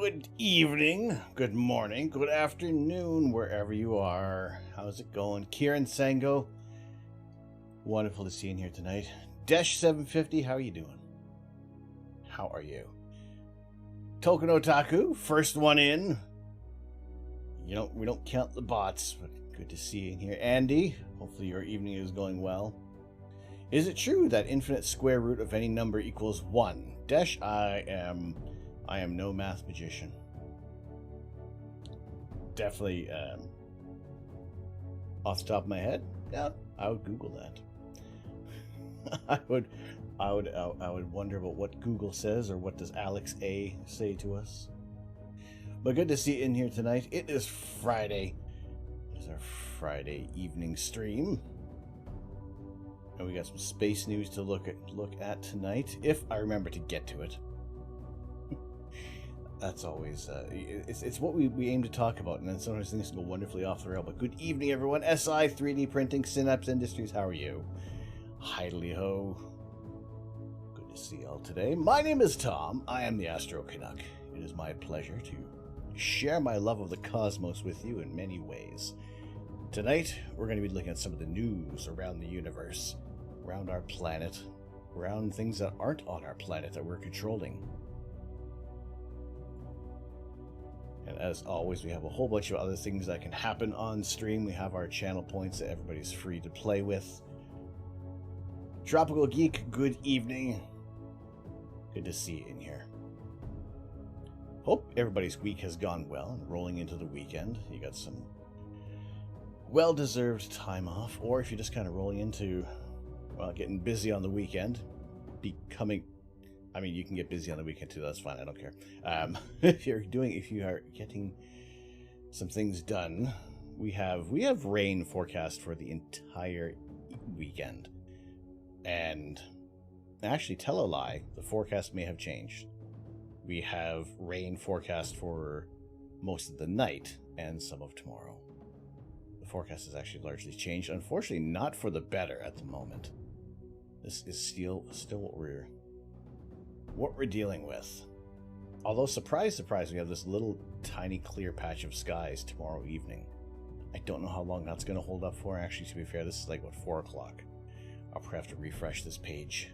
Good evening, good morning, good afternoon, wherever you are. How's it going? Kieran Sango, wonderful to see you in here tonight. Desh750, how are you doing? How are you? Token Otaku, first one in. We don't count the bots, but good to see you in here. Andy, hopefully your evening is going well. Is it true that infinite square root of any number equals 1? Desh, I am no math magician. Definitely, off the top of my head, yeah, I would Google that. I would wonder about what Google says, or what does Alex A say to us. But good to see you in here tonight. It is Friday. It is our Friday evening stream, and we got some space news to look at tonight, if I remember to get to it. That's always, it's what we aim to talk about, and then sometimes things go wonderfully off the rail. But good evening, everyone. SI 3D Printing, Synapse Industries, how are you? Hidely ho. Good to see you all today. My name is Tom. I am the Astro Canuck. It is my pleasure to share my love of the cosmos with you in many ways. Tonight, we're going to be looking at some of the news around the universe, around our planet, around things that aren't on our planet that we're controlling. And as always, we have a whole bunch of other things that can happen on stream. We have our channel points that everybody's free to play with. Tropical Geek, good evening. Good to see you in here. Hope everybody's week has gone well and rolling into the weekend. You got some well-deserved time off, or if you're just kind of rolling into, well, getting busy on the weekend, you can get busy on the weekend too. That's fine. I don't care. If you are getting some things done, we have rain forecast for the entire weekend, and actually, tell a lie, the forecast may have changed. We have rain forecast for most of the night and some of tomorrow. The forecast has actually largely changed. Unfortunately, not for the better at the moment. This is still what we're dealing with. Although, surprise, surprise, we have this little tiny clear patch of skies tomorrow evening. I don't know how long that's going to hold up for. Actually, to be fair, this is like, 4 o'clock. I'll probably have to refresh this page.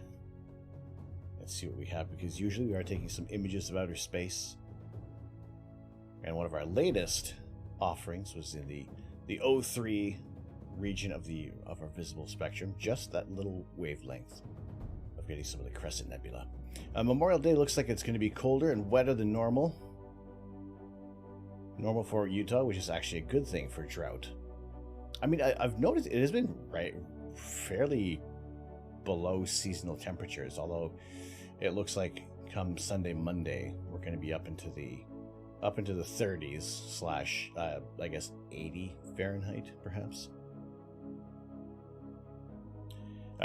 Let's see what we have, because usually we are taking some images of outer space. And one of our latest offerings was in the O3 region of our visible spectrum, just that little wavelength of getting some of the Crescent Nebula. Memorial Day looks like it's going to be colder and wetter than normal. Normal for Utah, which is actually a good thing for drought. I mean, I've noticed it has been fairly below seasonal temperatures, although it looks like come Sunday, Monday, we're going to be up into the 30s / I guess 80 Fahrenheit, perhaps.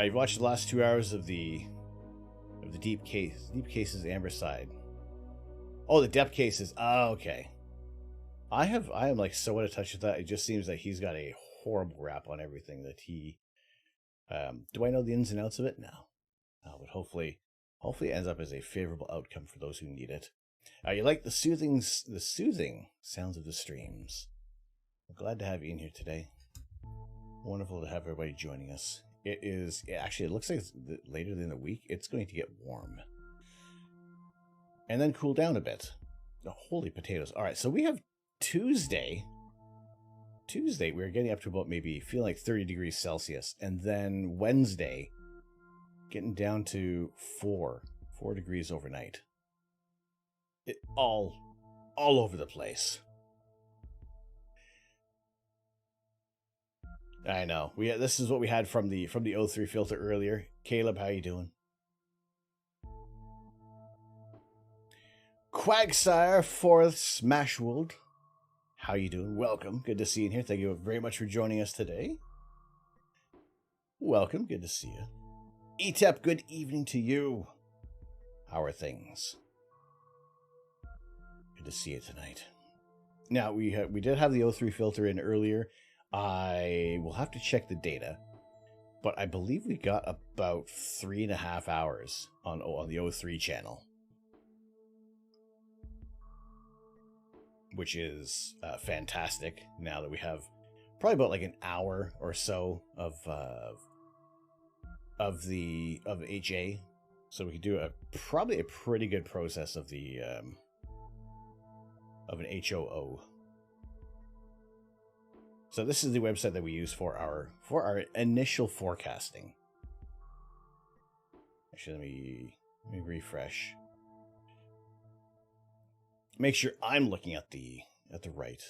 You've watched the last 2 hours of the deep cases amber side. Oh, the depth cases. Oh, okay. I am like so out of touch with that. It just seems that he's got a horrible rap on everything that he. Do I know the ins and outs of it? No. But hopefully it ends up as a favorable outcome for those who need it. You like the soothing sounds of the streams. I'm glad to have you in here today. Wonderful to have everybody joining us. It looks like later in the week, it's going to get warm. And then cool down a bit. Oh, holy potatoes. All right, so we have Tuesday. We're getting up to about maybe feeling like 30 degrees Celsius. And then Wednesday, getting down to 4 degrees overnight. It all over the place. I know. This is what we had from the O3 filter earlier. Caleb, how you doing? Quagsire Forth Smashwold, how you doing? Welcome. Good to see you in here. Thank you very much for joining us today. Welcome. Good to see you. ETEP, good evening to you. How are things? Good to see you tonight. Now, we did have the O3 filter in earlier. I will have to check the data, but I believe we got about 3.5 hours on the O3 channel. which is fantastic. Now that we have probably about like an hour or so of HA, so we could do probably a pretty good process of the of an HOO. So this is the website that we use for our initial forecasting. Actually, let me refresh. Make sure I'm looking at the right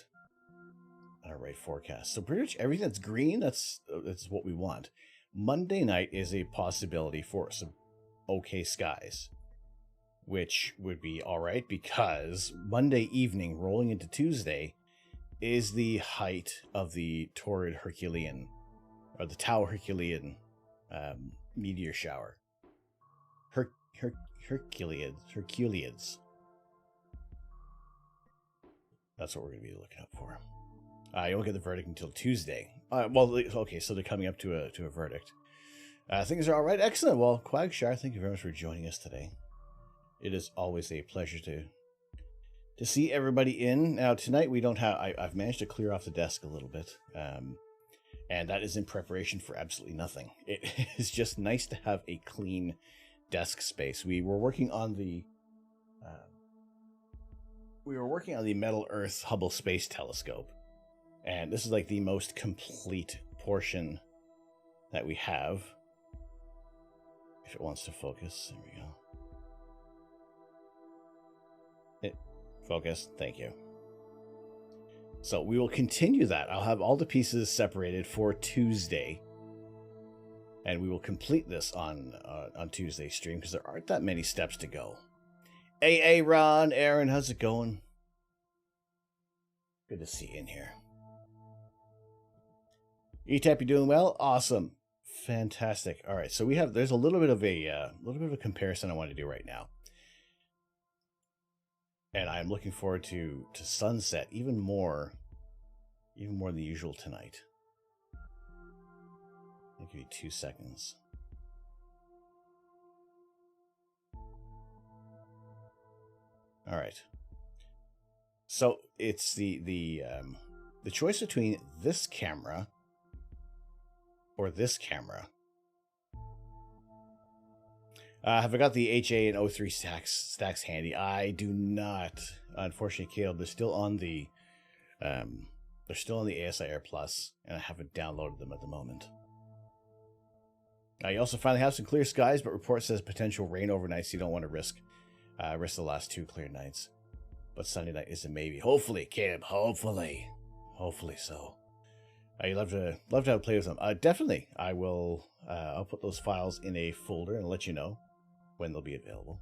forecast. So pretty much everything that's green, that's what we want. Monday night is a possibility for some okay skies, which would be all right because Monday evening rolling into Tuesday is the height of the Taurid Herculean, or the Tau Herculean meteor shower. Herculeans. That's what we're going to be looking up for. You won't get the verdict until Tuesday. Well, okay, so they're coming up to a verdict. Things are all right. Excellent. Well, Quagshire, thank you very much for joining us today. It is always a pleasure to see everybody in. Now, tonight we don't have... I've managed to clear off the desk a little bit. And that is in preparation for absolutely nothing. It is just nice to have a clean desk space. We were working on the Metal Earth Hubble Space Telescope, and this is like the most complete portion that we have. If it wants to focus, there we go. Focus, thank you. So we will continue that. I'll have all the pieces separated for Tuesday, and we will complete this on Tuesday's stream because there aren't that many steps to go. Hey, Ron, Aaron, how's it going? Good to see you in here. ETAP, you doing well? Awesome, fantastic. All right, so there's a little bit of a comparison I want to do right now, and I'm looking forward to sunset even more than usual tonight. I'll give you 2 seconds. All right. So it's the choice between this camera or this camera. Have I got the HA and O3 stacks handy? I do not. Unfortunately, Caleb, they're still on the ASI Air Plus, and I haven't downloaded them at the moment. You also finally have some clear skies, but report says potential rain overnight, so you don't want to risk the last 2 clear nights. But Sunday night is a maybe. Hopefully, Caleb. Hopefully so. You love to have a play with them. Definitely, I will. I'll put those files in a folder and let you know when they'll be available.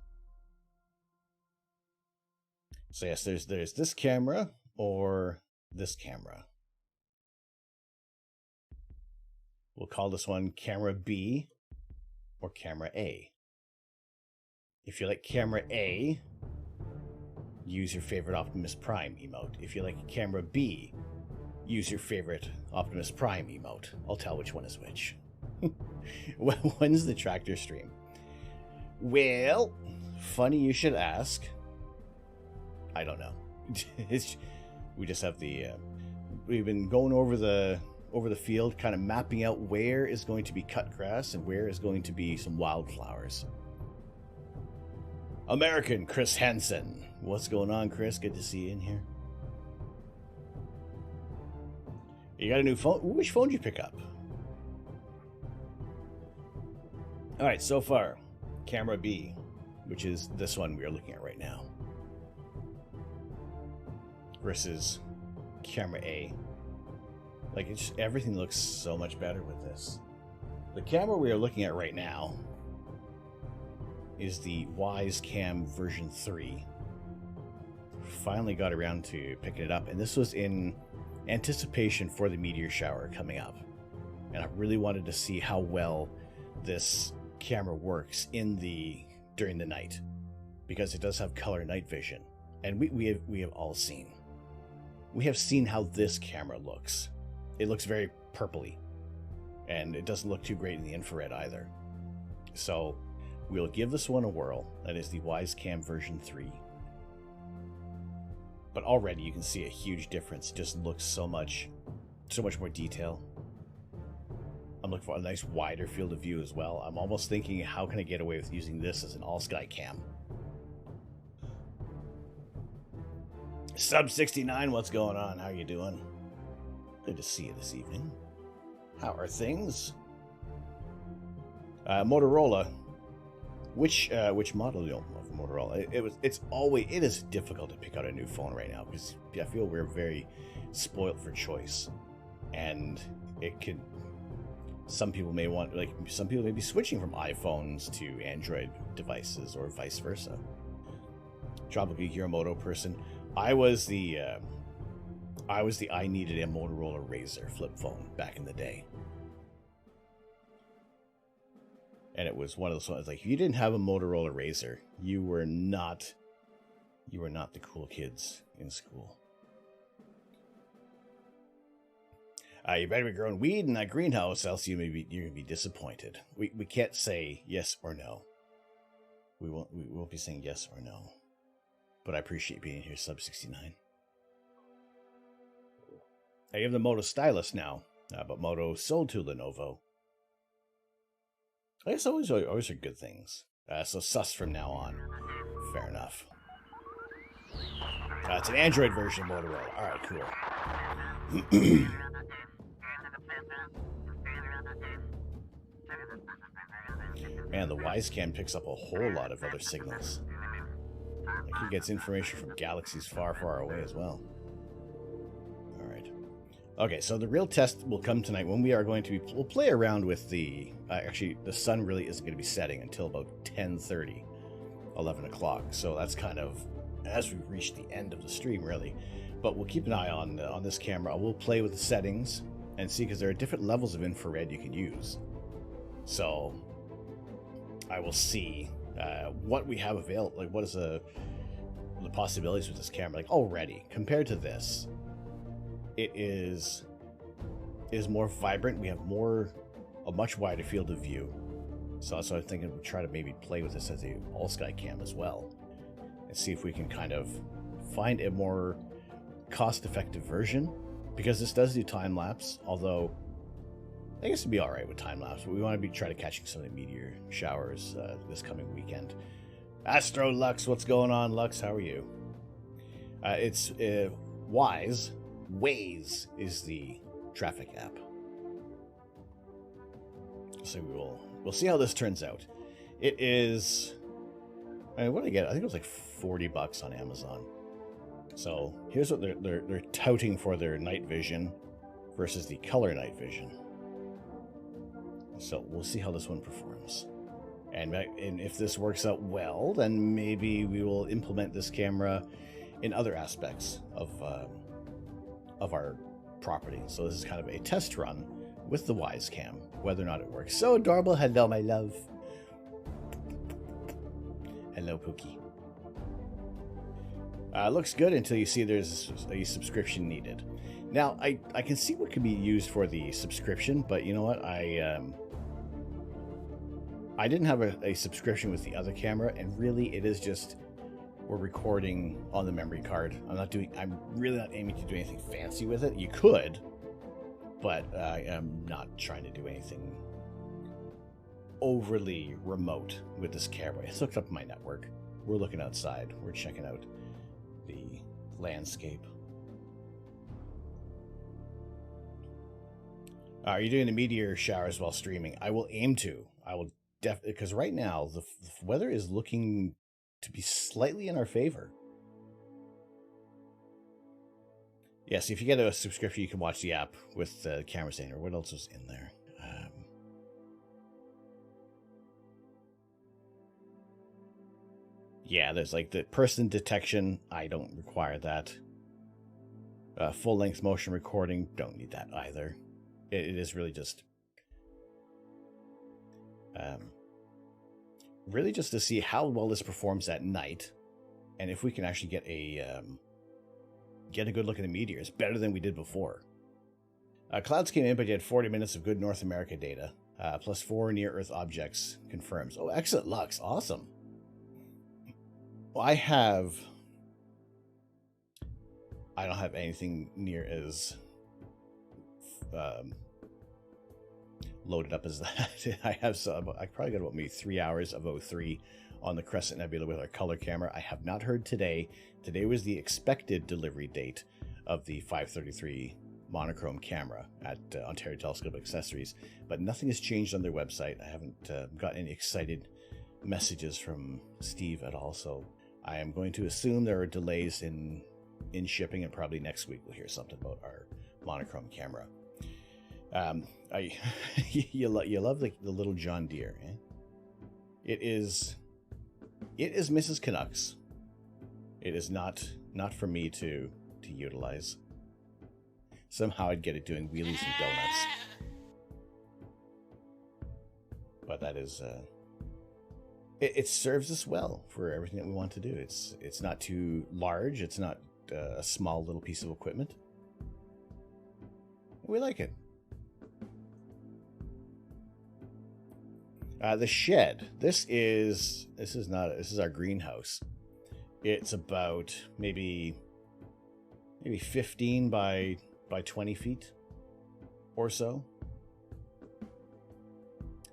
So yes, there's this camera or this camera. We'll call this one camera B or camera A. If you like camera A, use your favorite Optimus Prime emote. If you like camera B, use your favorite Optimus Prime emote. I'll tell which one is which. When's the tractor stream? Well, funny you should ask. I don't know. We just have we've been going over the field, kind of mapping out where is going to be cut grass and where is going to be some wildflowers. American Chris Hansen. What's going on, Chris? Good to see you in here. You got a new phone? Which phone did you pick up? All right, so far, camera B, which is this one we are looking at right now, versus camera A. Like, everything looks so much better with this. The camera we are looking at right now is the Wise Cam version 3. Finally got around to picking it up, and this was in anticipation for the meteor shower coming up. And I really wanted to see how well this camera works during the night, because it does have color night vision. And we have all seen. We have seen how this camera looks. It looks very purpley, and it doesn't look too great in the infrared either. So we'll give this one a whirl. That is the Wise Cam version 3. But already you can see a huge difference. It just looks so much more detail. I'm looking for a nice wider field of view as well. I'm almost thinking, how can I get away with using this as an all-sky cam? Sub 69, what's going on? How you doing? Good to see you this evening. How are things? Motorola. Which model of Motorola? It is difficult to pick out a new phone right now because I feel we're very spoiled for choice, and it could. Some people may want, like, some people may be switching from iPhones to Android devices or vice versa. Tropical Hiramoto person. I was the I needed a Motorola Razr flip phone back in the day. And it was one of those ones, like, if you didn't have a Motorola Razr, you were not the cool kids in school. You better be growing weed in that greenhouse, else you're gonna be disappointed. We can't say yes or no. We won't be saying yes or no. But I appreciate being here, Sub 69. I have the Moto Stylus now, but Moto sold to Lenovo. I guess always are good things. So sus from now on. Fair enough. It's an Android version of Motorola. Alright, cool. Man, the Wisecam picks up a whole lot of other signals. Like, he gets information from galaxies far, far away as well. Alright. Okay, so the real test will come tonight when we are going to we'll play around with the... actually, the sun really isn't going to be setting until about 10:30, 11 o'clock. So that's kind of as we reach the end of the stream, really. But we'll keep an eye on this camera. We'll play with the settings and see, because there are different levels of infrared you can use. So I will see what we have available. Like, what is the possibilities with this camera? Like, already compared to this, it is more vibrant. We have a much wider field of view. So that's what I'm thinking. We'll try to maybe play with this as a all-sky cam as well, and see if we can kind of find a more cost-effective version, because this does do time-lapse, although I guess it'd be alright with time-lapse, but we want to be trying to catching some of the meteor showers this coming weekend. Astro Lux, what's going on, Lux? How are you? It's Waze is the traffic app. So we'll see how this turns out. It is, I mean, what did I get? I think it was like $40 on Amazon. So here's what they're touting for their night vision versus the color night vision. So we'll see how this one performs. And if this works out well, then maybe we will implement this camera in other aspects of our property. So this is kind of a test run with the Wisecam, whether or not it works. So adorable. Hello, my love. Hello, Pookie. Looks good until you see there's a subscription needed. Now, I can see what can be used for the subscription, but you know what? I didn't have a subscription with the other camera, and really it is just we're recording on the memory card. I'm really not aiming to do anything fancy with it. You could, but I am not trying to do anything overly remote with this camera. It's hooked up to my network. We're looking outside. We're checking out the landscape. Are you doing the meteor showers while streaming? I will aim to. I will definitely, because right now the weather is looking to be slightly in our favor. Yes, if you get a subscription, you can watch the app with the camera saying, or what else is in there? Yeah, there's like the person detection. I don't require that. Full-length motion recording. Don't need that either. It is really just... really just to see how well this performs at night. And if we can actually get a good look at the meteors. Better than we did before. Clouds came in, but you had 40 minutes of good North America data. Plus 4 near-Earth objects confirms. Oh, excellent, Lux. Awesome. Well, I have I don't have anything near as loaded up as that. I probably got about maybe 3 hours of O3 on the Crescent Nebula with our color camera. I have not heard today. Today was the expected delivery date of the 533 monochrome camera at Ontario Telescope Accessories, but nothing has changed on their website. I haven't got any excited messages from Steve at all, so I am going to assume there are delays in shipping, and probably next week we'll hear something about our monochrome camera. You love the little John Deere, eh? It is Mrs. Canucks. It is not for me to utilize. Somehow I'd get it doing wheelies and donuts. But that is it serves us well for everything that we want to do. It's not too large. It's not a small little piece of equipment. We like it. The shed. This is our greenhouse. It's about maybe 15 by 20 feet or so.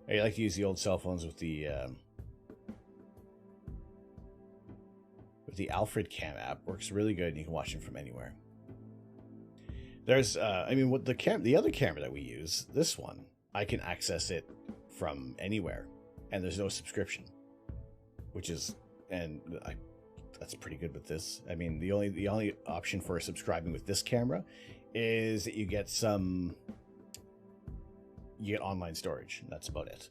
I like to use the old cell phones with the Alfred Cam app. Works really good, and you can watch them from anywhere. There's the other camera that we use, this one, I can access it from anywhere, and there's no subscription, that's pretty good with this. I mean, the only option for subscribing with this camera is that you get online storage. That's about it.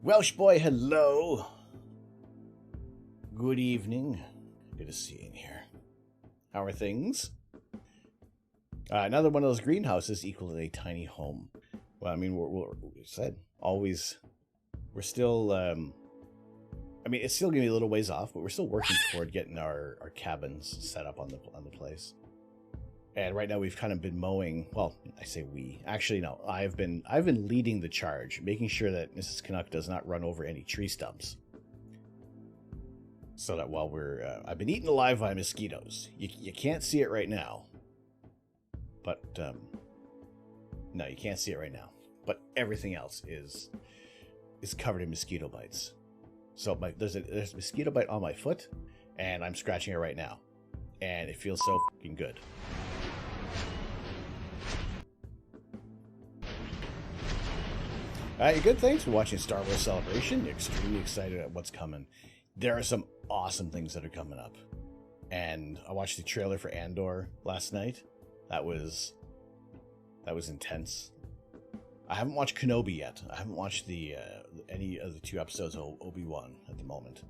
Welsh boy, hello. Good evening. Good to see you in here. How are things? Another one of those greenhouses equals a tiny home. Well, I mean, we said always. We're still. It's still gonna be a little ways off, but we're still working toward getting our cabins set up on the place. And right now we've kind of been mowing. Well, I say we. Actually, no. I've been leading the charge, making sure that Mrs. Canuck does not run over any tree stumps. So that while I've been eaten alive by mosquitoes. You can't see it right now. But no, you can't see it right now. But everything else is covered in mosquito bites. So there's a mosquito bite on my foot, and I'm scratching it right now, and it feels so fucking good. Good. Thanks for watching Star Wars Celebration. Extremely excited at what's coming. There are some awesome things that are coming up, and I watched the trailer for Andor last night. That was intense. I haven't watched Kenobi yet. I haven't watched any of the 2 episodes of Obi-Wan at the moment.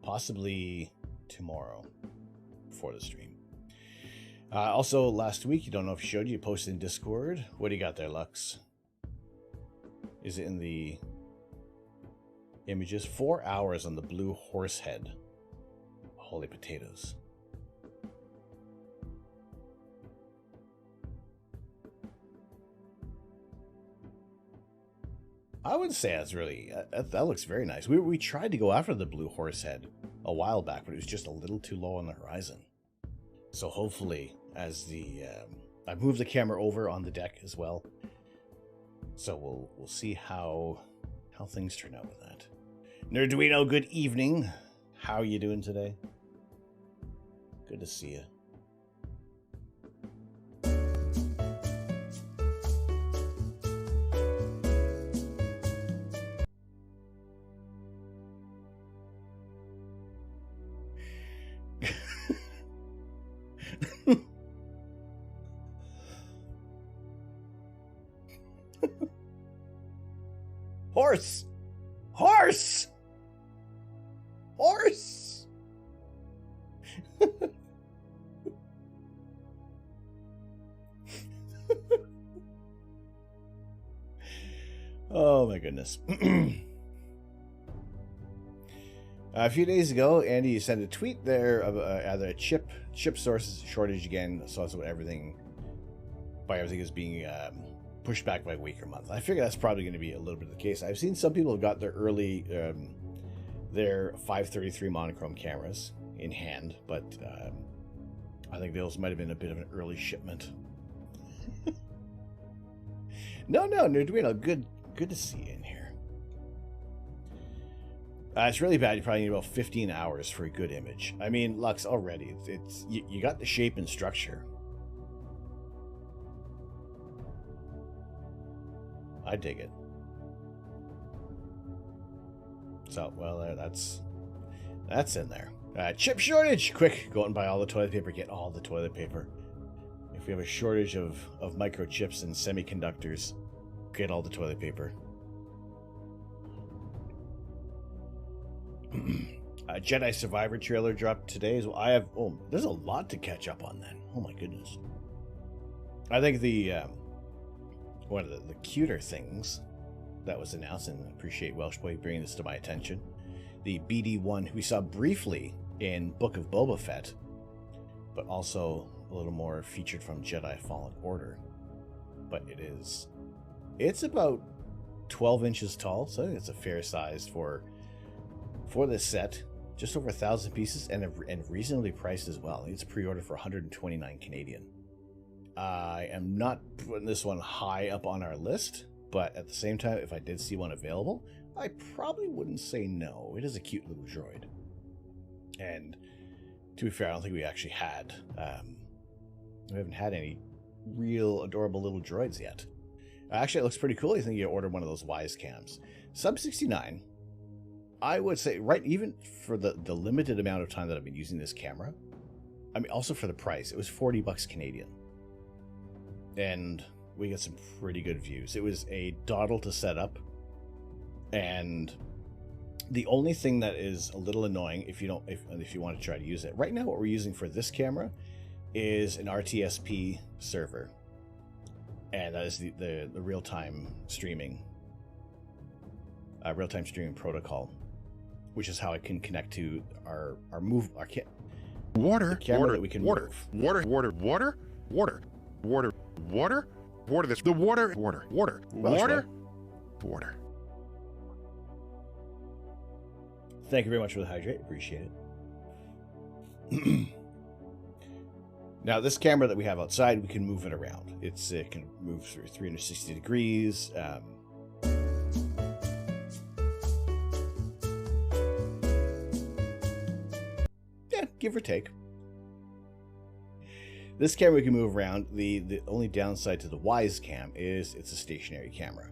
Possibly tomorrow before the stream. Also, last week, you don't know if you showed you posted in Discord. What do you got there, Lux? Is it in the images? 4 hours on the blue horse head. Holy potatoes. I would say that's really that looks very nice. We tried to go after the blue horse head a while back, but it was just a little too low on the horizon. So hopefully, as I moved the camera over on the deck as well, so we'll see how things turn out with that. Nerduino, good evening. How are you doing today? Good to see you. Horse! Horse! Horse! Oh my goodness. A few days ago, Andy sent a tweet there of either a chip sources shortage again, so that's what everything is being pushed back by a week or month. I figure that's probably going to be a little bit of the case. I've seen some people have got their early their 533 monochrome cameras in hand, but I think those might have been a bit of an early shipment. No, Nerdwino, good to see you in here. It's really bad. You probably need about 15 hours for a good image. I mean, Lux, already, you got the shape and structure. I dig it. So, well, that's in there. Chip shortage! Quick, go out and buy all the toilet paper. Get all the toilet paper. If we have a shortage of microchips and semiconductors, get all the toilet paper. Jedi Survivor trailer dropped today as well. There's a lot to catch up on then. Oh my goodness. I think one of the cuter things that was announced, and I appreciate Welshboy bringing this to my attention, the BD-1 we saw briefly in Book of Boba Fett, but also a little more featured from Jedi Fallen Order. But it's about 12 inches tall, so I think it's a fair size for this set. Just over 1,000 pieces and reasonably priced as well. It's pre-ordered for 129 Canadian. I am not putting this one high up on our list, but at the same time, if I did see one available, I probably wouldn't say no. It is a cute little droid. And to be fair, I don't think we actually had... we haven't had any real adorable little droids yet. Actually, it looks pretty cool. I think you order one of those Wise cams. Sub 69, I would say, right, even for the limited amount of time that I've been using this camera, I mean, also for the price, it was 40 bucks Canadian. And we got some pretty good views. It was a dawdle to set up. And the only thing that is a little annoying if you want to try to use it, right now what we're using for this camera is an RTSP server. And that is the real-time streaming protocol, which is how I can connect to our water camera that we can water move. water water water water water water water this the water water water water water. Thank you very much for the hydrate. Appreciate it. Now, this camera that we have outside, we can move it around. It can move through 360 degrees. Yeah, give or take. This camera we can move around. The only downside to the Wise Cam is it's a stationary camera.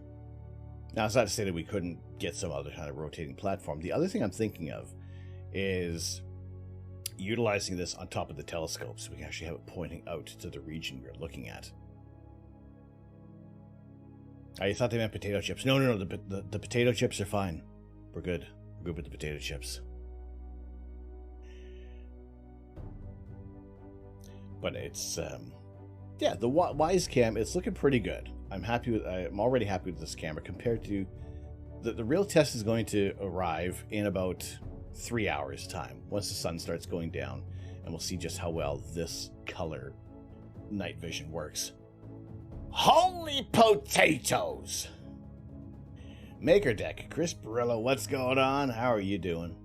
Now, it's not to say that we couldn't get some other kind of rotating platform. The other thing I'm thinking of is utilizing this on top of the telescope so we can actually have it pointing out to the region we're looking at. I thought they meant potato chips. No, the potato chips are fine. We're good. We're good with the potato chips. But it's, yeah, the Wise Cam, it's looking pretty good. I'm already happy with this camera compared to the real test is going to arrive in about 3 hours time once the sun starts going down, and we'll see just how well this color night vision works. Holy potatoes! Maker Deck, Chris Barillo, what's going on? How are you doing?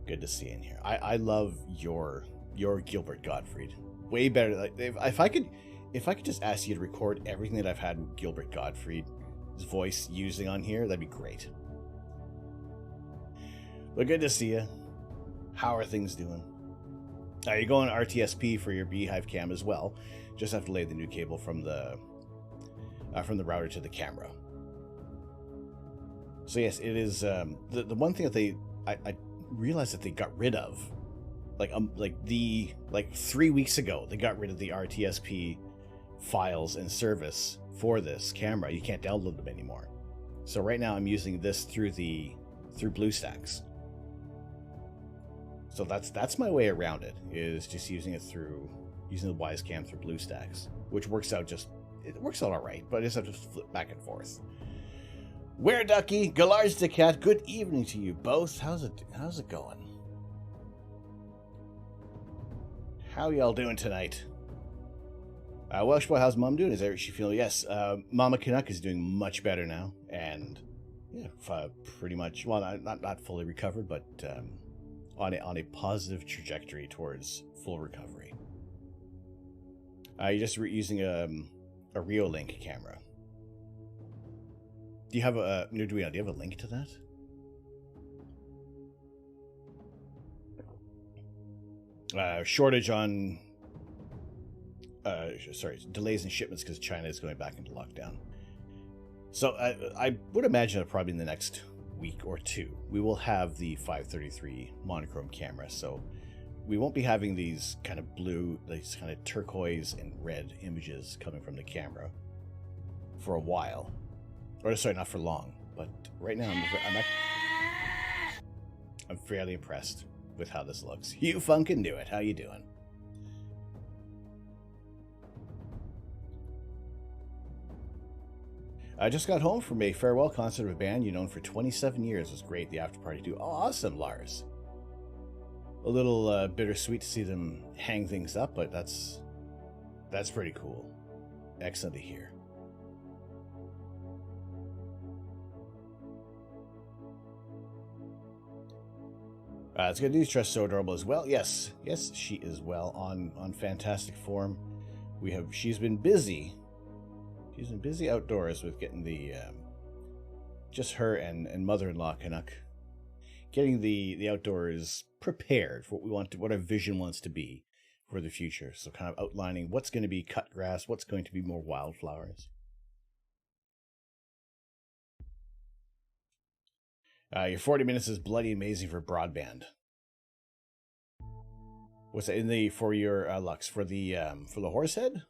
Good to see you in here. I love your Gilbert Gottfried. Way better. Like, if I could just ask you to record everything that I've had Gilbert Gottfried's voice using on here, that'd be great. But good to see you. How are things doing? You're going RTSP for your Beehive cam as well. Just have to lay the new cable from the router to the camera. So yes, it is the one thing that I realized that they got rid of, like 3 weeks ago, they got rid of the RTSP files and service for this camera. You can't download them anymore. So right now I'm using this through BlueStacks. So that's my way around it, is just using the Wise Cam through BlueStacks, which works out all right, but I just have to flip back and forth. Where Ducky, Galar's the Cat, good evening to you both. How's it going? How y'all doing tonight? Welshboy, how's Mom doing? Is she feeling? Yes, Mama Canuck is doing much better now, and yeah, pretty much. Well, not fully recovered, but on a positive trajectory towards full recovery. You're just using a Reolink camera. Do you have a do you have a link to that? Shortage on delays in shipments because China is going back into lockdown. So I would imagine that probably in the next week or two we will have the 533 monochrome camera. So we won't be having these kind of blue, these kind of turquoise and red images coming from the camera for a while. Or sorry, not for long. But right now I'm fairly impressed with how this looks. You funkin' do it. How you doing? I just got home from a farewell concert of a band you known for 27 years. It was great. The after party too. Oh, awesome, Lars. A little bittersweet to see them hang things up, but that's pretty cool. Excellent to hear. It's good news. Trust so adorable as well. Yes, she is well on fantastic form. She's been busy. She's been busy outdoors with getting the just her and mother-in-law Canuck getting the outdoors prepared for what our vision wants to be for the future. So kind of outlining what's going to be cut grass, what's going to be more wildflowers. Your 40 minutes is bloody amazing for broadband. What's that for your Lux for the Horsehead?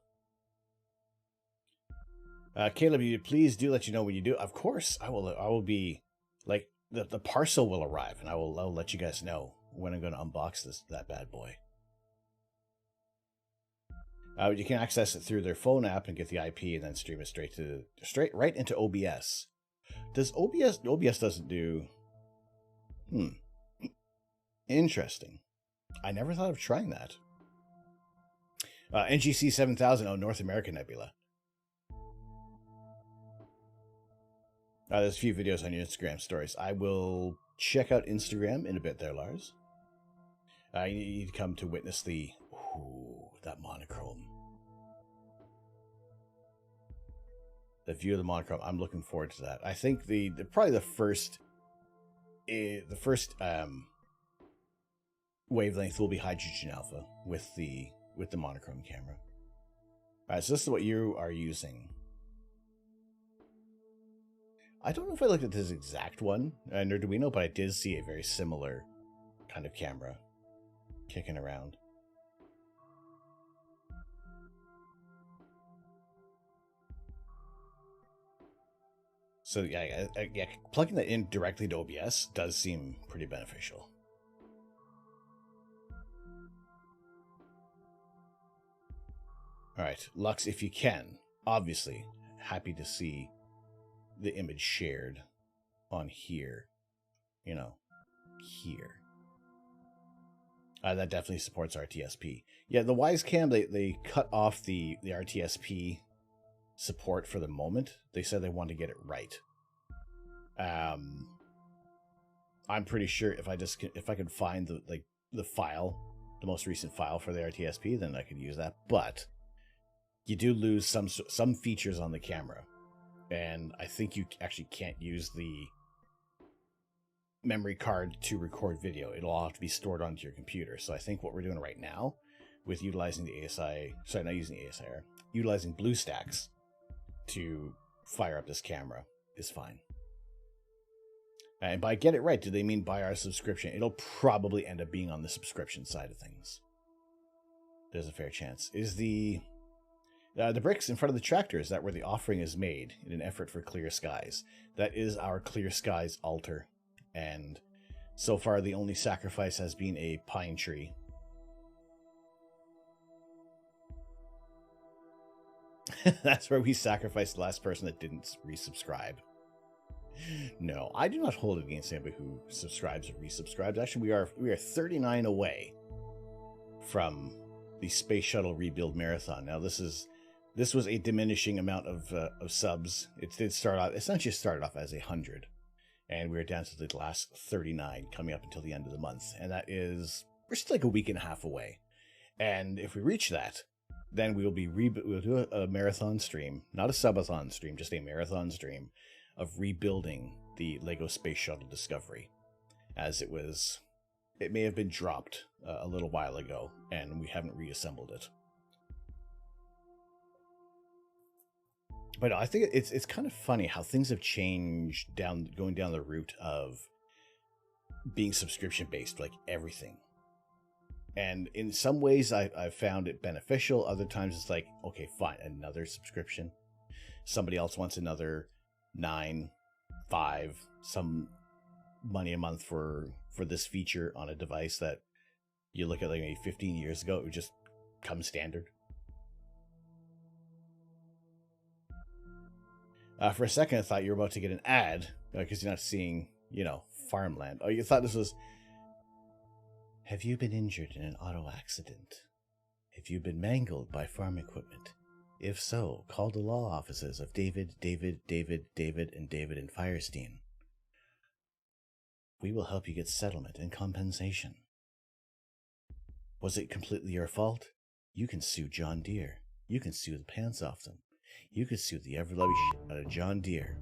Caleb, you please do let you know when you do. Of course, I will be like the parcel will arrive, and I'll let you guys know when I'm going to unbox that bad boy. You can access it through their phone app and get the IP, and then stream it straight right into OBS. Does OBS doesn't do? Interesting. I never thought of trying that. NGC 7000, North American Nebula. There's a few videos on your Instagram stories. I will check out Instagram in a bit there, Lars. You need to come to witness that monochrome. The view of the monochrome. I'm looking forward to that. I think probably the first wavelength will be hydrogen alpha with the monochrome camera. All right, so this is what you are using. I don't know if I looked at this exact one, Nerduino, but I did see a very similar kind of camera kicking around. So yeah, plugging that in directly to OBS does seem pretty beneficial. All right, Lux, if you can, obviously, happy to see the image shared on here. Here. That definitely supports RTSP. Yeah, the Wisecam, they cut off the RTSP support for the moment. They said they wanted to get it right. I'm pretty sure if I could find the file, the most recent file for the RTSP, then I could use that. But you do lose some features on the camera, and I think you actually can't use the memory card to record video. It'll all have to be stored onto your computer. So I think what we're doing right now with utilizing the utilizing BlueStacks to fire up this camera is fine. And by get it right, do they mean buy our subscription? It'll probably end up being on the subscription side of things. There's a fair chance. Is the bricks in front of the tractor, is that where the offering is made in an effort for clear skies? That is our clear skies altar. And so far, the only sacrifice has been a pine tree. That's where we sacrificed the last person that didn't resubscribe. No, I do not hold it against anybody who subscribes or resubscribes. Actually, we are 39 away from the Space Shuttle Rebuild Marathon. Now, this was a diminishing amount of subs. It did start off, essentially started off as 100. and we're down to the last 39 coming up until the end of the month, and that is, we're still like a week and a half away. And if we reach that, then we'll do a marathon stream, not a subathon stream, just a marathon stream of rebuilding the Lego Space Shuttle Discovery, as it may have been dropped a little while ago, and we haven't reassembled it. But I think it's kind of funny how things have changed going down the route of being subscription based, like everything. And in some ways, I've found it beneficial. Other times, it's like, okay, fine, another subscription. Somebody else wants another $9, $5, some money a month for this feature on a device that you look at like maybe 15 years ago, it would just come standard. For a second, I thought you were about to get an ad because you're not seeing, farmland. Oh, you thought this was... Have you been injured in an auto accident? Have you been mangled by farm equipment? If so, call the law offices of David, and David and Firestein. We will help you get settlement and compensation. Was it completely your fault? You can sue John Deere. You can sue the pants off them. You could sue the ever-loving shit out of John Deere.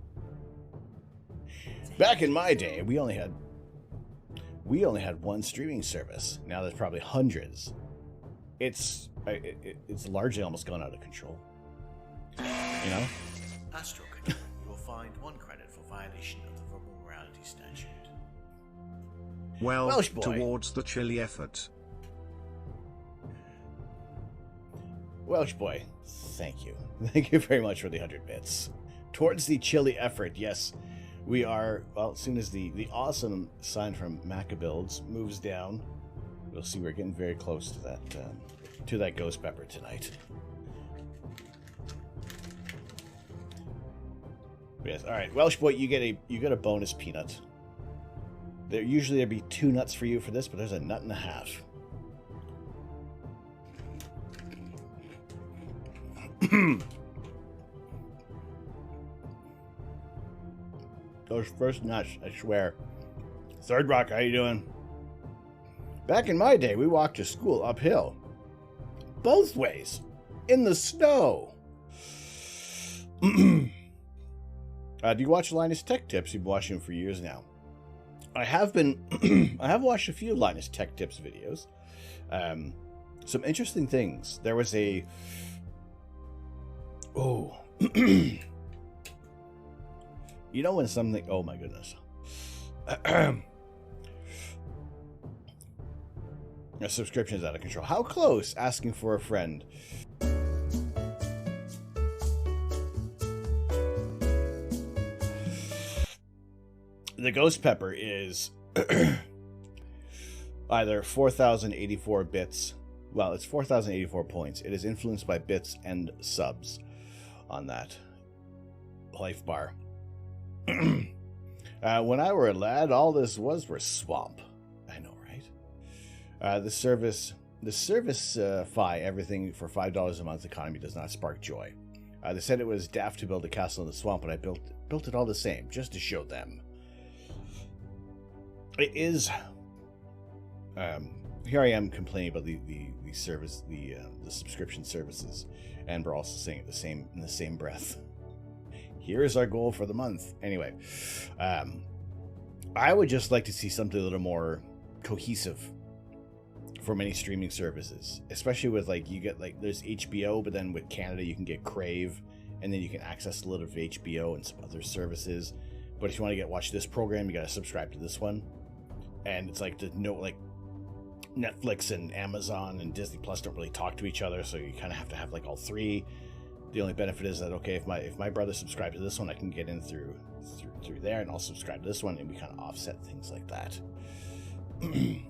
Back in my day, we only had one streaming service. Now there's probably hundreds. It's largely almost gone out of control. Astro, you will find 1 credit for violation of the verbal morality statute. Well, Welsh boy. Towards the chilly effort. Welsh boy, thank you. Thank you very much for the 100 bits. Towards the chilly effort, yes. We are, well, as soon as the awesome sign from Macabuilds moves down, we'll see we're getting very close to that ghost pepper tonight. Yes, all right, Welsh boy, you get a bonus peanut. There'd be 2 nuts for you for this, but there's a nut and a half. Those first nuts, I swear. Third Rock, how you doing? Back in my day, we walked to school uphill. Both ways. In the snow. Do you watch Linus Tech Tips? You've been watching them for years now. I have watched a few Linus Tech Tips videos. Some interesting things. There was a... Oh... You know when something... Oh my goodness. A subscription is out of control. How close? Asking for a friend. The ghost pepper is either 4,084 bits. Well, it's 4,084 points. It is influenced by bits and subs on that life bar. When I were a lad, all this was swamp. I know, right? The service fi everything for $5 a month economy does not spark joy. They said it was daft to build a castle in the swamp, but I built it all the same, just to show them. It is. Here I am complaining about the service, the subscription services, and we're also saying it in the same breath. Here is our goal for the month. Anyway, I would just like to see something a little more cohesive for many streaming services, especially with you get there's HBO, but then with Canada you can get Crave, and then you can access a little of HBO and some other services. But if you want to watch this program, you got to subscribe to this one, and it's Netflix and Amazon and Disney Plus don't really talk to each other, so you kind of have to have all 3. The only benefit is that, okay, if my brother subscribed to this one, I can get in through there, and I'll subscribe to this one, and we kind of offset things like that. You're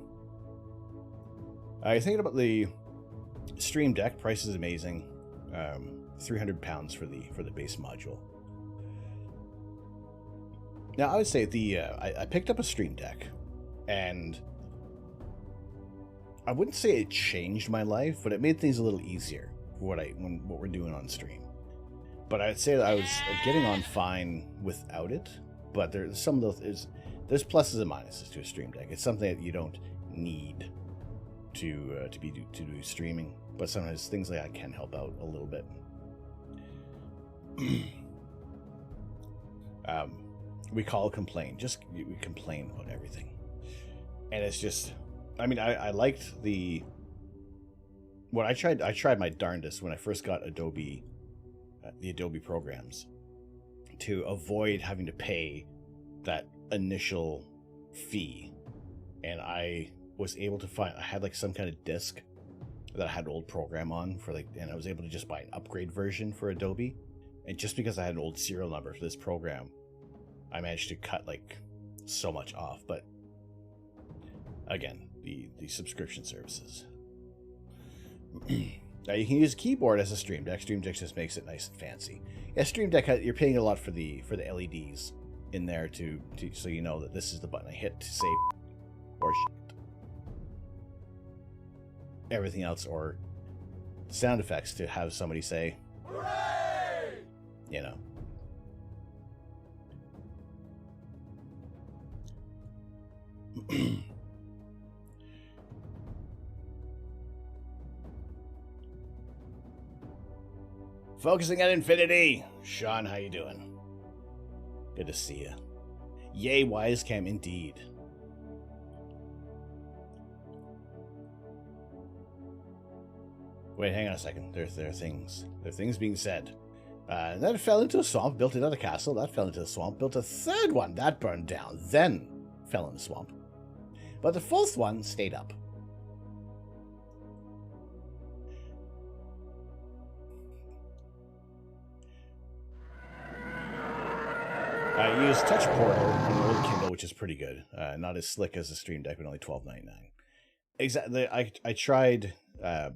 thinking about the Stream Deck. Price is amazing. £300 for the base module. Now, I would say I picked up a Stream Deck, and I wouldn't say it changed my life, but it made things a little easier for what we're doing on stream. But I'd say that I was getting on fine without it, but there's some of those there's pluses and minuses to a Stream Deck. It's something that you don't need to do streaming, but sometimes things like that can help out a little bit. We complain. We complain about everything, and it's just. I mean, I liked I tried my darndest when I first got Adobe, the Adobe programs, to avoid having to pay that initial fee, and I was able to find, I had like some kind of disk that I had an old program on for and I was able to just buy an upgrade version for Adobe, and just because I had an old serial number for this program, I managed to cut like so much off. But again, the subscription services. Now you can use a keyboard as a Stream Deck. Stream Deck just makes it nice and fancy. Yeah, Stream Deck, you're paying a lot for the LEDs in there to so you know that this is the button I hit to save or everything else, or sound effects to have somebody say, "Hooray!" You know. Focusing on infinity. Sean, how you doing? Good to see you. Yay, Wisecam, indeed. Wait, hang on a second. There are things being said. That fell into a swamp, built another castle. That fell into the swamp, built a third one. That burned down, then fell in the swamp. But the fourth one stayed up. I use Touch Portal on the old Kindle, which is pretty good. Not as slick as the Stream Deck, but only $12.99. Exactly. I tried. The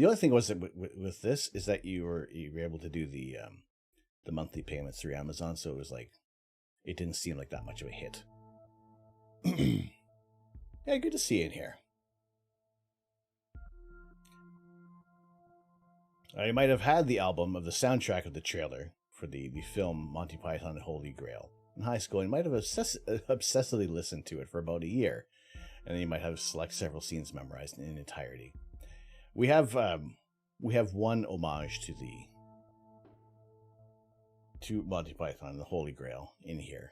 only thing was that with this is that you were able to do the monthly payments through Amazon, so it was like it didn't seem like that much of a hit. Yeah, good to see you in here. You might have had the album of the soundtrack of the trailer for the film Monty Python and Holy Grail in high school. You might have obsessively listened to it for about a year, and then you might have several scenes memorized in entirety. We have one homage to Monty Python and the Holy Grail in here.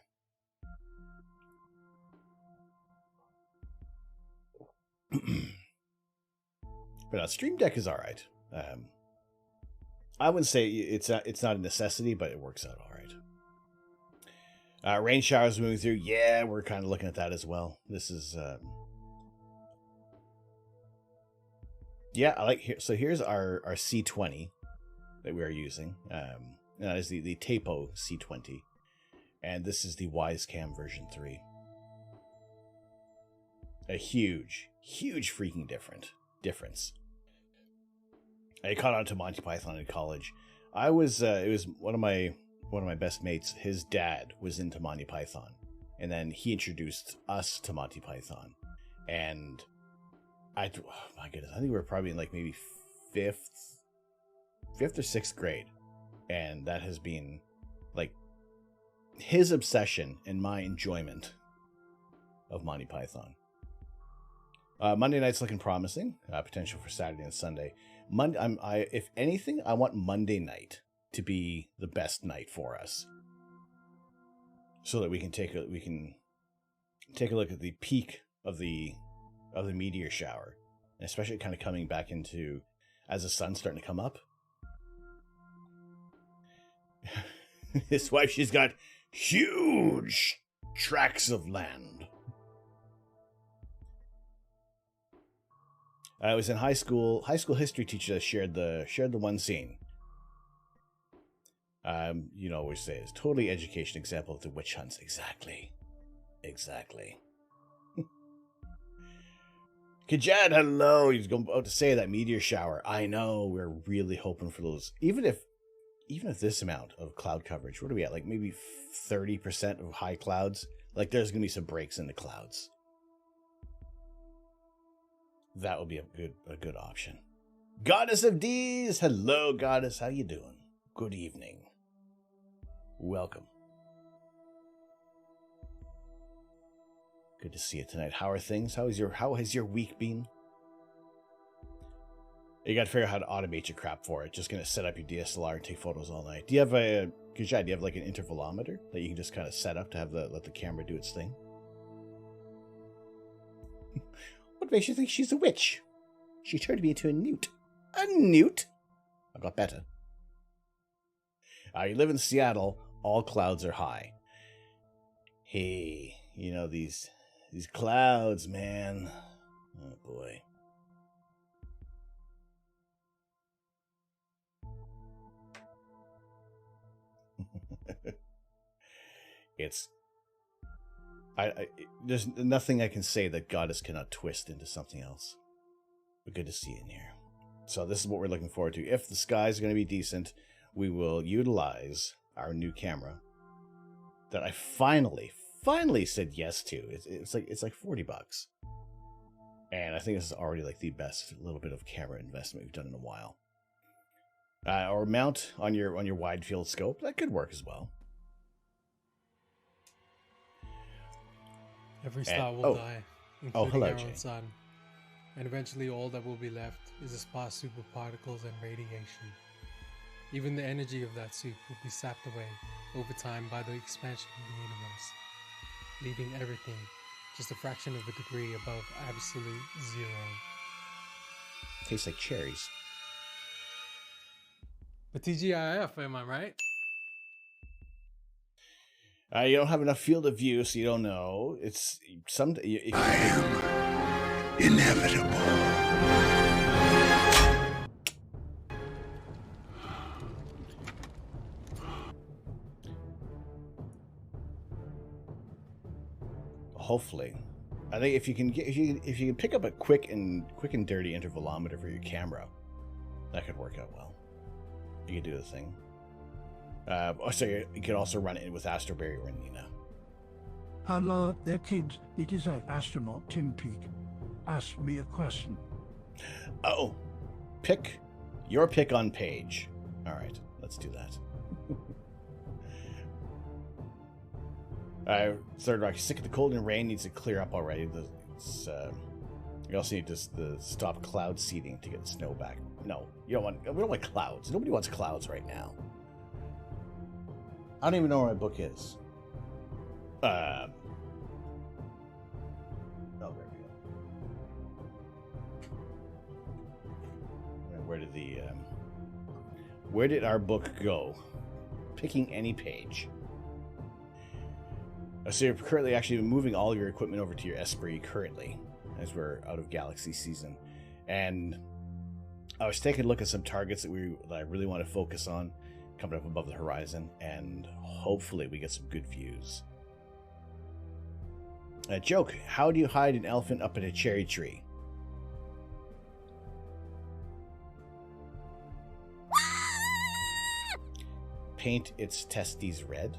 But Stream Deck is all right. I wouldn't say it's not a necessity, but it works out all right. Rain showers moving through. Yeah, we're kind of looking at that as well. This is yeah, I like here. So here's our C20 that we are using. That is the Tapo C20, and this is the Wisecam version 3. A huge freaking difference. I caught on to Monty Python in college. It was one of my best mates. His dad was into Monty Python, and then he introduced us to Monty Python. And oh my goodness, I think we were probably in like maybe fifth or sixth grade, and that has been like his obsession and my enjoyment of Monty Python. Monday night's looking promising. Potential for Saturday and Sunday. If anything, I want Monday night to be the best night for us, so that we can take a look at the peak of the meteor shower, and especially kind of coming back into as the sun's starting to come up. His wife, she's got huge tracts of land. I was in high school. High school history teacher shared the one scene. We say it's totally education example of the witch hunts. Exactly. Kajad, hello. He's about to say that meteor shower. I know. We're really hoping for those. Even if this amount of cloud coverage, what are we at? Like maybe 30% of high clouds. Like there's gonna be some breaks in the clouds. That would be a good option. Goddess of D's, hello, Goddess. How you doing? Good evening. Welcome. Good to see you tonight. How are things? How has your week been? You got to figure out how to automate your crap for it. Just gonna set up your DSLR and take photos all night. Do you have Kajai, do you have like an intervalometer that you can just kind of set up to have let the camera do its thing? What makes you think she's a witch? She turned me into a newt. A newt? I got better. You live in Seattle. All clouds are high. Hey, you know these clouds, man. Oh boy. There's nothing I can say that Goddess cannot twist into something else. But good to see you in here. So this is what we're looking forward to. If the skies are going to be decent, we will utilize our new camera that I finally said yes to. It's like $40, and I think this is already like the best little bit of camera investment we've done in a while. Or mount on your wide field scope, that could work as well. Every star will die, including hello, our Jay. own sun. And eventually all that will be left is a sparse soup of particles and radiation. Even the energy of that soup will be sapped away over time by the expansion of the universe, leaving everything just a fraction of a degree above absolute zero. Tastes like cherries. But TGIF, am I right? You don't have enough field of view, so you don't know. It's some. I am inevitable. Hopefully, I think if you can pick up a quick and dirty intervalometer for your camera, that could work out well. You could do the thing. So you could also run it with Astroberry or Nina. Hello there, kids. It is astronaut Tim Peak. Ask me a question. Oh, pick your pick on page. All right, let's do that. Third Rock, sick of the cold and rain, needs to clear up already. You also need to stop cloud seeding to get the snow back. No, we don't want clouds. Nobody wants clouds right now. I don't even know where my book is. Oh, there we go. Where did our book go? Picking any page. So you're currently actually moving all your equipment over to your Esprit currently, as we're out of Galaxy season. And I was taking a look at some targets that I really want to focus on, coming up above the horizon, and hopefully we get some good views. Joke, how do you hide an elephant up in a cherry tree? Paint its testes red?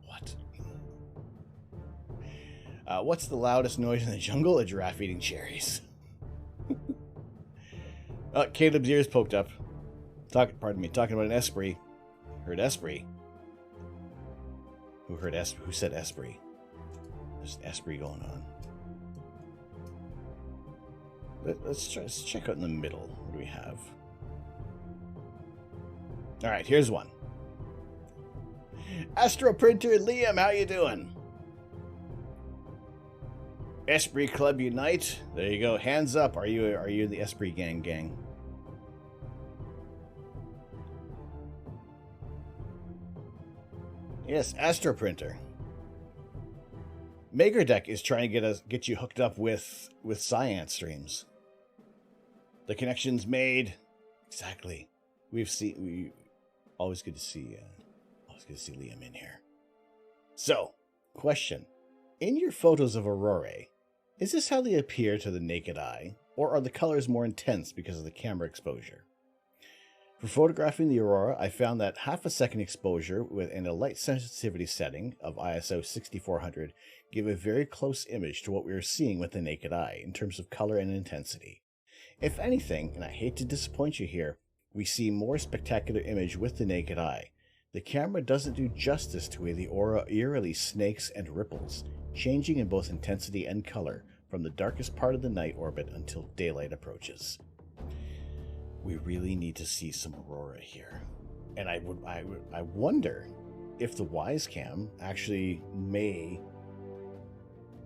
What? What's the loudest noise in the jungle? A giraffe eating cherries. Caleb's ears poked up. Talking about an Esprit. Heard Esprit. Who said Esprit? There's an Esprit going on. Let's check out in the middle. What do we have? Alright, here's one. Astro Printer Liam, how you doing? Esprit Club Unite. There you go. Hands up. Are you in the Esprit gang? Yes, Astro Printer. Makerdeck is trying to get you hooked up with Science streams. The connection's made. Exactly. Always good to see Liam in here. So, question. In your photos of Aurora, is this how they appear to the naked eye, or are the colors more intense because of the camera exposure? For photographing the Aurora, I found that half a second exposure and a light sensitivity setting of ISO 6400 give a very close image to what we are seeing with the naked eye in terms of color and intensity. If anything, and I hate to disappoint you here, we see more spectacular image with the naked eye. The camera doesn't do justice to the aura eerily snakes and ripples. changing in both intensity and color from the darkest part of the night orbit until daylight approaches. We really need to see some aurora here. And I wonder if the WiseCam actually may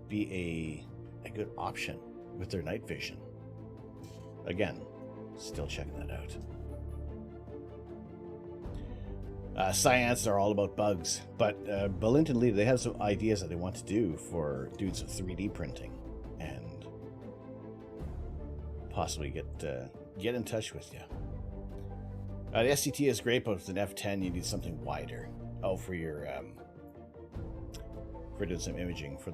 be a good option with their night vision. Again, still checking that out. Science are all about bugs, but Balint and Lita, they have some ideas that they want to do for doing some 3D printing and possibly get in touch with you. The SCT is great, but with an F10 you need something wider. Oh, for your for doing some imaging for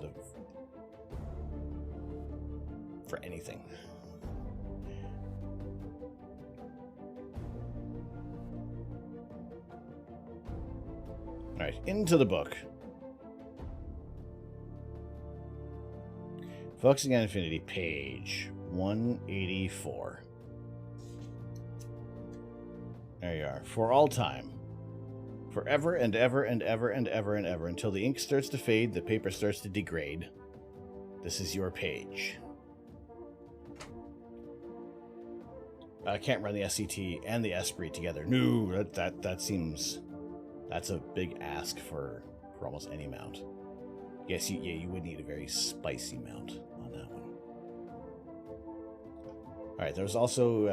anything. All right, into the book. Focusing on Infinity, page 184. There you are. For all time. Forever and ever and ever and ever and ever, until the ink starts to fade, the paper starts to degrade. This is your page. I can't run the SCT and the Esprit together. No, that seems... That's a big ask for almost any mount. Yes, you would need a very spicy mount on that one. Alright, there's also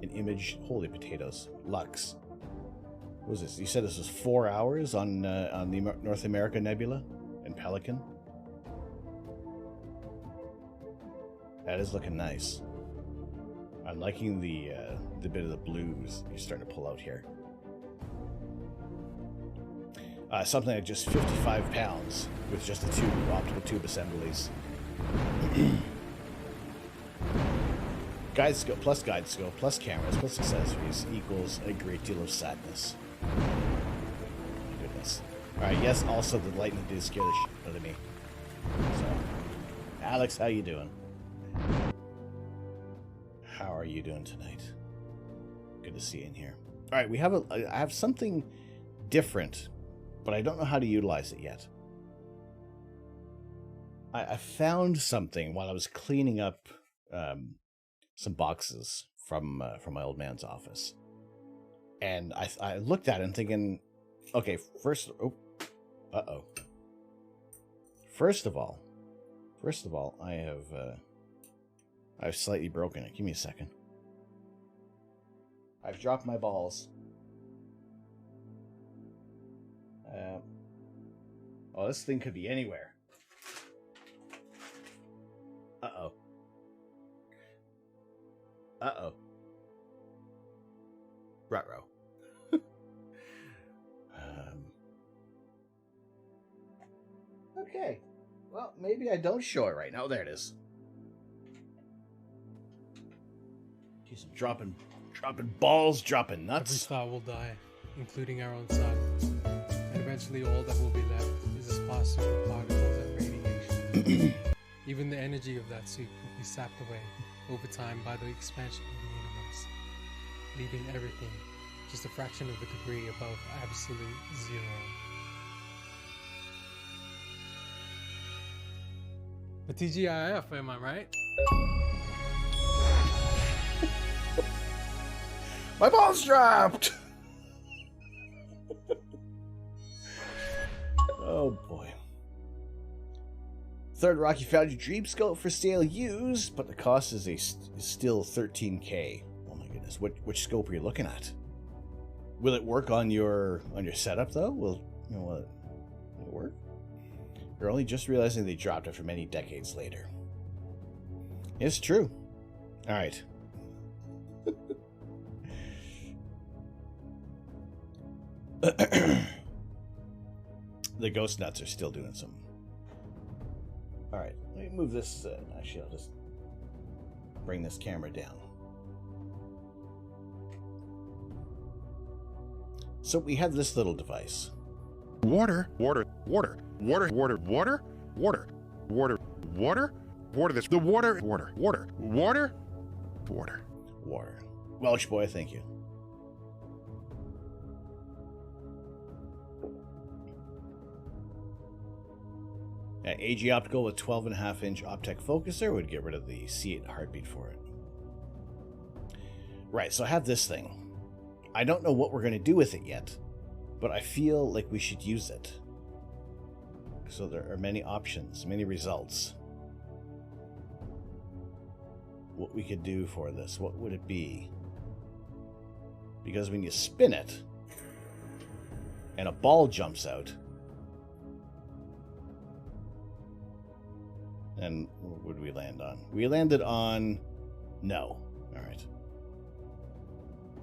an image... Holy potatoes. Lux. What was this? You said this was 4 hours on the North America Nebula and Pelican? That is looking nice. I'm liking the bit of the blues you're starting to pull out here. Something like just 55 pounds with just the two optical tube assemblies. Guide scope plus cameras plus accessories equals a great deal of sadness. My goodness. Alright, yes, also the lightning did scare the shit out of me. So, Alex, how you doing? How are you doing tonight? Good to see you in here. Alright, I have something different, but I don't know how to utilize it yet. I found something while I was cleaning up some boxes from my old man's office. And I looked at it and thinking, okay, first of all, I've slightly broken it. Give me a second. I've dropped my balls. Oh, this thing could be anywhere. Uh-oh. Ruh-roh. Okay. Well, maybe I don't show it right now. There it is. Jeez, I'm dropping balls, dropping nuts. Every star will die, including our own sun. And eventually all that will be left is a sparse soup of particles and radiation. Even the energy of that soup will be sapped away over time by the expansion of the universe, leaving everything just a fraction of a degree above absolute zero. The TGIF, am I right? My balls dropped! Oh boy. Third Rocky found your dream scope for sale used, but the cost is still $13K. Oh my goodness. Which scope are you looking at? Will it work on your setup though? Will it work? You're only just realizing they dropped it for many decades later. It's true. Alright. The ghost nuts are still doing some. Alright, let me move this. Actually, I'll just bring this camera down. So we have this little device. Water. This. The water. Welsh boy, thank you. AG Optical with 12.5-inch Optec focuser would get rid of the C8 heartbeat for it. Right, so I have this thing. I don't know what we're going to do with it yet, but I feel like we should use it. So there are many options, many results. What we could do for this, what would it be? Because when you spin it, and a ball jumps out, and what would we land on? We landed on no. All right.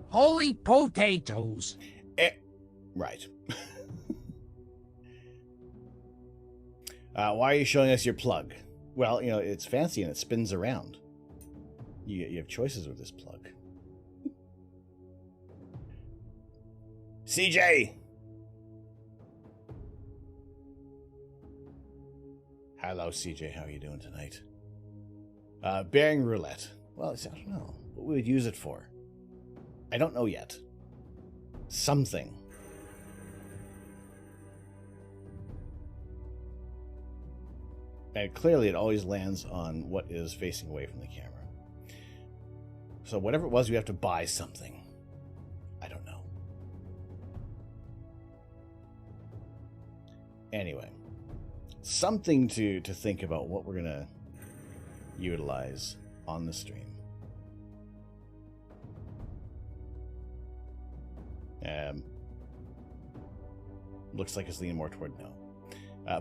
Holy potatoes! Right. Why are you showing us your plug? Well, you know, it's fancy and it spins around. You have choices with this plug. CJ! Hello, CJ. How are you doing tonight? Bearing roulette. Well, I don't know. What we would use it for? I don't know yet. Something. And clearly it always lands on what is facing away from the camera. So whatever it was, we have to buy something. I don't know. Anyway. Something to think about what we're going to utilize on the stream. Looks like it's leaning more toward no.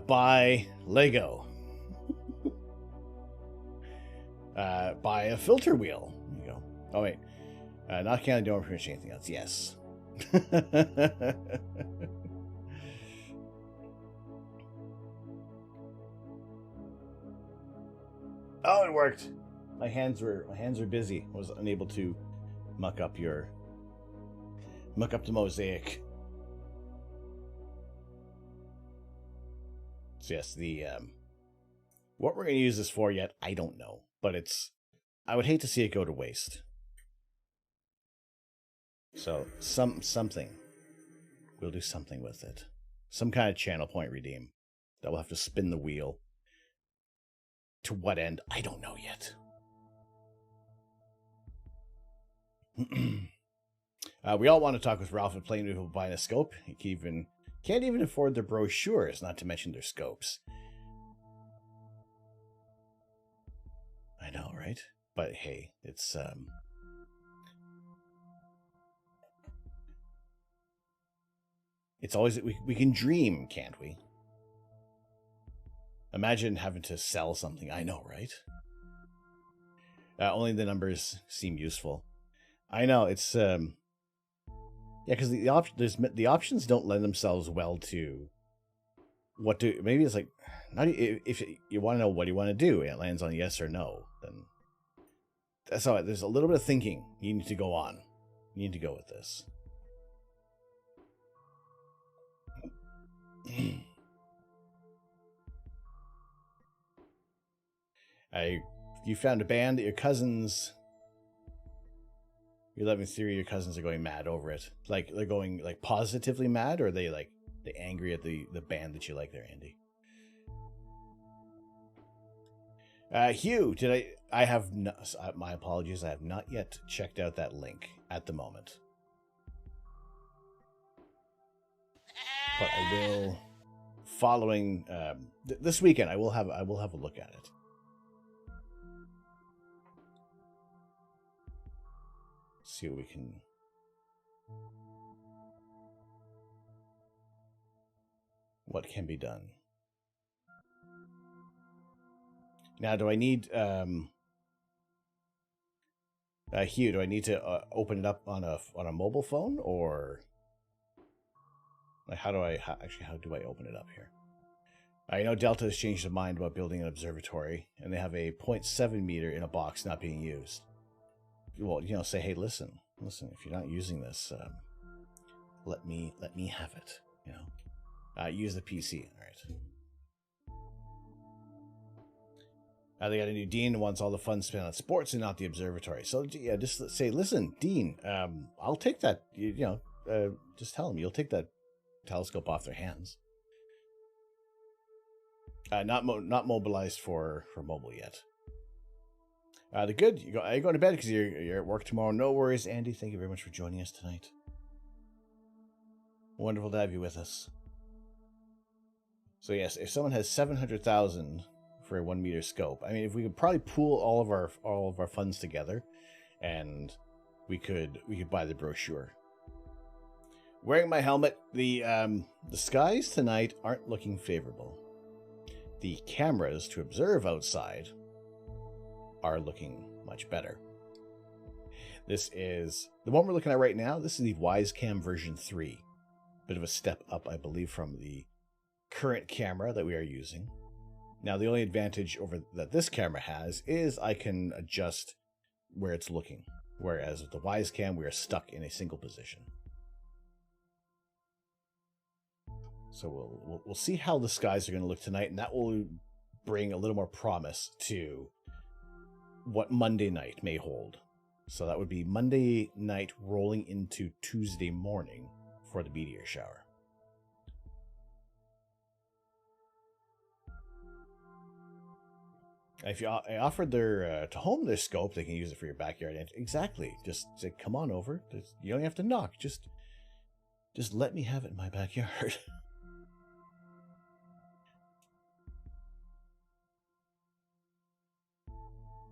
Buy Lego. Buy a filter wheel. There you go. Oh, wait. Not counting don't finish anything else. Yes. Oh, it worked. My hands were busy. I was unable to muck up the mosaic. So yes, what we're going to use this for yet, I don't know, but I would hate to see it go to waste. So something, we'll do something with it. Some kind of channel point redeem that will have to spin the wheel. To what end? I don't know yet. We all want to talk with Ralph and Plain people buying a scope. He can't even afford their brochures, not to mention their scopes. I know, right? But hey, it's always we can dream, can't we? Imagine having to sell something. I know, right? Only the numbers seem useful. I know, it's yeah, because the options don't lend themselves well to what to. Maybe it's like, not if you want to know what you want to do, and it lands on yes or no. Then that's how. There's a little bit of thinking you need to go on. You need to go with this. You found a band that your cousins. Your 11th theory, your cousins are going mad over it. Like they're going like positively mad, or are they angry at the band that you like there, Andy? Hugh, I have not, my apologies, I have not yet checked out that link at the moment. But I will, following this weekend, I will have a look at it. See what we can. What can be done? Now, do I need Hugh? Do I need to open it up on a mobile phone, or like how do I open it up here? I know Delta has changed their mind about building an observatory, and they have a 0.7 meter in a box not being used. Well, say, hey, listen, if you're not using this, let me have it, use the PC, all right. They got a new dean who wants all the fun spent on sports and not the observatory. So, yeah, just say, listen, Dean, I'll take that, just tell them you'll take that telescope off their hands. Not mobilized for mobile yet. The good, are you going to bed because you're at work tomorrow? No worries, Andy. Thank you very much for joining us tonight. Wonderful to have you with us. So yes, if someone has 700,000 for a 1 meter scope, I mean, if we could probably pool all of our funds together, and we could buy the brochure. Wearing my helmet, the skies tonight aren't looking favorable. The cameras to observe outside are looking much better. This is the one we're looking at right now. This is the WiseCam version 3. Bit of a step up, I believe, from the current camera that we are using. Now, the only advantage that this camera has is I can adjust where it's looking, whereas with the WiseCam, we are stuck in a single position. So we'll see how the skies are going to look tonight, and that will bring a little more promise to what Monday night may hold. So that would be Monday night rolling into Tuesday morning for the meteor shower. If you offered to home their scope, they can use it for your backyard. Exactly. Just say, come on over. You don't have to knock. Just let me have it in my backyard.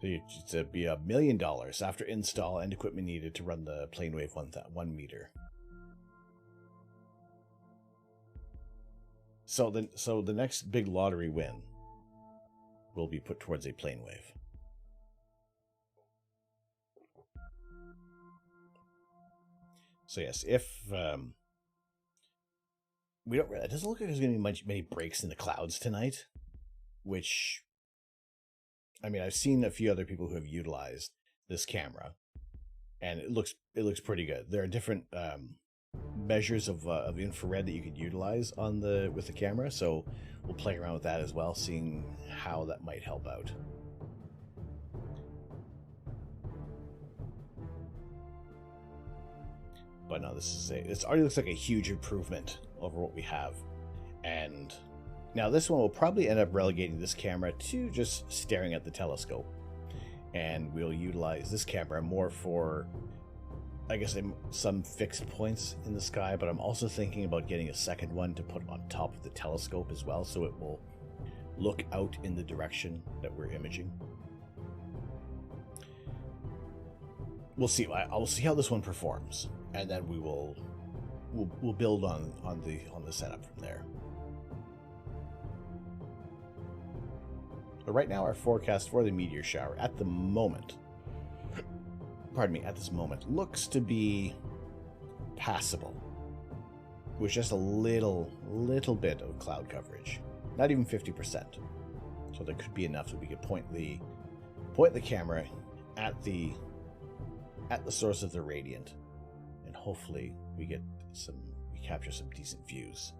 It'd be $1 million after install and equipment needed to run the PlaneWave 1 meter. So the next big lottery win will be put towards a PlaneWave. So yes, if we don't, it doesn't look like there's going to be many breaks in the clouds tonight, which, I mean, I've seen a few other people who have utilized this camera, and it looks pretty good. There are different measures of infrared that you could utilize with the camera, so we'll play around with that as well, seeing how that might help out. But no, this already looks like a huge improvement over what we have, and now this one will probably end up relegating this camera to just staring at the telescope, and we'll utilize this camera more for, I guess, some fixed points in the sky, but I'm also thinking about getting a second one to put on top of the telescope as well, so it will look out in the direction that we're imaging. We'll see. I'll see how this one performs, and then we'll build on the setup from there. But right now, our forecast for the meteor shower at the moment, at this moment, looks to be passable, with just a little bit of cloud coverage, not even 50%. So there could be enough that we could point the camera at the source of the radiant, and hopefully we capture some decent views.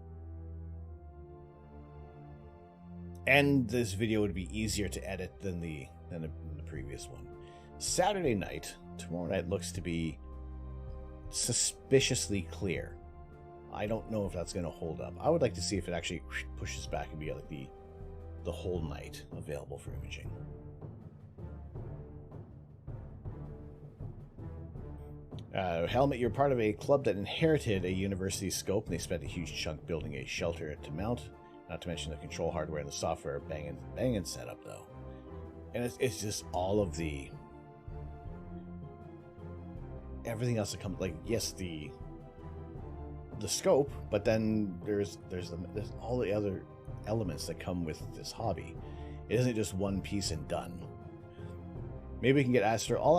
And this video would be easier to edit than the previous one. Saturday night, tomorrow night, looks to be suspiciously clear. I don't know if that's going to hold up. I would like to see if it actually pushes back and be like the whole night available for imaging. Helmet, you're part of a club that inherited a university scope, and they spent a huge chunk building a shelter to mount. Not to mention the control hardware and the software banging setup, though. And it's just all of everything else that comes, like, yes, the scope, but then there's all the other elements that come with this hobby. It isn't just one piece and done. Maybe we can get all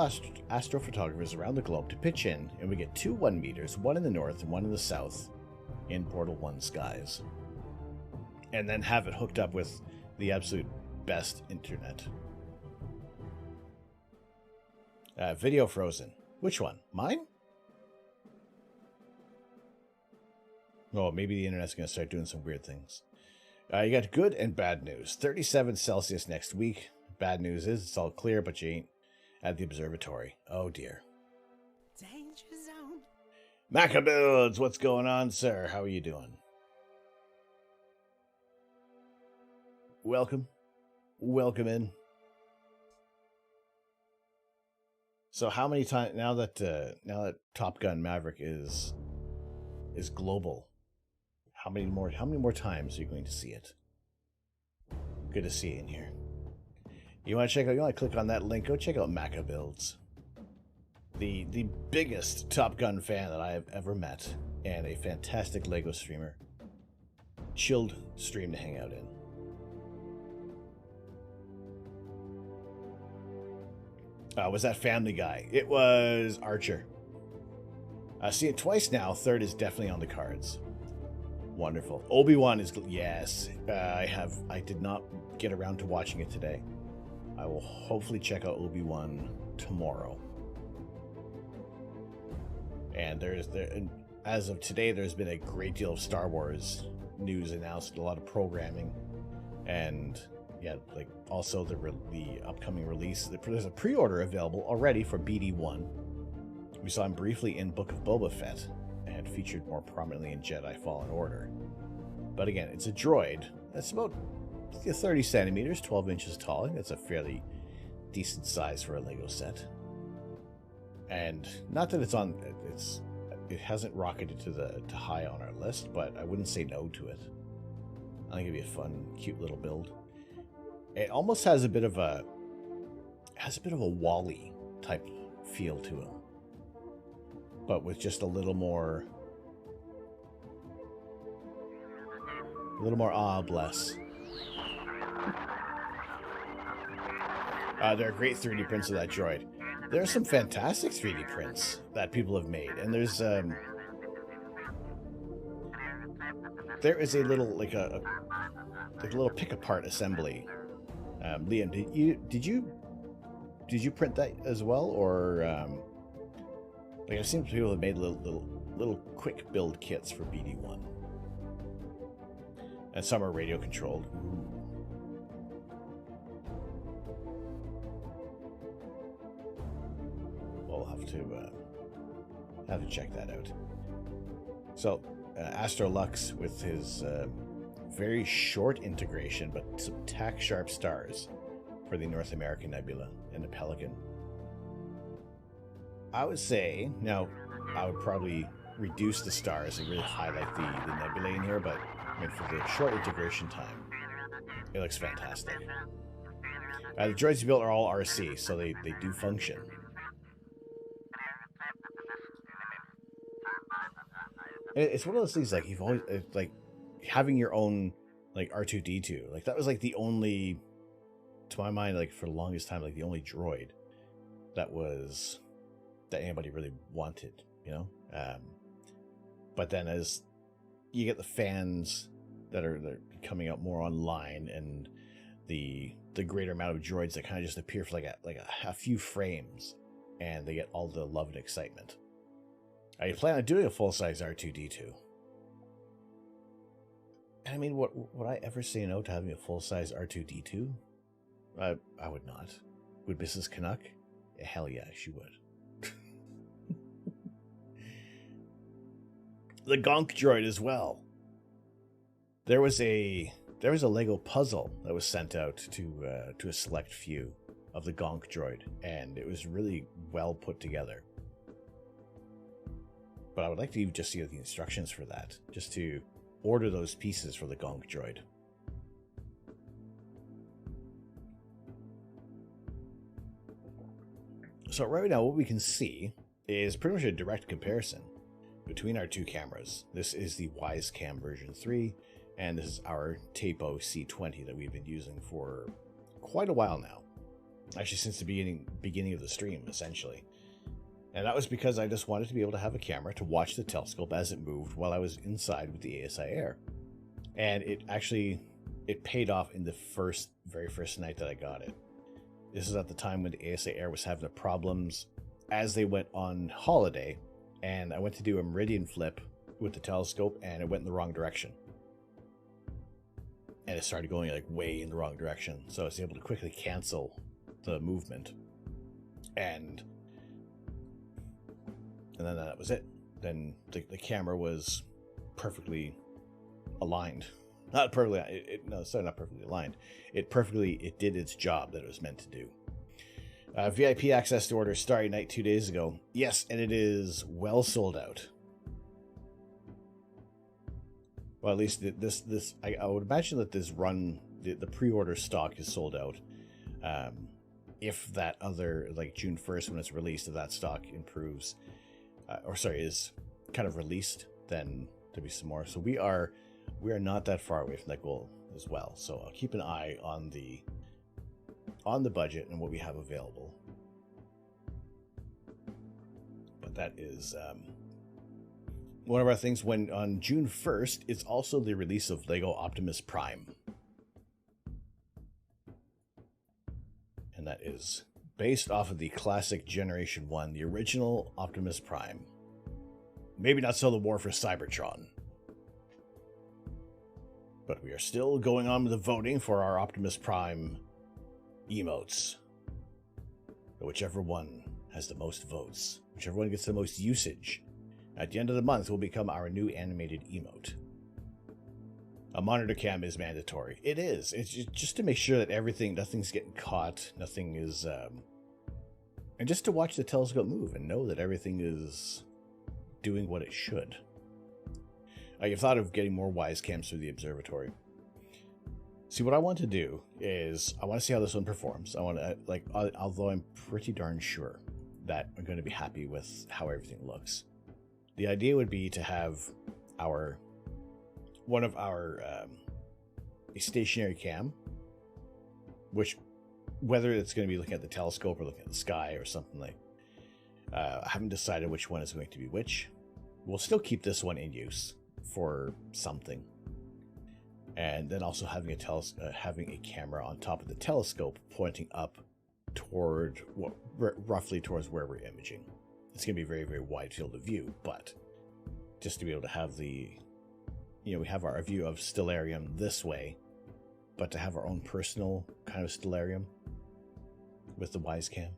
astrophotographers around the globe to pitch in, and we get 2 1 meters, one in the north and one in the south, in Portal 1 skies. And then have it hooked up with the absolute best internet. Video frozen. Which one? Mine? Oh, maybe the internet's going to start doing some weird things. You got good and bad news. 37 Celsius next week. Bad news is it's all clear, but you ain't at the observatory. Oh, dear. Danger zone. Macabuilds, what's going on, sir? How are you doing? welcome. Welcome in. So how many times now that Top Gun Maverick is global, how many more times are you going to see it? Good to see you in here. You want to click on that link, go check out Maca Builds. The biggest Top Gun fan that I have ever met, and a fantastic Lego streamer. Chilled stream to hang out in. Was that Family Guy? It was Archer. I've seen it twice now. Third is definitely on the cards. Wonderful. Obi-Wan is... Yes. I did not get around to watching it today. I will hopefully check out Obi-Wan tomorrow. And as of today, there's been a great deal of Star Wars news announced, a lot of programming, and yeah, like also the upcoming release. There's a pre-order available already for BD1. We saw him briefly in Book of Boba Fett and featured more prominently in Jedi Fallen Order. But again, it's a droid that's about 30 centimeters, 12 inches tall. I think that's a fairly decent size for a Lego set. And not that it hasn't rocketed to high on our list, but I wouldn't say no to it. I think it'd be a fun, cute little build. It almost has a bit of a Wall-E type feel to him, but with just a little more bless. There are great 3D prints of that droid. There are some fantastic 3D prints that people have made, and there is a little like a little pick apart assembly. Liam, did you print that as well, or like I've seen people have made little quick build kits for BD1, and some are radio controlled. We'll have to check that out. So Astrolux with his very short integration, but some tack sharp stars for the North American Nebula and the Pelican. I would say, now I would probably reduce the stars and really highlight the nebulae in here, but I mean, for the short integration time, it looks fantastic. The droids you built are all RC, so they do function. It's one of those things, like, you've always, like, having your own, like, R2-D2, like, that was, like, the only, to my mind, like, for the longest time, like, the only droid that anybody really wanted, you know? But then as you get the fans they're coming out more online, and the greater amount of droids that kind of just appear for a few frames, and they get all the love and excitement. I plan on doing a full-size R2-D2. And I mean, would I ever say no to having a full-size R2-D2? I would not. Would Mrs. Canuck? Hell yeah, she would. The Gonk droid as well. There was a Lego puzzle that was sent out to a select few of the Gonk droid, and it was really well put together. But I would like to just see the instructions for that, just to order those pieces for the Gonk droid. So right now, what we can see is pretty much a direct comparison between our two cameras. This is the WiseCam version 3, and this is our Tapo C20 that we've been using for quite a while now. Actually, since the beginning of the stream, essentially. And that was because I just wanted to be able to have a camera to watch the telescope as it moved while I was inside with the ASI Air. And it paid off in the very first night that I got it. This is at the time when the ASI Air was having the problems as they went on holiday, and I went to do a meridian flip with the telescope, and it went in the wrong direction. And it started going like way in the wrong direction, so I was able to quickly cancel the movement. And then that was it. Then the camera was perfectly aligned Not perfectly. No, sorry, not perfectly aligned. It did its job that it was meant to do. VIP access to order Starry Night 2 days ago. Yes, and it is well sold out. Well, at least I would imagine that this run, the pre-order stock is sold out. If that other, like June 1st when it's released, if that stock improves, is kind of released, then there'll be some more. So we are not that far away from that goal as well. So I'll keep an eye on the budget and what we have available. But that is one of our things. When on June 1st, it's also the release of Lego Optimus Prime. And that is based off of the classic Generation 1, the original Optimus Prime. Maybe not so the War for Cybertron. But we are still going on with the voting for our Optimus Prime emotes. Whichever one has the most votes, whichever one gets the most usage, at the end of the month will become our new animated emote. A monitor cam is mandatory. It is. It's just to make sure that nothing's getting caught, nothing is, and just to watch the telescope move and know that everything is doing what it should. You've thought of getting more wise cams through the observatory. See, what I want to do is I want to see how this one performs. I want to, although I'm pretty darn sure that I'm going to be happy with how everything looks. The idea would be to have one of our a stationary cam, which, whether it's going to be looking at the telescope or looking at the sky or something like, I haven't decided which one is going to be which. We'll still keep this one in use for something, and then also having a camera on top of the telescope pointing up toward roughly towards where we're imaging. It's going to be very, very wide field of view, but just to be able to have we have our view of Stellarium this way, but to have our own personal kind of Stellarium with the wise cam.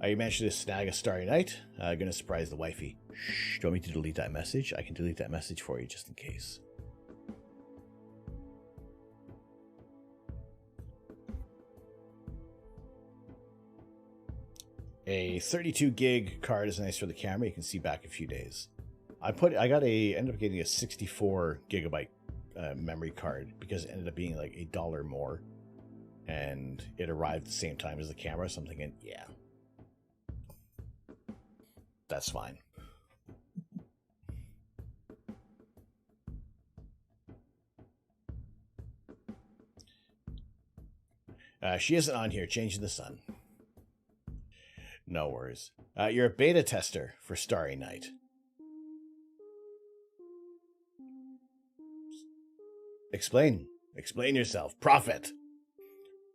You managed to snag a Starry Night. Gonna surprise the wifey. Shh, do you want me to delete that message? I can delete that message for you just in case. A 32 gig card is nice for the camera. You can see back a few days. Ended up getting a 64 gigabyte memory card because it ended up being like $1 more, and it arrived the same time as the camera. So I'm thinking, yeah, that's fine. She isn't on here. Changing the sun. No worries. You're a beta tester for Starry Night. Explain yourself. Prophet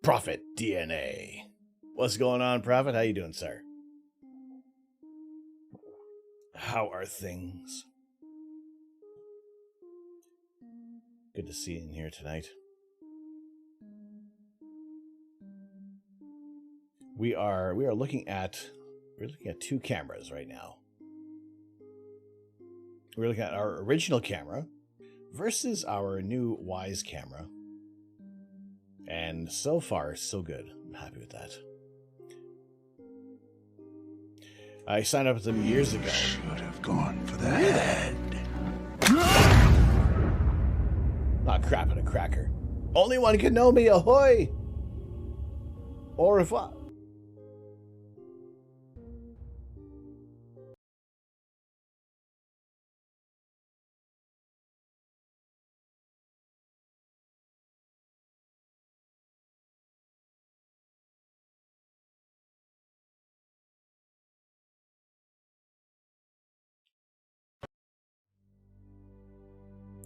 DNA. What's going on, Prophet? How you doing, sir? How are things? Good to see you in here tonight. We're looking at two cameras right now. We're looking at our original camera versus our new wise camera. And so far, so good. I'm happy with that. I signed up with them years ago. Should have gone for the head. Not crap at a cracker. Only one can know me, ahoy! Au revoir.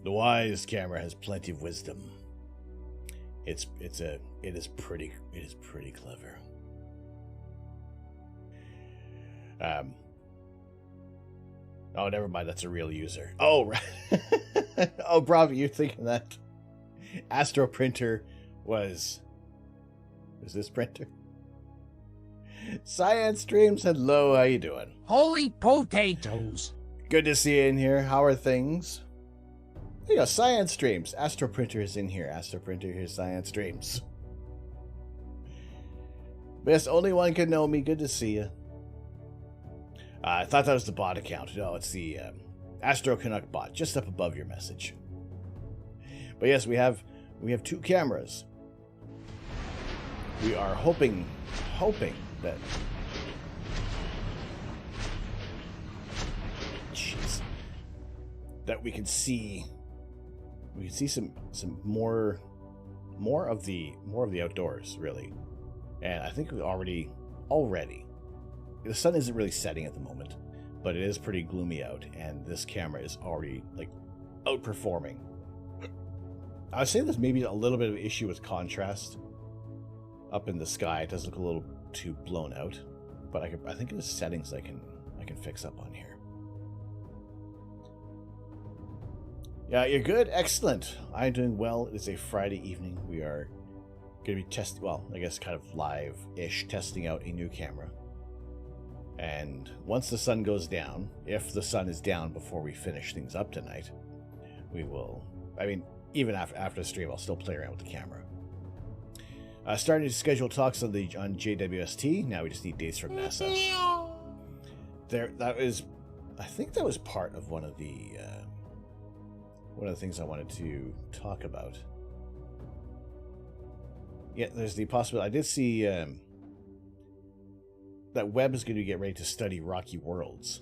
The wise camera has plenty of wisdom. It is pretty clever. Oh, never mind. That's a real user. Oh, right. Oh, Bravo, you're thinking that Astro Printer was this printer? Science Streams, hello. How you doing? Holy potatoes! Good to see you in here. How are things? There you go, science streams. Astro Printer is in here. Astro Printer, here's science streams. Yes, only one can know me. Good to see you. I thought that was the bot account. No, it's the Astro Canuck bot, just up above your message. But yes, we have 2 cameras. We are hoping that. Jeez. That we can see some more of the outdoors, really. And I think we already the sun isn't really setting at the moment, but it is pretty gloomy out, and this camera is already like outperforming. I would say there's maybe a little bit of an issue with contrast up in the sky. It does look a little too blown out, but I think there's settings I can fix up on here. Yeah, you're good. Excellent. I'm doing well. It is a Friday evening. We are going to be testing, well, I guess kind of live-ish, testing out a new camera. And once the sun goes down, if the sun is down before we finish things up tonight, we will, I mean, even after the stream, I'll still play around with the camera. Starting to schedule talks on JWST. Now we just need dates from NASA. I think that was part of one of the things I wanted to talk about. Yeah, there's the possibility. I did see that Webb is going to get ready to study rocky worlds.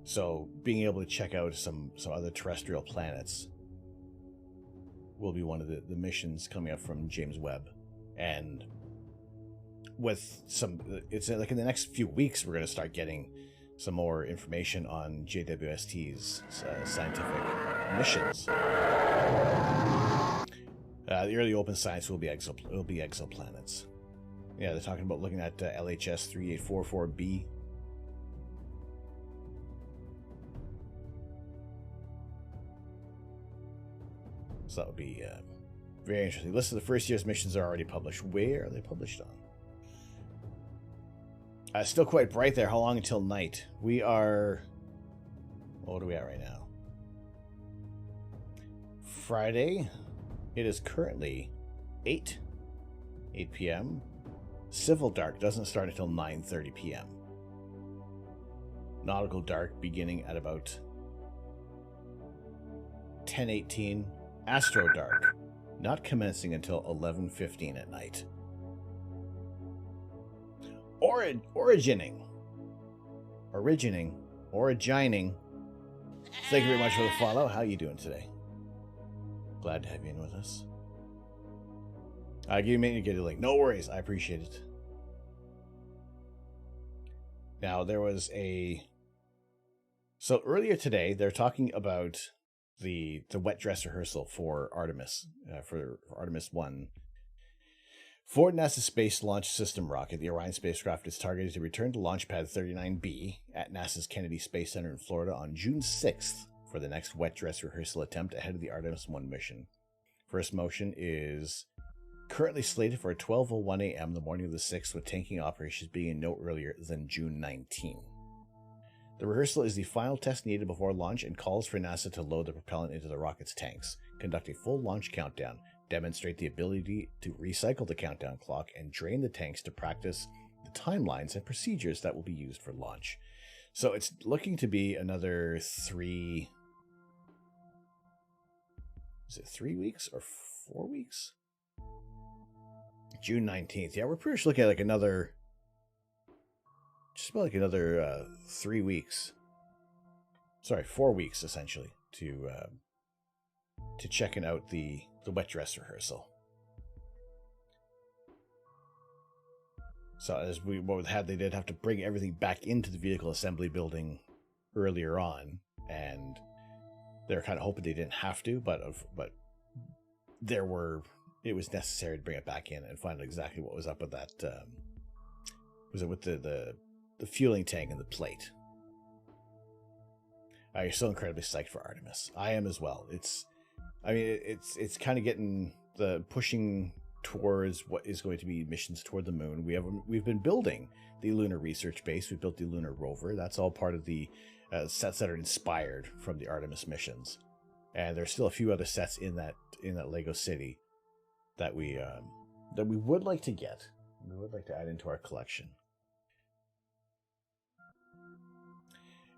So being able to check out some other terrestrial planets will be one of the missions coming up from James Webb. And with it's like in the next few weeks, we're going to start getting some more information on JWST's scientific missions. The early open science will be exoplanets. Yeah, they're talking about looking at LHS 3844b. So that would be very interesting. List of the first year's missions are already published. Where are they published on? Still quite bright there. How long until night? We are... What are we at right now? Friday. It is currently 8 p.m. Civil dark doesn't start until 9:30 p.m. Nautical dark beginning at about 10:18. Astro dark not commencing until 11:15 at night. Origining. Thank you very much for the follow. How you doing today? Glad to have you in with us. You may need to get a link. No worries. I appreciate it. Now, there was So earlier today, they're talking about the wet dress rehearsal for Artemis, for Artemis 1. For NASA's Space Launch System rocket, the Orion spacecraft is targeted to return to Launch Pad 39B at NASA's Kennedy Space Center in Florida on June 6th for the next wet dress rehearsal attempt ahead of the Artemis 1 mission. First motion is currently slated for 12:01 a.m. the morning of the 6th, with tanking operations being no earlier than June 19. The rehearsal is the final test needed before launch and calls for NASA to load the propellant into the rocket's tanks, conduct a full launch countdown, demonstrate the ability to recycle the countdown clock, and drain the tanks to practice the timelines and procedures that will be used for launch. So it's looking to be another 3... Is it 3 weeks or 4 weeks? June 19th. Yeah, we're pretty much looking at like another... Just about like another 3 weeks. Sorry, 4 weeks, essentially, to checking out the wet dress rehearsal. So as we had, they did have to bring everything back into the vehicle assembly building earlier on, and they're kind of hoping they didn't have to, but it was necessary to bring it back in and find out exactly what was up with that. Was it with the fueling tank and the plate? You're still incredibly psyched for Artemis. I am as well. It's kind of getting pushing towards what is going to be missions toward the moon. We've been building the lunar research base. We built the lunar rover. That's all part of the sets that are inspired from the Artemis missions. And there's still a few other sets in that Lego City that we would like to get. We would like to add into our collection.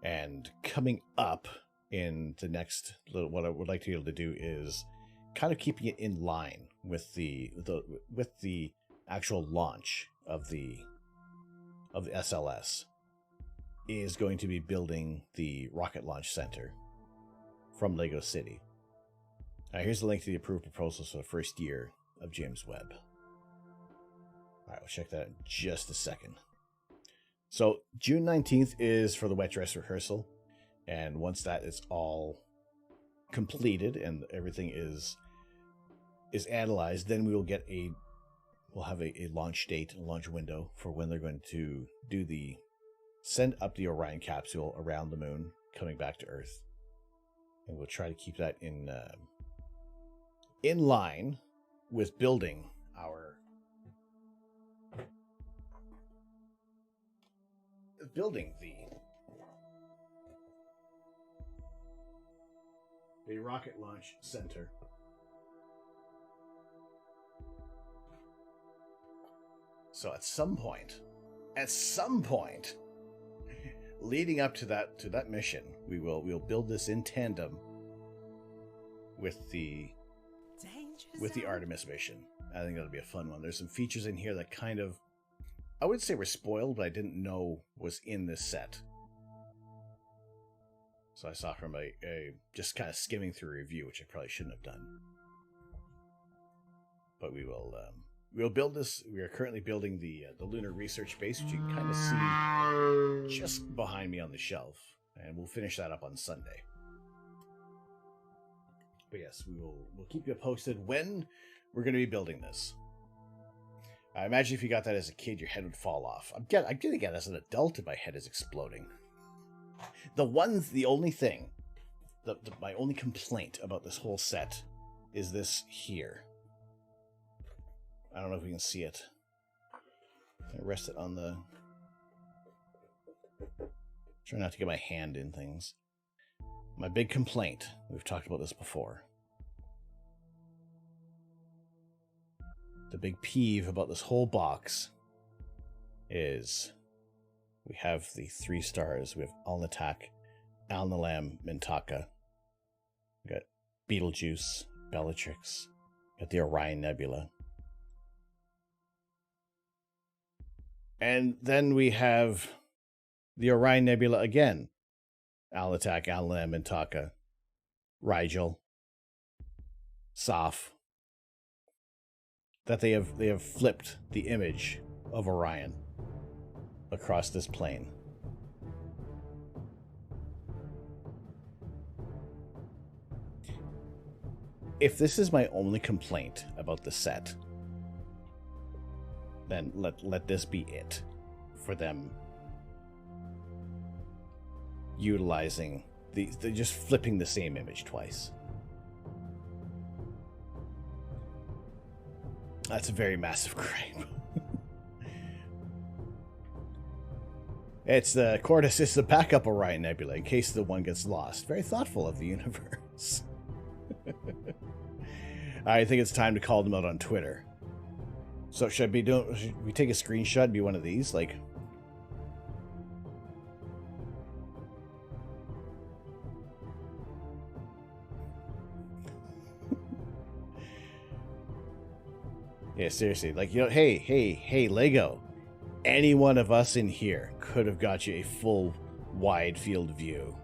And coming up in the next little, what I would like to be able to do is kind of keeping it in line with the actual launch of the SLS, is going to be building the rocket launch center from Lego City. Here's the link to the approved proposals for the first year of James Webb. All right, we'll check that out in just a second. So June 19th is for the wet dress rehearsal. And once that is all completed and everything is analyzed, then we'll have a launch date, a launch window for when they're going to send up the Orion capsule around the moon, coming back to Earth. And we'll try to keep that in line with building the rocket launch center. So at some point, leading up to that mission, we'll build this in tandem with the Artemis mission. I think that'll be a fun one. There's some features in here that kind of, I wouldn't say were spoiled, but I didn't know was in this set. So I saw from a just kind of skimming through a review, which I probably shouldn't have done. But we'll build this. We are currently building the lunar research base, which you can kind of see just behind me on the shelf, and we'll finish that up on Sunday. But yes, we'll keep you posted when we're going to be building this. I imagine if you got that as a kid, your head would fall off. I'm getting it as an adult, and my head is exploding. The only thing, my only complaint about this whole set is this here. I don't know if we can see it. I rest it on the... Try not to get my hand in things. My big complaint, we've talked about this before. The big peeve about this whole box is we have the 3 stars. We have Alnitak, Alnilam, Mintaka. We got Betelgeuse, Bellatrix. We got the Orion Nebula. And then we have the Orion Nebula again. Alnitak, Alnilam, Mintaka, Rigel, Soph. That they have flipped the image of Orion across this plane. If this is my only complaint about the set, then let this be it for them utilizing they're just flipping the same image twice. That's a very massive gripe. It's the Cordis is the backup Orion Nebula in case the one gets lost. Very thoughtful of the universe. I think it's time to call them out on Twitter. So should we take a screenshot and be one of these? Like, yeah, seriously. Like, hey, Lego. Any one of us in here could have got you a full wide field view.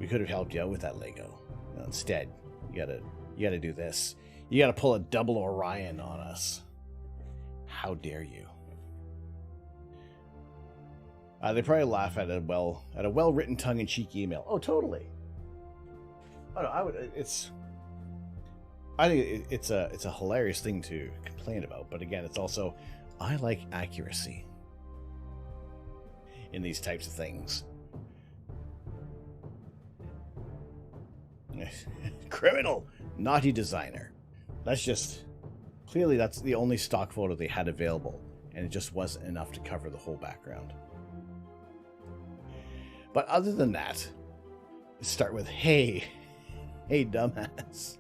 We could have helped you out with that Lego. No, instead, you gotta do this. You gotta pull a double Orion on us. How dare you? They probably laugh at a well-written tongue-in-cheek email. Oh, totally. Oh no, I think it's a hilarious thing to complain about, but again, it's also, I like accuracy in these types of things. Criminal, naughty designer. Clearly that's the only stock photo they had available, and it just wasn't enough to cover the whole background. But other than that, start with, hey, dumbass.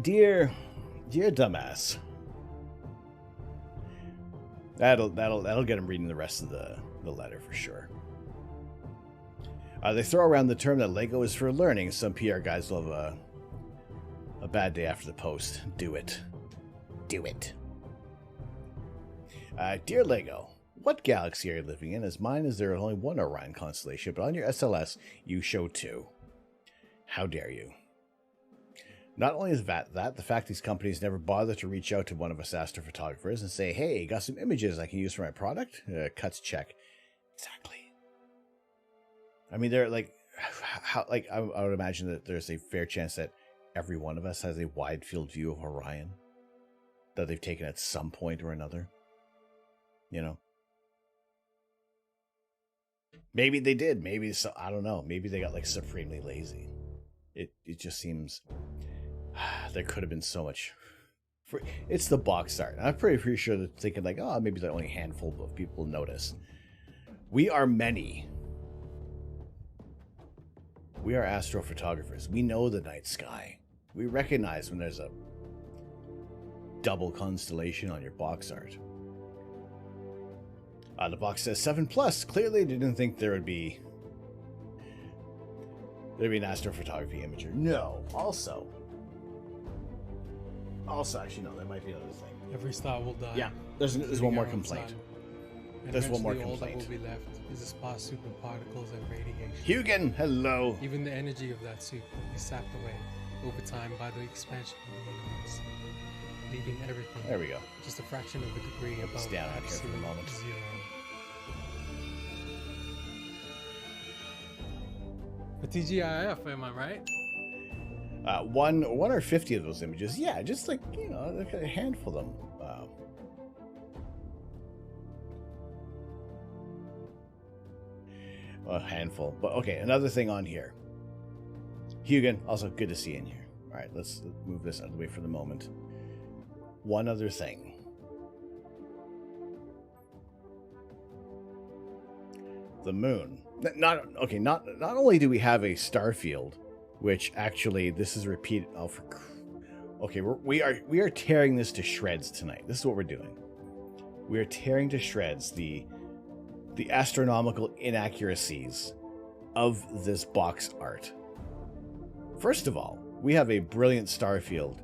Dear dumbass. That'll get him reading the rest of the letter for sure. They throw around the term that Lego is for learning. Some PR guys will have a bad day after the post. Do it. Do it. Dear Lego, what galaxy are you living in? As mine is there only one Orion constellation, but on your SLS you show two. How dare you? Not only is that the fact these companies never bother to reach out to one of us astrophotographers and say, hey, got some images I can use for my product? Cuts check. Exactly. I mean, they're like, how? Like, I would imagine that there's a fair chance that every one of us has a wide field view of Orion that they've taken at some point or another. You know? Maybe they did. Maybe so. I don't know. Maybe they got like supremely lazy. It just seems there could have been so much. It's the box art. I'm pretty sure they're thinking like, oh, maybe only a handful of people notice. We are many. We are astrophotographers. We know the night sky. We recognize when there's a double constellation on your box art. The box says 7+. Clearly, they didn't think there'd be an astrophotography imager. No. Also, actually, no. There might be another thing. Every star will die. Yeah. There's one more complaint. There's one more complaint. All that will be left is a sparse soup of particles and radiation. Hugin, hello. Even the energy of that soup will be sapped away over time by the expansion of the universe, leaving everything. There we go. Just a fraction of a degree above it's down out here for the moment. Zero. For TGIF, am I right? One or 50 of those images. Yeah, just like, like a handful of them. A handful. But okay, another thing on here. Hugin, also good to see you in here. All right, let's move this out of the way for the moment. One other thing. The moon. Not only do we have a star field, which actually this is repeated. Okay, we are tearing this to shreds tonight. This is what we're doing. We are tearing to shreds the astronomical inaccuracies of this box art. First of all, we have a brilliant star field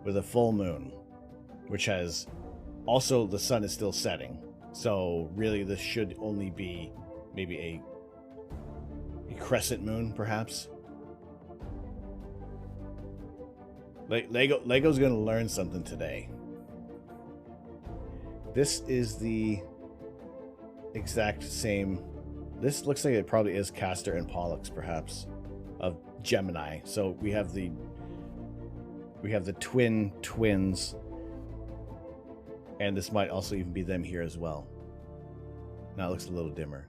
with a full moon, which has also the sun is still setting. So really this should only be maybe a crescent moon, perhaps. Lego's going to learn something today. This is the exact same. This looks like it probably is Castor and Pollux, perhaps, of Gemini. So we have the twins, and this might also even be them here as well. Now it looks a little dimmer,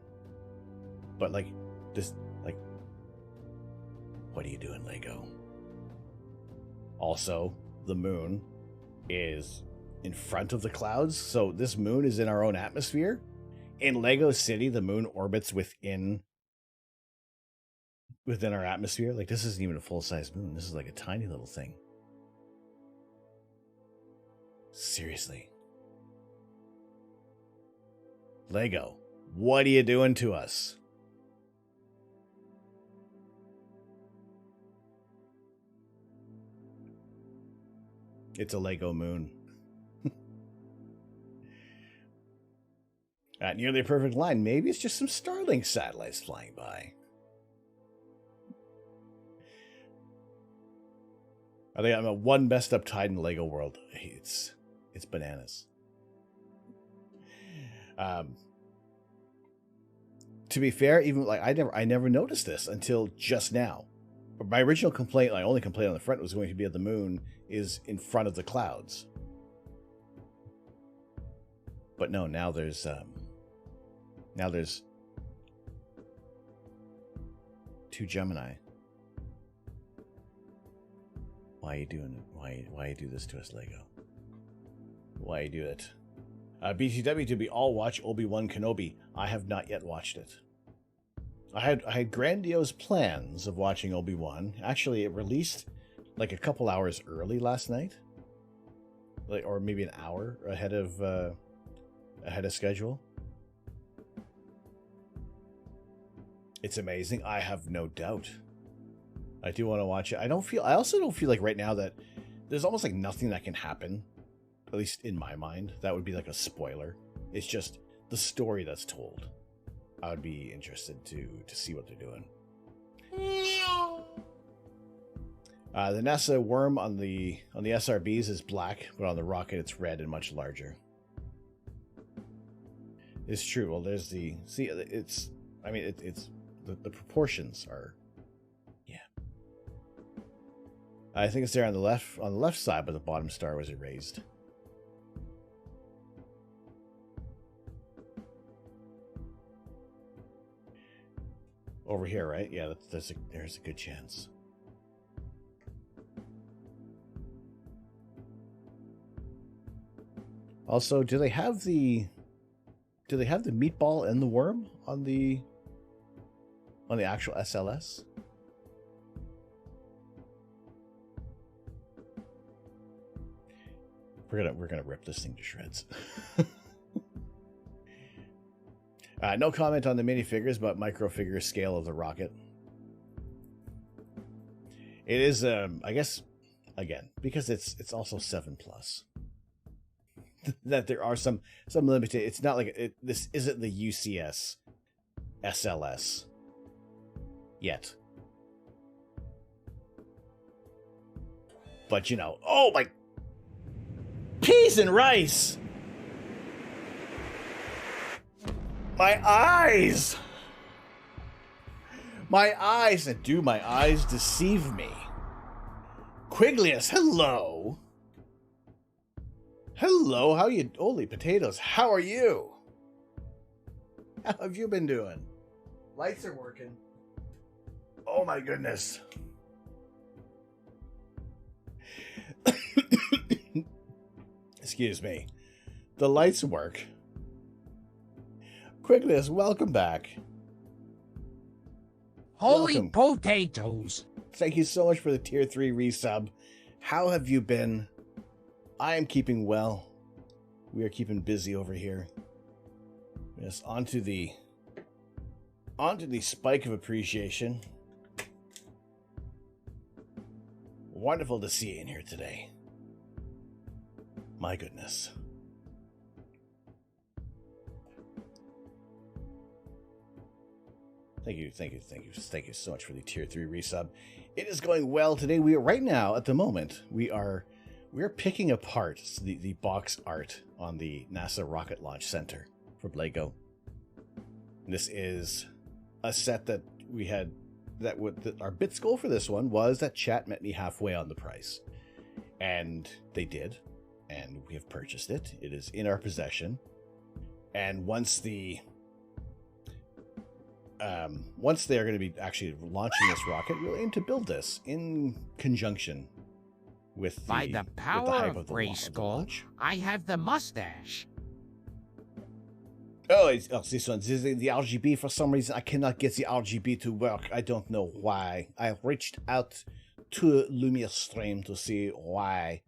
but like this, like, what are you doing, Lego? Also, the moon is in front of the clouds, so this moon is in our own atmosphere. In Lego City, the moon orbits within our atmosphere. Like, this isn't even a full-size moon. This is like a tiny little thing. Seriously. Lego, what are you doing to us? It's a Lego moon. At nearly a perfect line. Maybe it's just some Starlink satellites flying by. I think I'm a one messed up tide in the Lego world. It's bananas. To be fair, even like I never noticed this until just now. My original complaint, my only complaint on the front was going to be that the moon is in front of the clouds. But no, now there's two Gemini. Why are you doing it? Why you do this to us, Lego? why you do it. BTW to be all watch Obi-Wan Kenobi. I have not yet watched it. I had grandiose plans of watching Obi-Wan. Actually, it released like a couple hours early last night, or maybe an hour ahead of schedule. It's amazing. I have no doubt. I do want to watch it. I also don't feel like right now that there's almost like nothing that can happen, at least in my mind, that would be like a spoiler. It's just the story that's told. I would be interested to see what they're doing. The NASA worm on the SRBs is black, but on the rocket it's red and much larger. It's true. Well, there's the proportions are, yeah. I think it's there on the left side, but the bottom star was erased. Over here, right? Yeah, there's a good chance. Also, do they have the meatball and the worm on the actual SLS? We're gonna rip this thing to shreds. No comment on the minifigures, but microfigure scale of the rocket. It is, I guess, again, because it's also 7+. That there are some limited. It's not like this isn't the UCS SLS yet. But oh my, peas and rice. My eyes! My eyes! And do my eyes deceive me? Quiglius, hello! Hello, how you... Holy potatoes, how are you? How have you been doing? Lights are working. Oh my goodness. Excuse me. The lights work. Quickness, welcome back. Holy welcome. Potatoes! Thank you so much for the tier 3 resub. How have you been? I am keeping well. We are keeping busy over here. Yes, onto the spike of appreciation. Wonderful to see you in here today. My goodness. Thank you so much for the tier 3 resub. It is going well today. We are right now at the moment. We're picking apart the box art on the NASA Rocket Launch Center for Lego. This is a set that we had our bits goal for this one was that chat met me halfway on the price, and they did, and we have purchased it. It is in our possession, and once they are going to be actually launching this rocket, we'll aim to build this in conjunction with By the power of Grayskull, I have the mustache. Oh, this one. This is the RGB. For some reason, I cannot get the RGB to work. I don't know why. I reached out to Lumiere Stream to see why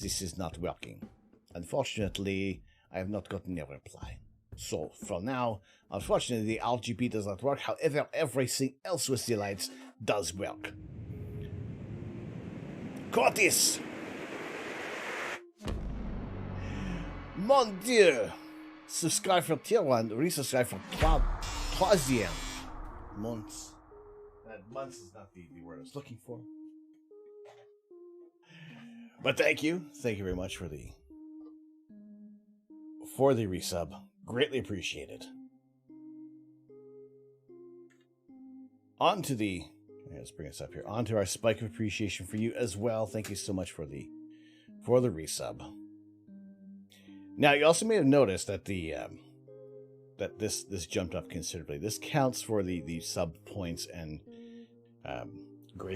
this is not working. Unfortunately, I have not gotten a reply. So, for now, unfortunately, the RGB does not work. However, everything else with the lights does work. Cortis! Mon Dieu! Subscribe for tier 1, resubscribe for 3e months. Months is not the word I was looking for. But thank you. Thank you very much for the resub. Greatly appreciated. Let's bring us up here. On to our spike of appreciation for you as well. Thank you so much for the resub. Now, you also may have noticed that that this jumped up considerably. This counts for the sub points and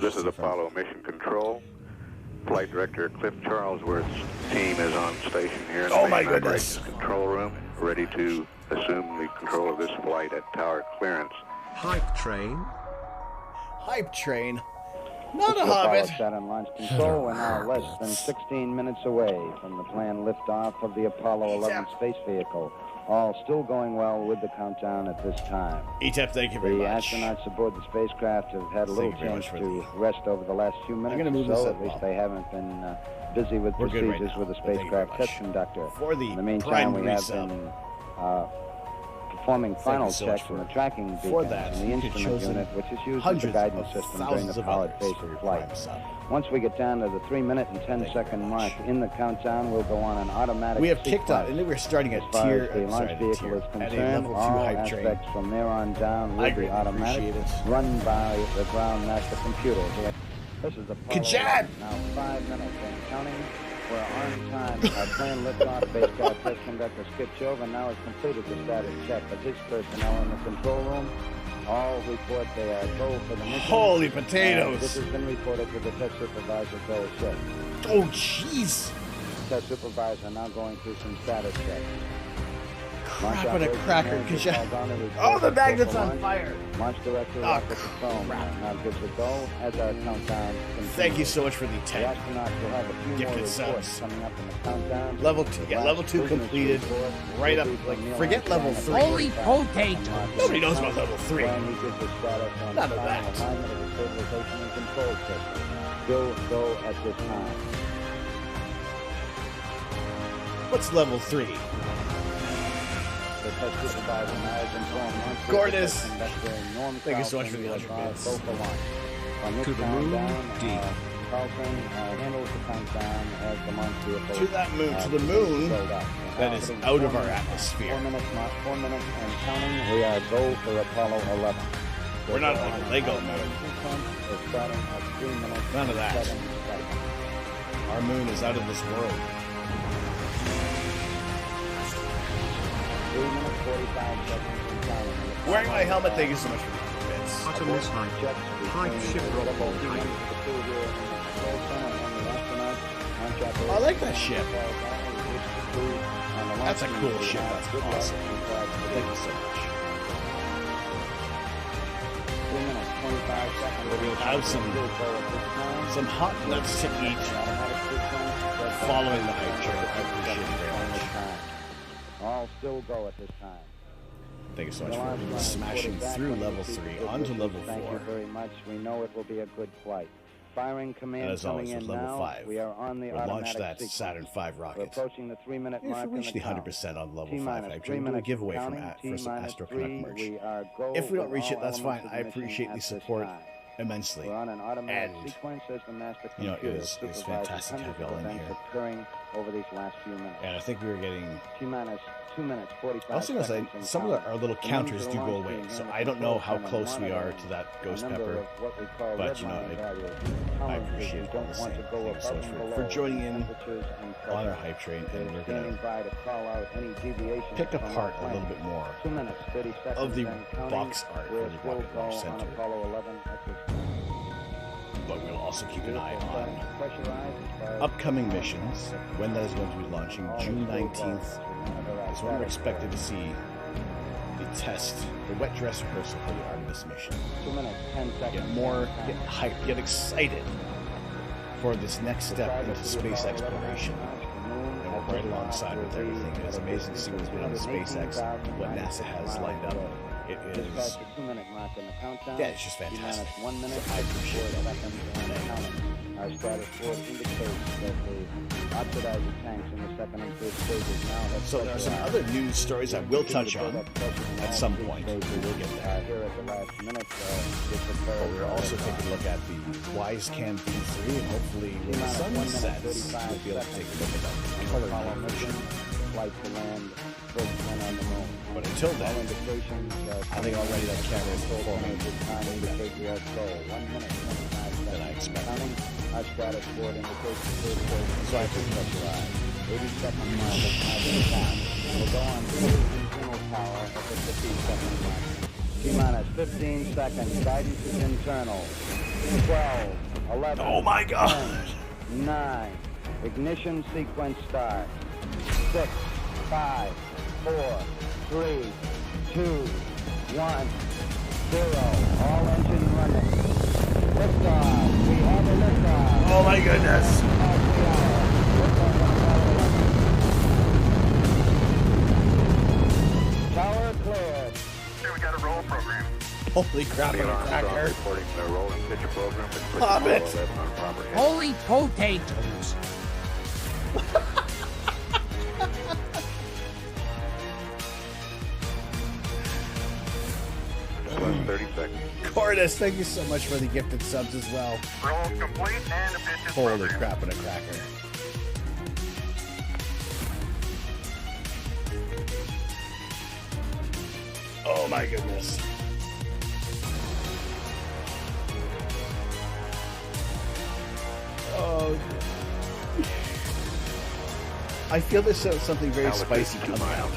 This is Apollo Mission Control. Flight Director Cliff Charlesworth's team is on station here in Oh the my Mission goodness. Operations Control Room, ready to assume the control of this flight at tower clearance. Hype train. Hype train. Not a Apollo hobbit. Saturn launch control. We're now less than 16 minutes away from the planned liftoff of the Apollo 11 space vehicle. All still going well with the countdown at this time. ETEP, thank you very The much. astronauts aboard the spacecraft have had a little Thank you very chance much for to rest over the last few minutes gonna move or this so. up At least well. they haven't been busy with We're good right procedures now, with the but thank you spacecraft very test much. conductor. For the In the meantime, prime we have resub. been performing Thank final you so much checks on for- the tracking for beacons that, and the you could instrument chosen unit, which is used as the hundreds guidance of system during thousands the of powered others phase for your of flight. prime sub. Once we get down to the 3-minute and 10 Thank you very second much. mark in the countdown, we'll go on an automatic We have kicked off, sequence. and then we're starting As at far tier, as the launch vehicle is at a concerned, level 2 all hype train. aspects from there on down I will be greatly automatic, appreciate it. run by the ground master computer. This is Apollo Kajad! 11. Now 5 minutes and counting. We're on time. Our planned liftoff spacecraft test conductor Skip Chauvin now has completed the status check of his personnel in the control room. All report they are go for the mission. Holy And potatoes! this has been reported to the test supervisor, Bill Schiff. Oh, jeez! Test supervisor now going through some status checks. Crap on a cracker, Kajad. Oh, the magnet's on fire! Launch director Oh, up at the phone. Now gives a go as our countdown continues. Thank you so much for the The 10. astronauts will have a few more Gifted reports subs. coming up in the countdown. Level 2, yeah, level 2 Last completed. report Right will up, be from like, Neil forget level Armstrong 3. Holy potato. Nobody knows about level 3. When he gives the status on None the of final that. alignment of the stabilization and control system. Still go at this time. What's level 3? The test supervisor now has informed launch Gorgeous. vehicle conductor Norm Thank you so much for the Carlson 100 will bits. go for launch. On this To the moon, countdown, deep. Carlson handles the countdown as the launch vehicle. To that moon, to the is moon filled up. that Now is hitting out of 4 our minutes, atmosphere. 4 minutes, 4 minutes and counting. We are go for Apollo 11. We're not on a Lego moon. We're starting at 3 minutes. None of that. 7 seconds. Our moon is out of this world. 3 minutes, 45 seconds and counting. Wearing my helmet, thank you so much for the 100 bits. Artemis hype. Hype ship roll. Hype. I like that ship. That's a cool ship. That's awesome. Thank you so much. We'll have some hot nuts to eat following the hype train. I appreciate it very much. All still go at this time. Thank you so much for smashing through level 3 onto level 4. Thank you very much. We know it will be a good flight. Firing command And as always, coming with in level now. 5, We are on the we'll launch automatic that sequence. Saturn V We're rocket. approaching the 3-minute If mark we in reach the count. 100% on level 5, T-minus I'm 3 doing a minutes giveaway counting. for some T-minus Astro 3, Canuck merch. we are go If we don't with reach it, all that's fine. elements of I the mission appreciate at the this support time. immensely. We're on an automatic And, sequence as the master you know, computer it's supervises fantastic to have hundreds y'all of in events here. occurring over these last few minutes. And I think we were getting... T-minus 2 minutes, 45 I was going to say, seconds and some of counting. our little The counters names do of go the launch away, team so here in I the don't know control how center close we are monitoring to that a ghost number pepper. of what we call but, you know, redline values. I Tolerances appreciate we it all don't the want same. to go Thank you so above much and for below joining in temperatures and on our pressure. hype train, and They're we're going standing to by to call out any deviations pick from our apart a plan. little bit more 2 minutes, 30 seconds of the and counting. box art We're for the still Rocket go Launch on Center. Apollo 11 at this time. But we'll also keep an eye Vehicle on pressurized as far as upcoming missions, when that is going to be launching. all June is still 19th going. is when we're expected to see the test, the wet dress rehearsal for the Artemis mission. 2 minutes, 10 seconds. Get more, get hyped, get excited for this next step into space exploration. And we're right alongside with everything. It is amazing to see what's been on the SpaceX, what NASA has lined up. It is, Past the 2-minute mark in the countdown. yeah, it's just fantastic. T-minus 1 minute, I appreciate 4 it. seconds and counting. Our status board indicates that the oxidizer tanks in the second and third stages now have So there are some pressurized. other news stories I will touch on at some point. We'll get there. Here at the last minute, But we're also taking a look at the WiseCam V3, and hopefully when the sun sets, we'll be able to take a look at that color night vision. flight to land, first one on the moon. But until All then, indications I think already that camera is performing this time indicate we are go. 1 minute, 25 seconds. than I expected. Counting. Our status board indicates the third stage. So I think pressurized. 80 second mark is now the time. We'll go on to the internal power at the 50-second mark. T-minus 15 seconds. Guidance is internal. 12, 11. Oh my God! 10, 9. Ignition sequence start. 6, 5, 4, 3, 2, 1, 0. All engine running. Liftoff. We have a liftoff. Oh my goodness. Tower cleared. Here we got a roll program. Holy crap, Neil I'm a Armstrong cracker. reporting the rolling pitcher program with push Stop it. 11 on proper head. Holy potatoes. Just less 30 seconds. Cordis, thank you so much for the gifted subs as well. Roll complete and the pitch is Holy programmed. crap, and a cracker. Oh my goodness. Oh. I feel there's something very spicy coming out.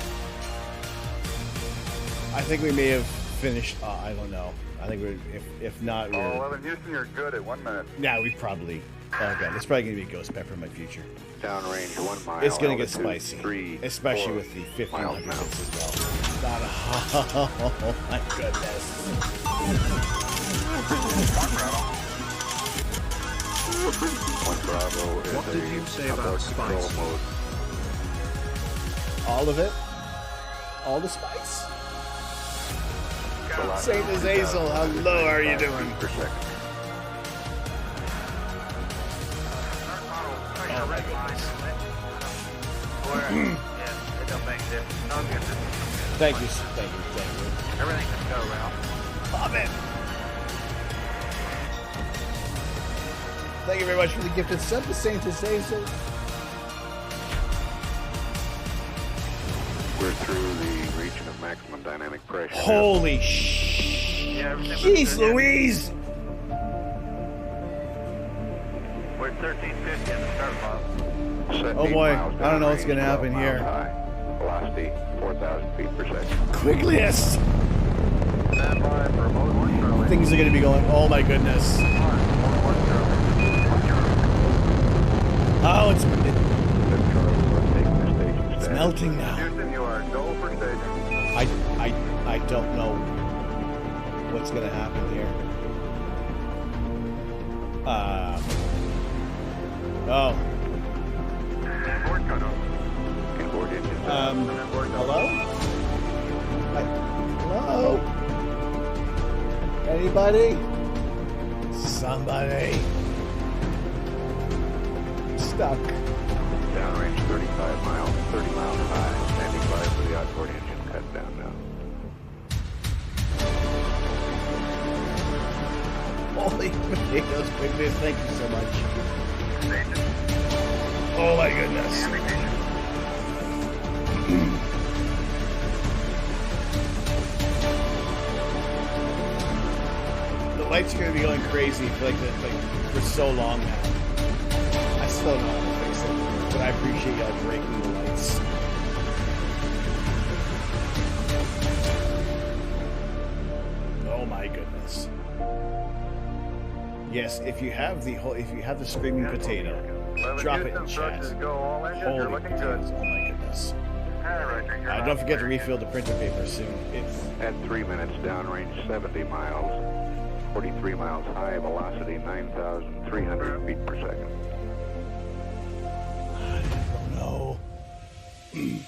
I think we may have finished. I don't know. I think we're if not, we're. 11 Houston, you're good at 1 minute. Now we probably. Oh god, it's probably gonna be a ghost pepper in my future. Downrange 1 mile. It's gonna get altitude spicy, 3, especially 4 with the miles 1500 now. hits as well. Oh my goodness. One Bravo is What did you say about outdoor control spice? mode. All of it. All the spice. Velocity Saint Azazel, how low are you doing? feet per second. Oh my goodness. Thank you, thank you, thank you. Everything can go, Ralph. Love it. Thank you very much for the gifted sub to Saint Azazel. We're through the region of maximum dynamic pressure. Holy jeez Louise! We're 1350 in the start block. Oh boy, I don't know what's gonna happen here. Velocity 4,000 feet per second. Quickliest! Stand by for remote 1 Charlie. Things are gonna be going, oh my goodness. Oh, it's melting now. Houston, you are go for staging. I don't know what's gonna happen here. Oh. Inboard cutoff. Inboard engine. Hello? Hello? Anybody? Somebody? Stuck. Downrange 35 miles, 30 miles high. Standing by for the outboard engine cut down now. Holy potatoes, quickness, thank you so much. Oh my goodness. The lights are gonna be going crazy for for so long now. I still don't know how to fix it, but I appreciate y'all breaking the lights. Oh my goodness. Yes, if you have the screaming potato, drop it in chat. Holy potatoes, oh my goodness. Don't forget to refill the printer paper soon. At 3 minutes, downrange 70 miles, 43 miles high, velocity 9,300 feet per second. No. There's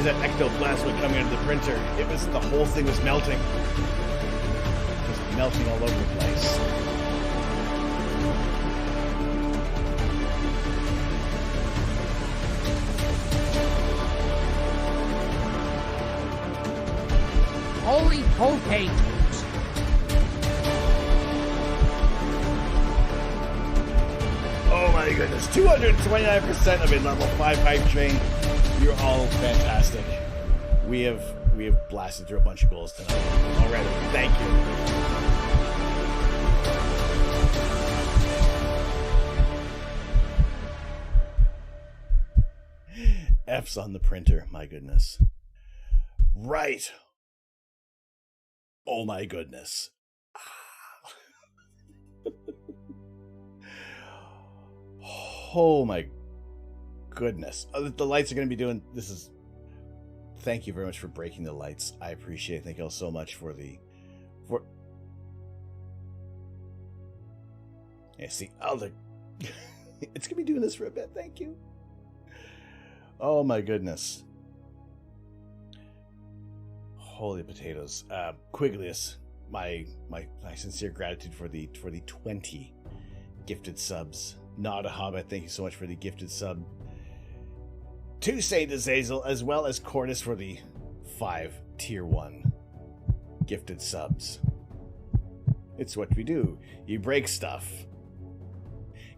that ectoplasma coming out of the printer. It was, the whole thing was melting. Just melting all over the place. Holy potatoes. Oh my goodness. 229% of a level 5 hype train. You're all fantastic. We have blasted through a bunch of goals tonight already. Thank you. F's on the printer, my goodness. Right. Oh my goodness. Oh my goodness. The lights are going to be doing... This is... Thank you very much for breaking the lights. I appreciate it. Thank you all so much for the... Yeah, see, it's gonna be doing this for a bit. Thank you. Oh my goodness. Holy potatoes. Quiglius, my sincere gratitude for the 20 gifted subs. Not a Hobbit, thank you so much for the gifted sub. To Saint Azazel, as well as Cordis for the 5 tier 1 gifted subs. It's what we do. You break stuff.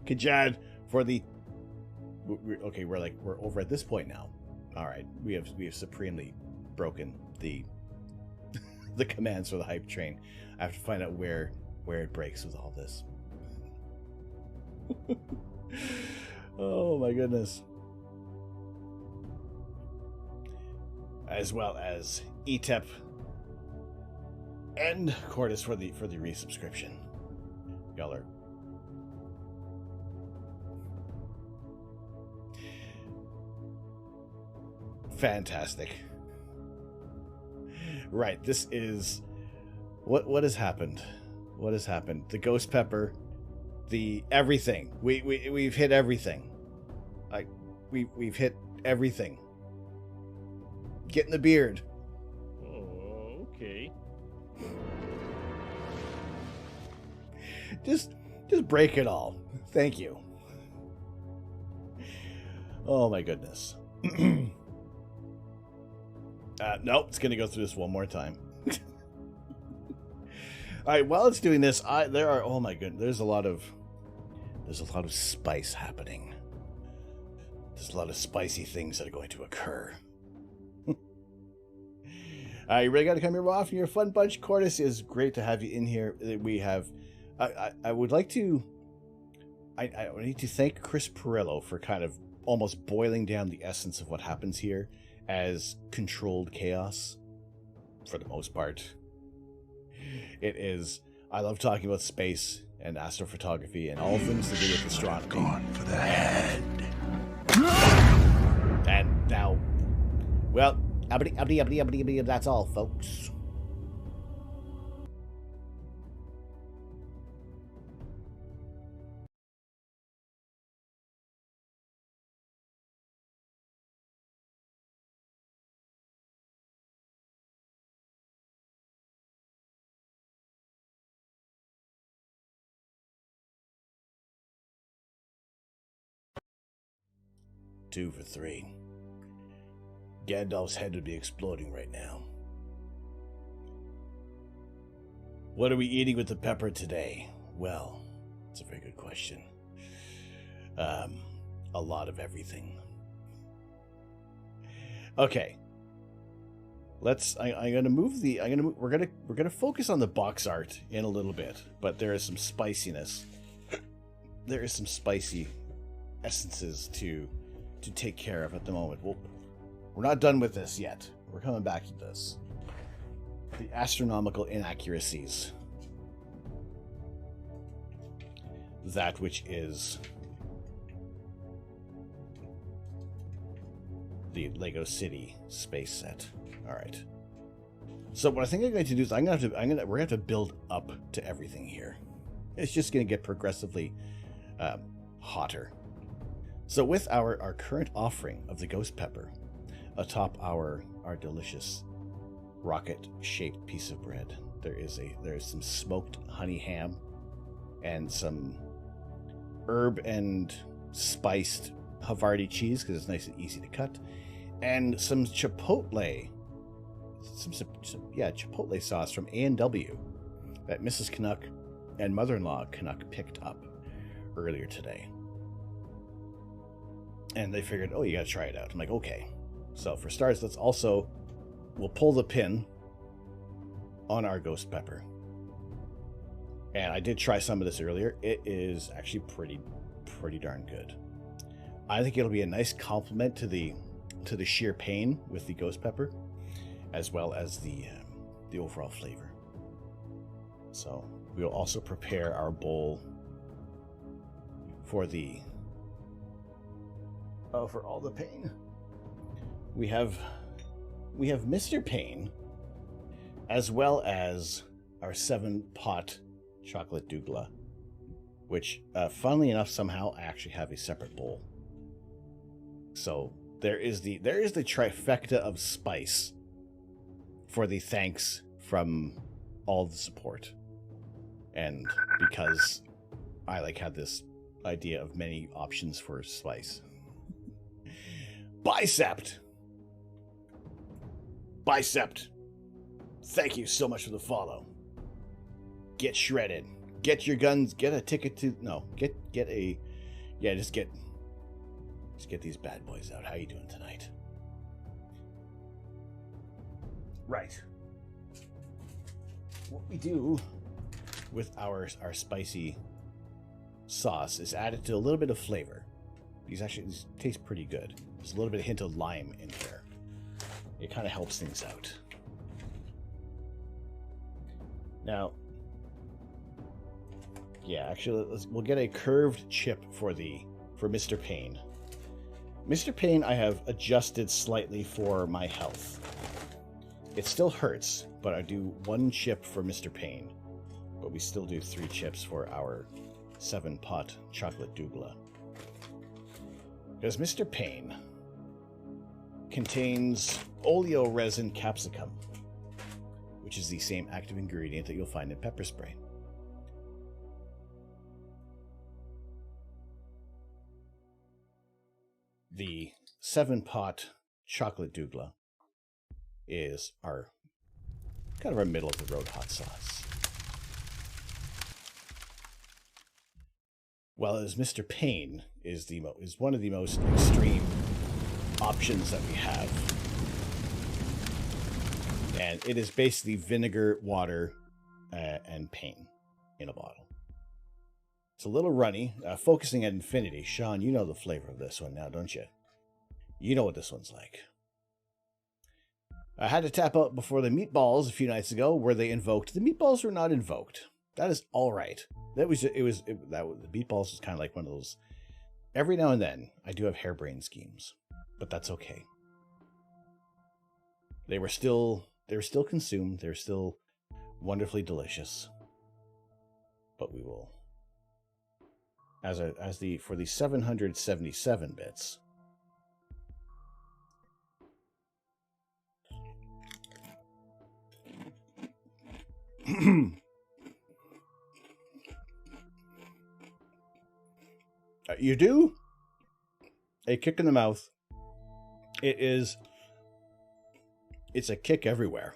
Kajad for the... Okay, we're over at this point now. All right, we have supremely broken the the commands for the hype train. I have to find out where it breaks with all this. Oh my goodness. As well as ETEP and Cordis for the resubscription. Y'all are... fantastic. Right, this is... What has happened? What has happened? The Ghost Pepper, the everything. We've hit everything. Like, we've hit everything. Get in the beard. Oh, okay. Just break it all. Thank you. Oh my goodness. Nope, it's gonna go through this one more time. All right, while it's doing this, oh my goodness, there's a lot of spice happening. There's a lot of spicy things that are going to occur. You really got to come here more often. You're a fun bunch. Cordis, is great to have you in here. We have, I would like to, I need to thank Chris Perillo for kind of almost boiling down the essence of what happens here as controlled chaos, for the most part. It is, I love talking about space and astrophotography and all things to do with astronomy. Gone for the head. And now, well, that's all, folks. Two for three. Gandalf's head would be exploding right now. What are we eating with the pepper today? Well, it's a very good question. A lot of everything. Okay. I'm gonna move the. We're gonna focus on the box art in a little bit, but there is some spiciness. There is some spicy essences to take care of at the moment. We're not done with this yet. We're coming back to this. The astronomical inaccuracies. That which is the Lego City space set. All right. So what I think I'm going to do is we're going to have to build up to everything here. It's just going to get progressively hotter. So with our current offering of the Ghost Pepper atop our delicious rocket-shaped piece of bread, there is some smoked honey ham and some herb and spiced Havarti cheese because it's nice and easy to cut, and some chipotle, chipotle sauce from A&W that Mrs. Canuck and mother-in-law Canuck picked up earlier today. And they figured, oh, you gotta try it out. I'm like, okay. So for starters, we'll pull the pin on our Ghost Pepper. And I did try some of this earlier. It is actually pretty darn good. I think it'll be a nice complement to the sheer pain with the Ghost Pepper, as well as the overall flavor. So we'll also prepare our bowl for the Oh, for all the pain. We have Mr. Pain, as well as our 7-pot chocolate douglas, which, funnily enough, somehow I actually have a separate bowl. So there is the trifecta of spice for the thanks from all the support, and because I had this idea of many options for spice. Bicept. Thank you so much for the follow. Get shredded. Get your guns. Get a ticket to just get these bad boys out. How you doing tonight? Right. What we do with our spicy sauce is add it to a little bit of flavor. These taste pretty good. There's a little bit of hint of lime in there. It kind of helps things out. Now, yeah, actually, we'll get a curved chip for Mr. Pain. Mr. Pain, I have adjusted slightly for my health. It still hurts, but I do 1 chip for Mr. Pain. But we still do 3 chips for our 7-pot chocolate douglas. Because Mr. Pain contains oleoresin capsicum, which is the same active ingredient that you'll find in pepper spray. The 7-pot chocolate douglas is our kind of our middle of the road hot sauce. Well, as Mr. Pain is one of the most extreme options that we have. And it is basically vinegar, water, and pain in a bottle. It's a little runny. Focusing at infinity. Sean, you know the flavor of this one now, don't you? You know what this one's like. I had to tap out before the meatballs a few nights ago. Were they invoked? The meatballs were not invoked. That is all right. The meatballs is kind of like one of those. Every now and then, I do have harebrained schemes, but that's okay. They were still consumed. They're still wonderfully delicious. But we will, for the 777 bits. You do? A kick in the mouth. It's a kick everywhere.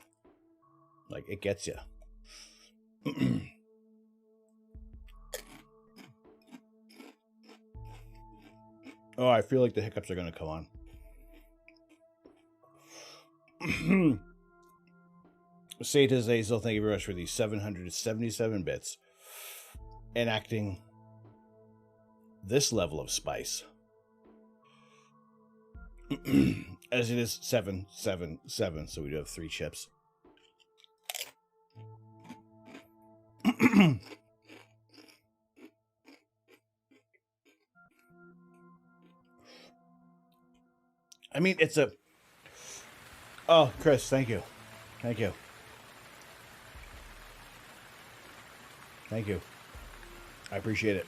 Like, it gets you. Oh, I feel like the hiccups are going to come on. Sata Zazel, thank you very much for the 777 bits. Enacting this level of spice. As it is 777, so we do have 3 chips. I mean, it's a... Oh, Chris, thank you. Thank you. Thank you. I appreciate it.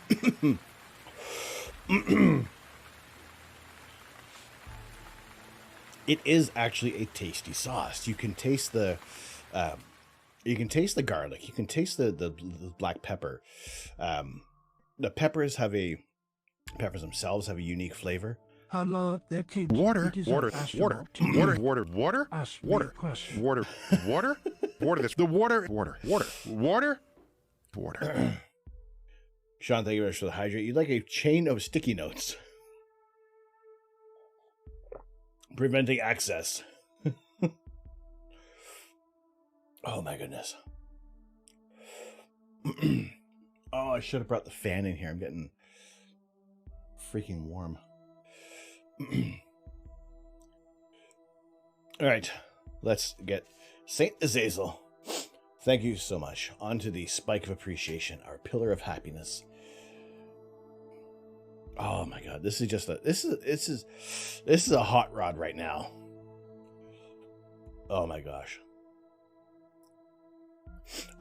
It is actually a tasty sauce. You can taste the garlic. You can taste the black pepper. The peppers themselves have a unique flavor. Hello, there, kids. Water. It is Water. an Water. astronaut. Water. Water. Water. Ask me Water. a question. Water. Water. Water. The water. Water. Water. Water. Water. Sean, thank you very much for the hydrate. You'd like a chain of sticky notes. Preventing access. Oh my goodness. Oh, I should have brought the fan in here. I'm getting freaking warm. All right, let's get Saint Azazel. Thank you so much. On to the spike of appreciation, our pillar of happiness. Oh my god, this is just this is a hot rod right now. Oh my gosh.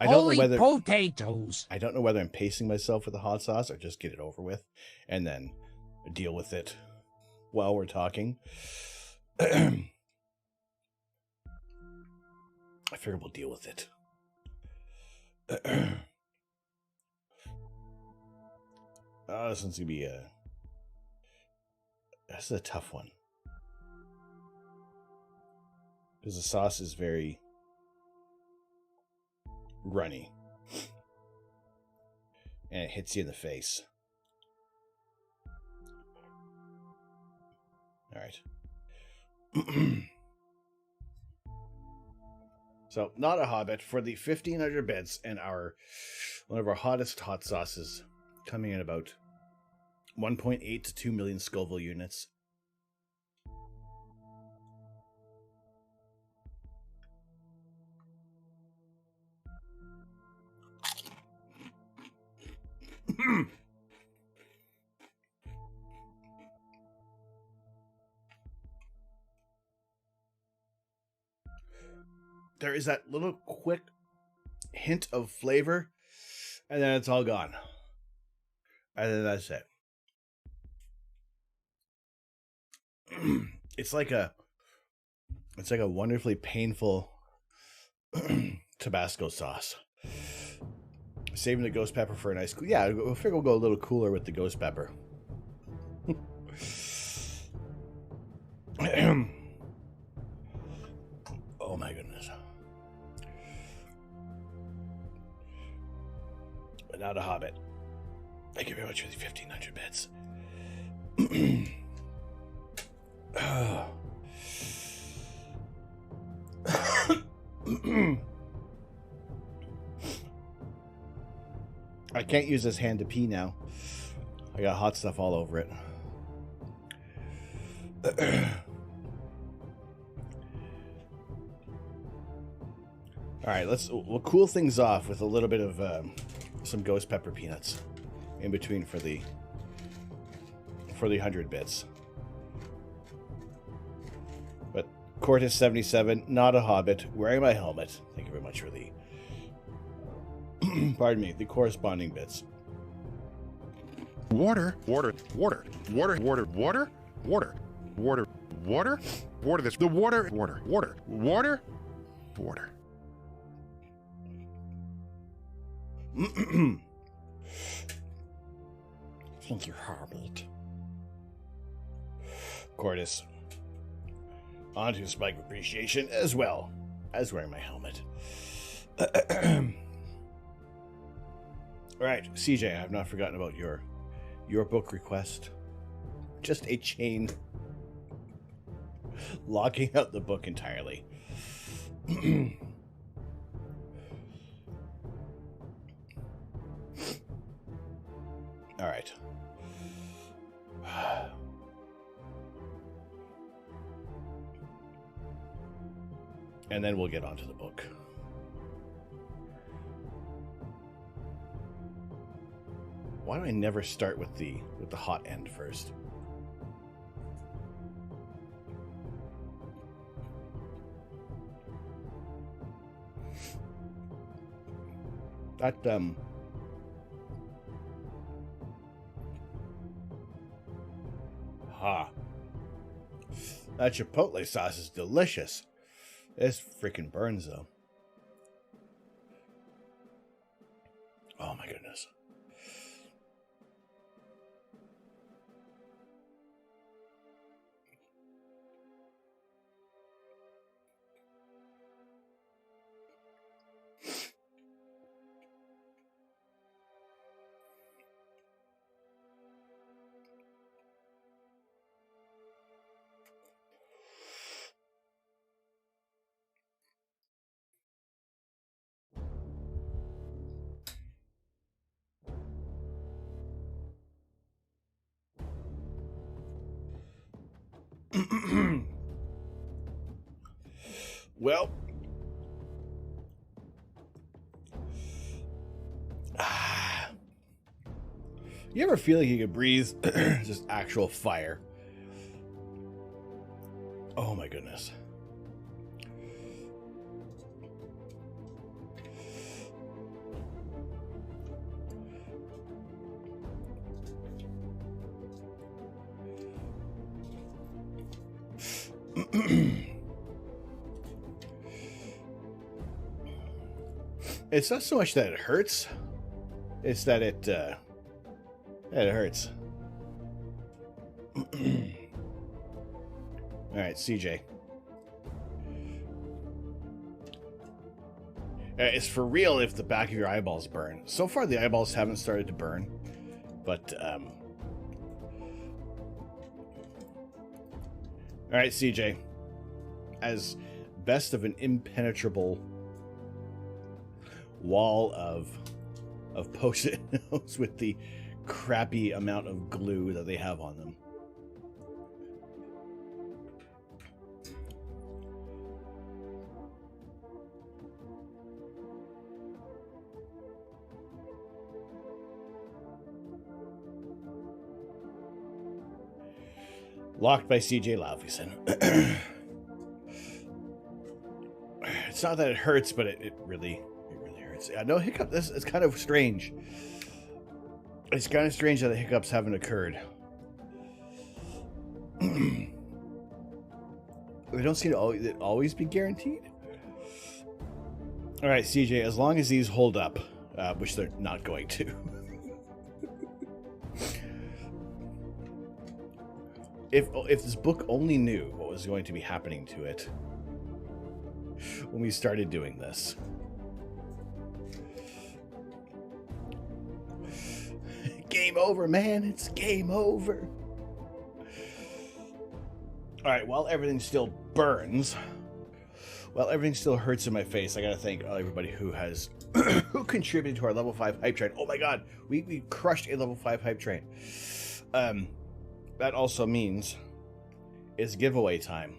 I don't know whether potatoes. I don't know whether I'm pacing myself with the hot sauce or just get it over with and then deal with it while we're talking. I figure we'll deal with it. Oh, this one's gonna be this is a tough one. Because the sauce is very runny. And it hits you in the face. Alright. So, not a hobbit for the 1,500 bits and one of our hottest hot sauces coming in about 1.8 to 2 million Scoville units. There is that little quick hint of flavor, and then it's all gone. And then that's it. It's like a wonderfully painful Tabasco sauce. Saving the ghost pepper for a nice... Yeah, I figure we'll go a little cooler with the ghost pepper. Oh my goodness. But not a hobbit. Thank you very much for the 1,500 bits. I can't use this hand to pee now. I got hot stuff all over it. All right, we'll cool things off with a little bit of some ghost pepper peanuts in between for the 100 bits. But Cortis 77, not a hobbit, wearing my helmet. Thank you very much for the pardon me, the corresponding bits. Water, water, water, water, water, water, water, water, water, water. This the water, water, water, water, water. Thank you, Hobbit. Cortis. On to Spike Appreciation as well as wearing my helmet. Alright, CJ, I have not forgotten about your book request. Just a chain locking out the book entirely. Alright. And then we'll get onto the book. Why do I never start with the hot end first? That that chipotle sauce is delicious. This freaking burns though. Oh my goodness. Well, You ever feel like you could breathe just actual fire? Oh my goodness. It's not so much that it hurts, it's that it hurts. All right, CJ. It's for real if the back of your eyeballs burn. So far, the eyeballs haven't started to burn, but all right, CJ. As best of an impenetrable wall of Post-it notes with the crappy amount of glue that they have on them. Locked by CJ Laufeyson. It's not that it hurts, but it really hurts. I know hiccup. This is kind of strange. It's kind of strange that the hiccups haven't occurred. They don't seem to always be guaranteed. All right, CJ. As long as these hold up, which they're not going to. If this book only knew what was going to be happening to it when we started doing this. Game over, man. It's game over. All right, while everything still burns, while everything still hurts in my face, I gotta thank everybody who has who contributed to our level 5 hype train. Oh my god, we crushed a level 5 hype train. That also means it's giveaway time.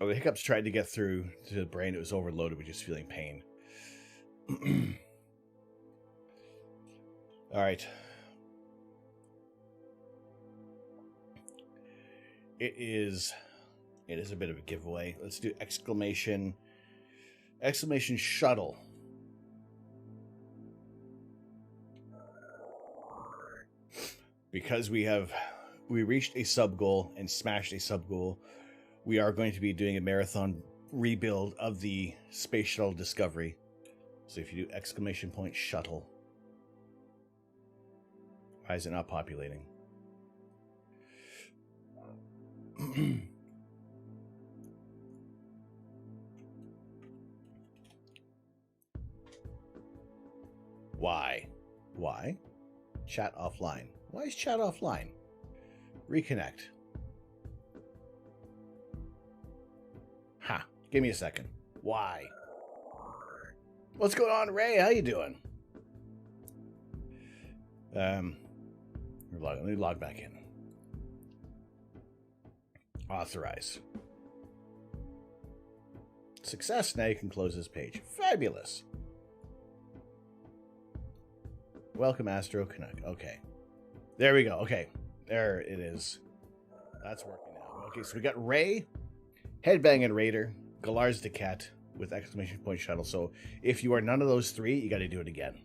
Oh, the hiccups tried to get through to the brain. It was overloaded with just feeling pain. All right. It is a bit of a giveaway. Let's do exclamation shuttle. Because we reached a sub goal and smashed a sub goal, we are going to be doing a marathon rebuild of the Space Shuttle Discovery. So if you do exclamation point shuttle, why is it not populating? Why? Chat offline. Why is chat offline? Reconnect. Ha! Give me a second. Why? What's going on, Ray? How you doing? Let me log back in. Authorize. Success. Now you can close this page. Fabulous. Welcome, Astro Canuck. Okay. There we go. Okay. There it is. That's working now. Okay, so we got Ray, Headbanging Raider, Galar's the Cat with exclamation point shuttle. So if you are none of those three, you got to do it again.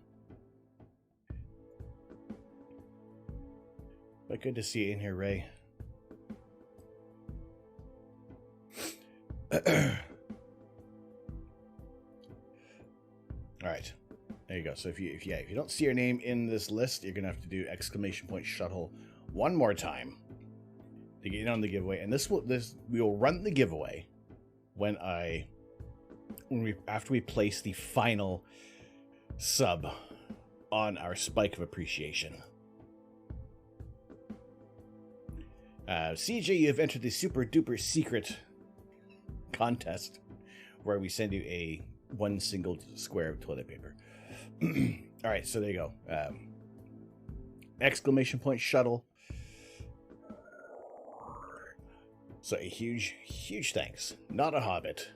But good to see you in here, Ray. All right. There you go. So if you don't see your name in this list, you're gonna have to do exclamation point shuttle one more time to get in on the giveaway. And we will run the giveaway after we place the final sub on our spike of appreciation. CJ, you have entered the super duper secret contest where we send you one single square of toilet paper. All right, so there you go. Exclamation point shuttle. So a huge thanks, not a hobbit,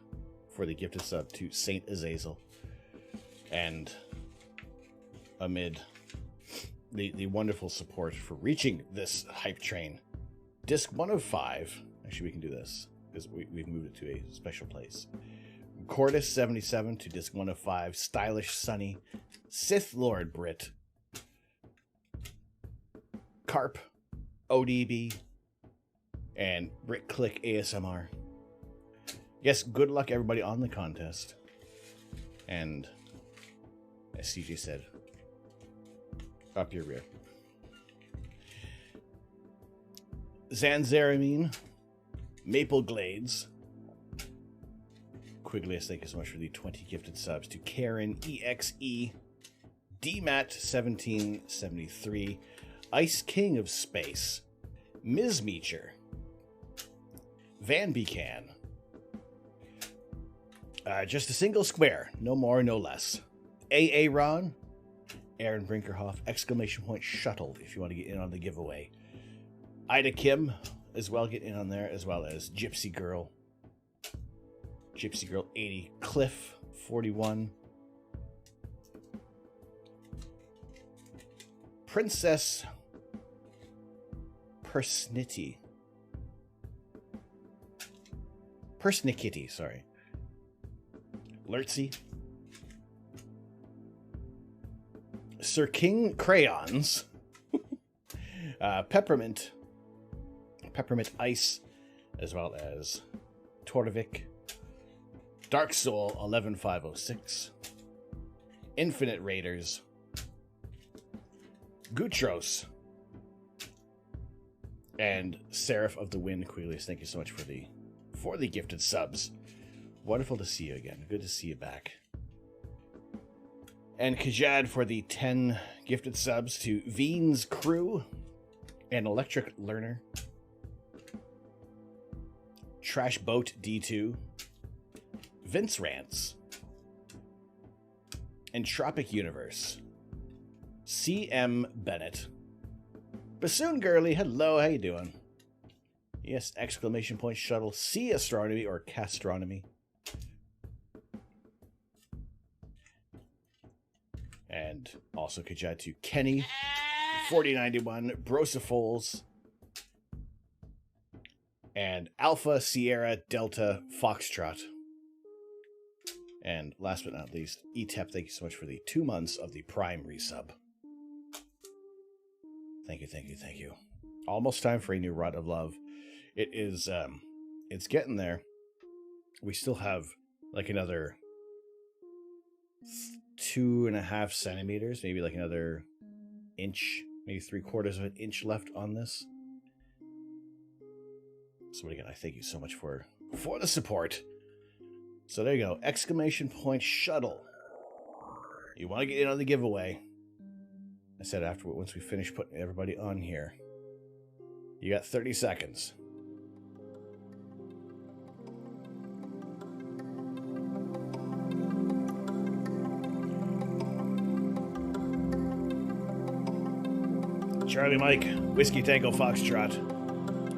for the gifted sub to Saint Azazel. And amid the wonderful support for reaching this hype train, Disc 105, actually we can do this, because we've moved it to a special place. Cordis 77 to Disc 105, Stylish Sunny, Sith Lord Brit, Carp, ODB, and Brit Click ASMR. Yes, good luck everybody on the contest. And as CJ said, up your rear. Zanzaramine, Maple Glades, Quiglius, thank you so much for the 20 gifted subs. To Karen EXE, DMAT 1773, Ice King of Space, Ms. Meacher, Van Becan, Just a Single Square, no more, no less. AA Ron, Aaron Brinkerhoff, exclamation point shuttle if you want to get in on the giveaway. Ida Kim as well, get in on there, as well as Gypsy Girl 80, Cliff 41, Princess Persnickety, sorry, Lurtsy, Sir King Crayons, Peppermint Ice, as well as Torvik, Dark Soul 11506, Infinite Raiders, Gutros, and Seraph of the Wind Quilius. Thank you so much for the gifted subs. Wonderful to see you again. Good to see you back. And Kajad for the 10 gifted subs. To Veen's Crew and Electric Learner, Trash Boat D2, Vince Rants, Entropic Universe, CM Bennett, Bassoon Girly, hello, how you doing? Yes, exclamation point shuttle, C Astronomy or Castronomy. And also Kajad to Kenny, 4091, Brosafoles, and Alpha Sierra Delta Foxtrot. And last but not least, ETEP, thank you so much for the 2 months of the Prime resub. Thank you. Almost time for a new Rod of Love. It is, it's getting there. We still have like another 2.5 centimeters, maybe like another inch, maybe 3/4 of an inch left on this. So again, I thank you so much for the support. So there you go, exclamation point shuttle. You want to get in on the giveaway? I said after, once we finish putting everybody on here, you got 30 seconds. Charlie Mike, Whiskey Tango Foxtrot,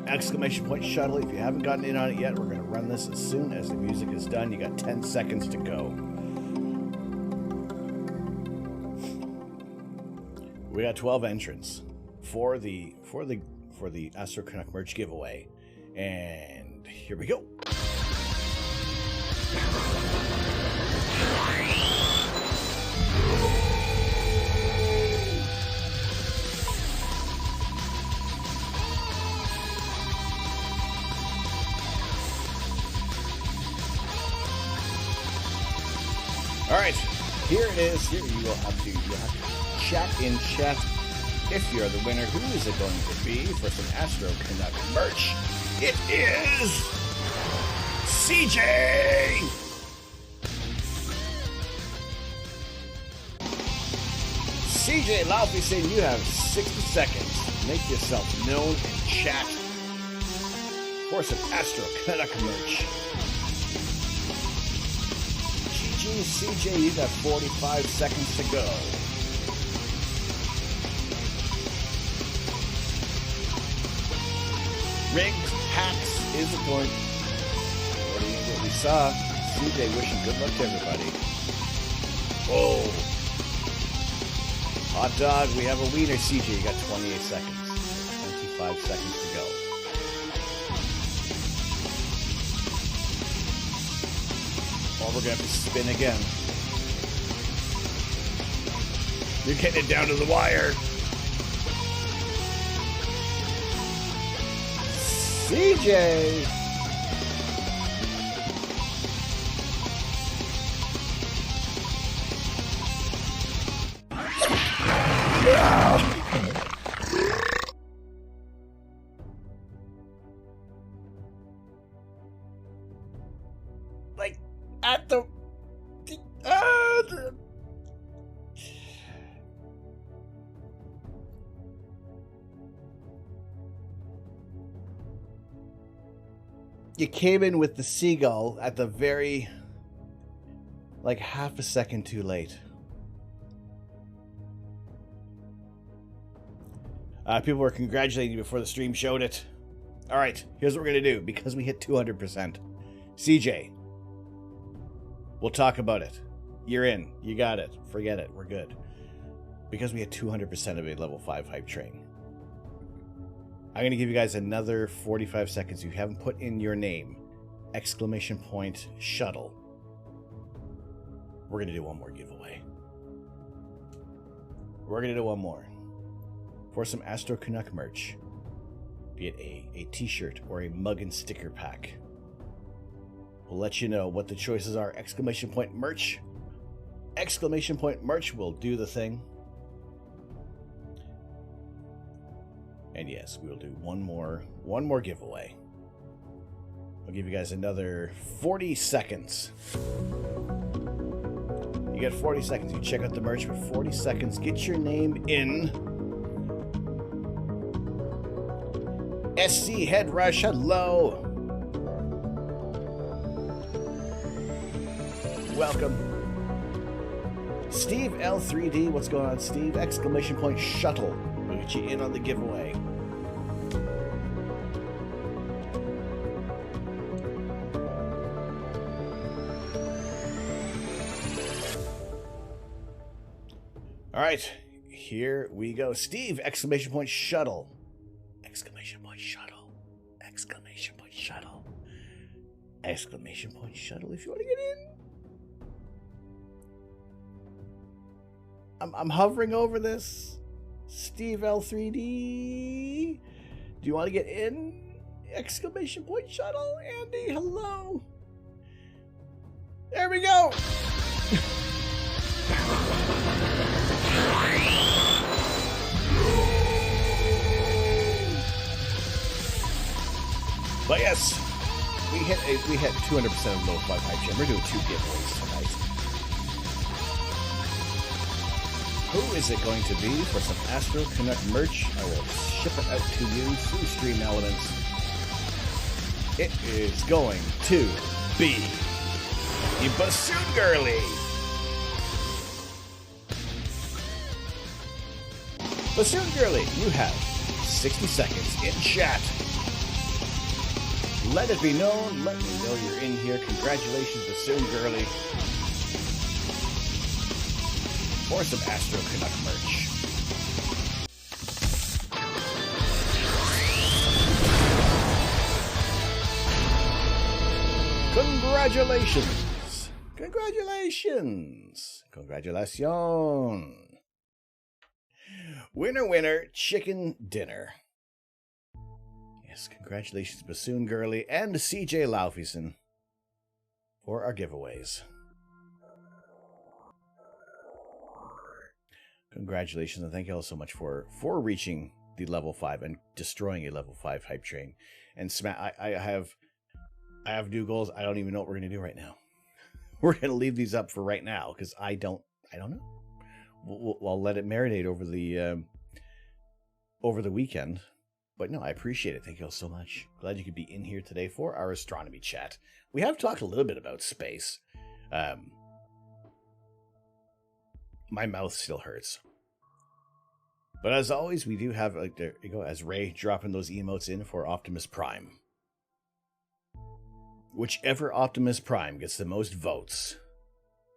exclamation point shuttle. If you haven't gotten in on it yet, we're going to run this as soon as the music is done. You got 10 seconds to go. We got 12 entrants for the Astro Canuck merch giveaway, and here we go. All right, here it is. Here you will have to chat in chat if you're the winner. Who is it going to be for some Astro Canuck merch? It is CJ! CJ loudly saying you have 60 seconds. Make yourself known in chat for some Astro Canuck merch. CJ, you got 45 seconds to go. Rigged hacks is it going? According to what we saw, CJ wishing good luck to everybody. Whoa. Hot dog, we have a wiener. CJ, you got 28 seconds. 25 seconds to go. Oh, we're going to have to spin again. You're getting it down to the wire. CJ! Like, at the... You came in with the seagull at the very... like half a second too late. People were congratulating you before the stream showed it. Alright, here's what we're going to do. Because we hit 200%. CJ. We'll talk about it. You're in. You got it. Forget it. We're good. Because we hit 200% of a level 5 hype train. I'm going to give you guys another 45 seconds. You haven't put in your name. ! Shuttle. We're going to do one more giveaway. We're going to do one more. For some Astro Canuck merch. Be it a t-shirt or a mug and sticker pack. We'll let you know what the choices are. ! Merch. ! Merch will do the thing. And yes, we will do one more giveaway. I'll give you guys another 40 seconds. You get 40 seconds. You check out the merch for 40 seconds. Get your name in. SC Head Rush, hello. Welcome. Steve L3D, what's going on, Steve? ! Shuttle. We'll get you in on the giveaway. All right, here we go. Steve! ! Shuttle. ! Shuttle. ! Shuttle. Shuttle if you want to get in. I'm hovering over this. Steve L3D. Do you want to get in? ! Shuttle. Andy, hello. There we go. But yes, we hit 200% of low 5 hype gem. We're doing 2 giveaways tonight. Who is it going to be for some Astro Canuck merch? I will ship it out to you through Stream Elements. It is going to be the Bassoon Girly. Bassoon Girly, you have 60 seconds in chat. Let it be known. Let me know you're in here. Congratulations, Bassoon Girly. For some Astro Canuck merch. Congratulations. Congratulations. Congratulations. Winner, winner, chicken dinner. Yes, congratulations, Bassoon Girly and CJ Laufeyson for our giveaways. Congratulations, and thank you all so much for reaching the level 5 and destroying a level 5 hype train. And I have new goals. I don't even know what we're going to do right now. We're going to leave these up for right now because I don't know. I'll let it marinate over the weekend. But no, I appreciate it. Thank you all so much. Glad you could be in here today for our astronomy chat. We have talked a little bit about space. My mouth still hurts. But as always, we do have, like, there you go, as Ray dropping those emotes in for Optimus Prime. Whichever Optimus Prime gets the most votes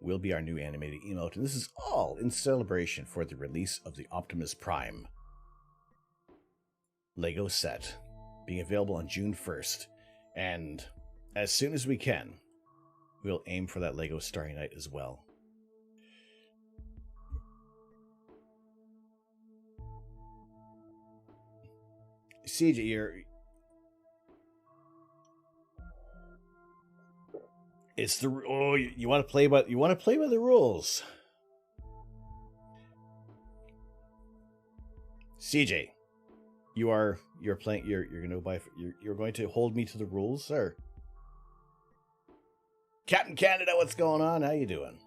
will be our new animated emote, and this is all in celebration for the release of the Optimus Prime Lego set, being available on June 1st. And as soon as we can, we'll aim for that Lego Starry Night as well. CJ, it's the you want to play by the rules. CJ, you're going to hold me to the rules, sir. Captain Canada, what's going on? How you doing?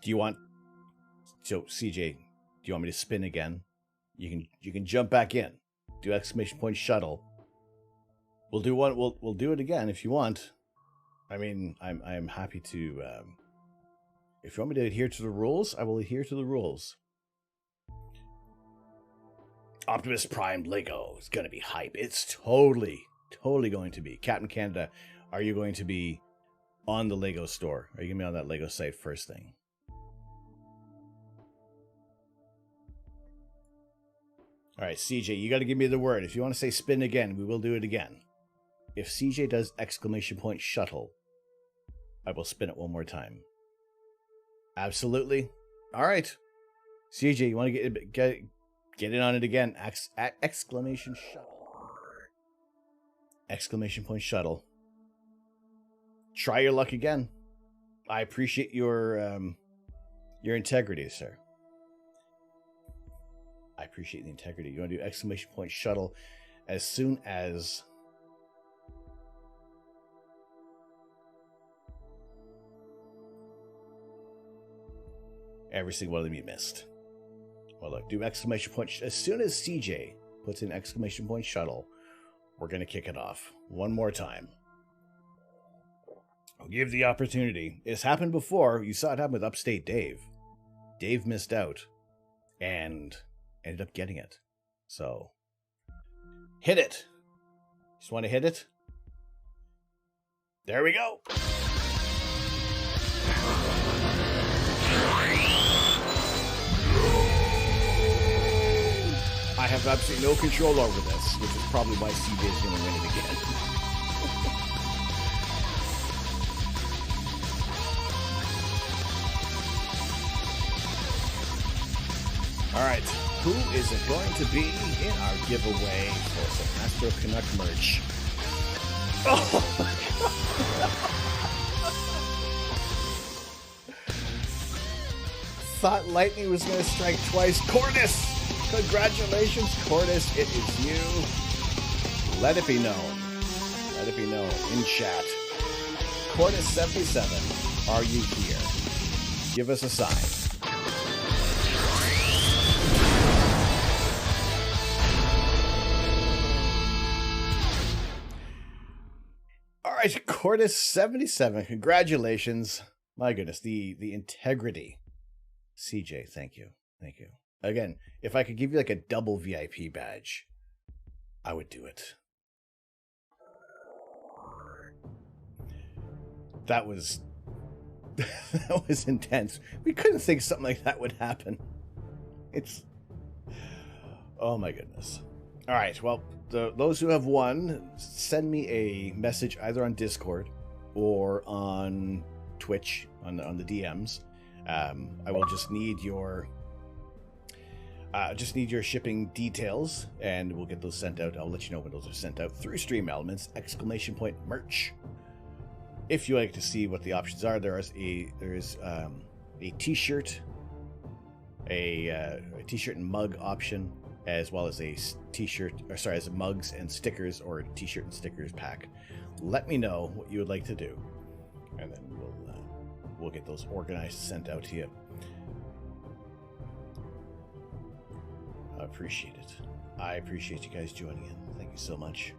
CJ, do you want me to spin again? You can jump back in. Do exclamation point shuttle. We'll do one. We'll do it again if you want. I mean, I'm happy to. If you want me to adhere to the rules, I will adhere to the rules. Optimus Prime Lego is gonna be hype. It's totally going to be. Captain Canada, are you going to be on the Lego store? Are you gonna be on that Lego site first thing? All right, CJ, you got to give me the word. If you want to say spin again, we will do it again. If CJ does exclamation point shuttle, I will spin it one more time. Absolutely. All right. CJ, you want to get in on it again? Exclamation shuttle. Exclamation point shuttle. Try your luck again. I appreciate your integrity, sir. I appreciate the integrity. You want to do exclamation point shuttle as soon as every single one of them you missed. Well, look, do exclamation point as soon as CJ puts in exclamation point shuttle. We're going to kick it off one more time. I'll give the opportunity. It's happened before. You saw it happen with Upstate Dave. Dave missed out and ended up getting it. So, hit it. Just want to hit it? There we go. I have absolutely no control over this, which is probably why CJ is going to win it again. All right, who is it going to be in our giveaway for some Astro Canuck merch? Oh my God. Thought lightning was going to strike twice. Cordis! Congratulations, Cordis. It is you. Let it be known. Let it be known in chat. Cordis77, are you here? Give us a sign. All right, Cordis77, congratulations. My goodness, the integrity. CJ, thank you. Thank you. Again, if I could give you like a double VIP badge, I would do it. That was that was intense. We couldn't think something like that would happen. Oh my goodness. All right, well, those who have won, send me a message either on Discord or on Twitch on the DMs. I will just need your shipping details, and we'll get those sent out. I'll let you know when those are sent out through Stream Elements, exclamation point merch. If you like to see what the options are, there is a t-shirt, a t-shirt and mug option, as well as a as mugs and stickers, or a t-shirt and stickers pack. Let me know what you would like to do, and then we'll get those organized, sent out to you. I appreciate it. I appreciate you guys joining in. Thank you so much.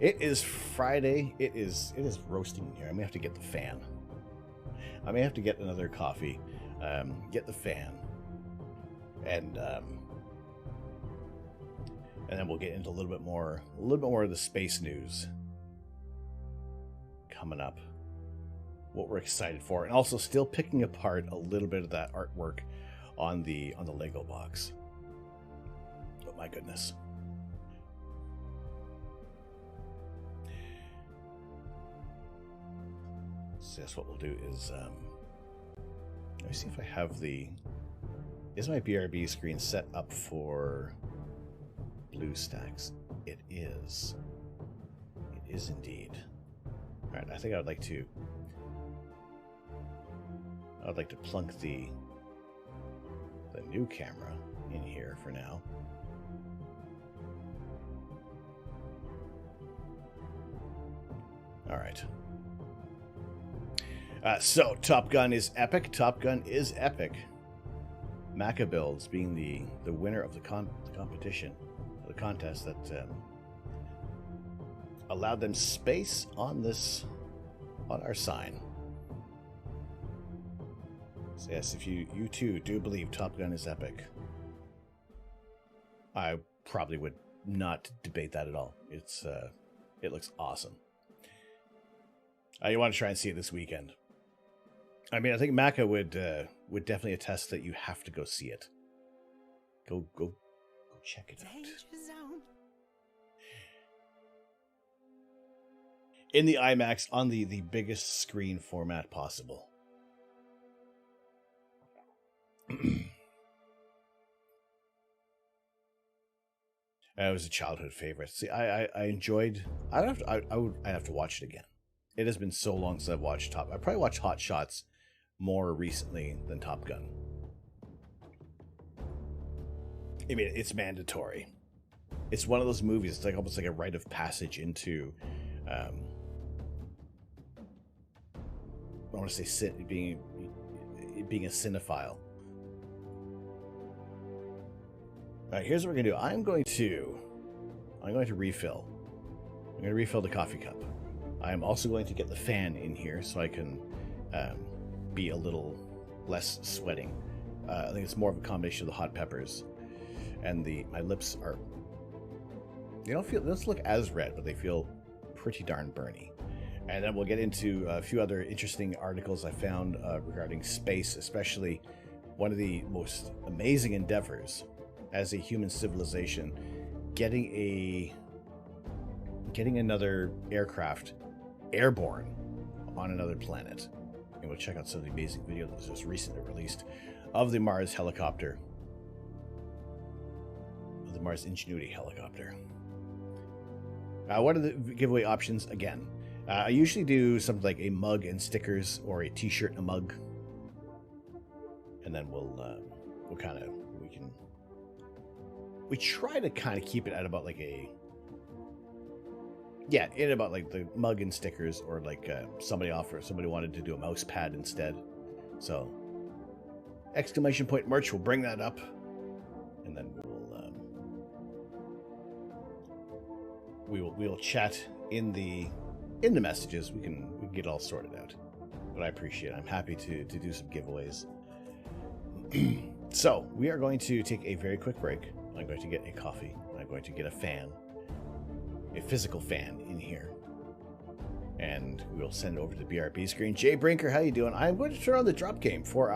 It is Friday. It is roasting in here. I may have to get the fan. I may have to get another coffee. Get the fan, and then we'll get into a little bit more of the space news coming up, what we're excited for, and also still picking apart a little bit of that artwork on the Lego box. Oh my goodness. So yes, what we'll do is let me see if I have is my BRB screen set up for BlueStacks? It is. It is indeed. All right, I think I'd like to plunk the new camera in here for now. All right. So Top Gun is epic. Top Gun is epic. Maca Builds being the winner of the competition, the contest that allowed them space on our sign. So yes, if you too do believe Top Gun is epic, I probably would not debate that at all. It looks awesome. You want to try and see it this weekend. I mean, I think Maca would definitely attest that you have to go see it. Go check it out. In the IMAX on the biggest screen format possible. It was a childhood favorite. See, I enjoyed. I'd have to watch it again. It has been so long since I've watched I probably watched Hot Shots more recently than Top Gun. I mean, it's mandatory. It's one of those movies. It's like almost like a rite of passage into. I want to say being a cinephile. All right, here's what we're gonna do. I'm going to refill. I'm gonna refill the coffee cup. I'm also going to get the fan in here so I can be a little less sweating. I think it's more of a combination of the hot peppers and my lips are. They don't look as red, but they feel pretty darn burny. And then we'll get into a few other interesting articles I found regarding space, especially one of the most amazing endeavors as a human civilization, getting another aircraft airborne on another planet. And we'll check out some of the amazing video that was just recently released of the Mars helicopter, of the Mars Ingenuity helicopter. What are the giveaway options again? I usually do something like a mug and stickers, or a t-shirt and a mug, and then we try to kind of keep it at about like the mug and stickers, or like somebody wanted to do a mouse pad instead, so exclamation point merch will bring that up, and then we will chat in the messages. We can get it all sorted out, but I appreciate it. I'm happy to do some giveaways. So we are going to take a very quick break. I'm going to get a coffee. I'm going to get a fan, a physical fan in here, and we'll send it over to the BRB screen. Jay Brinker, how you doing? I'm going to turn on the drop game for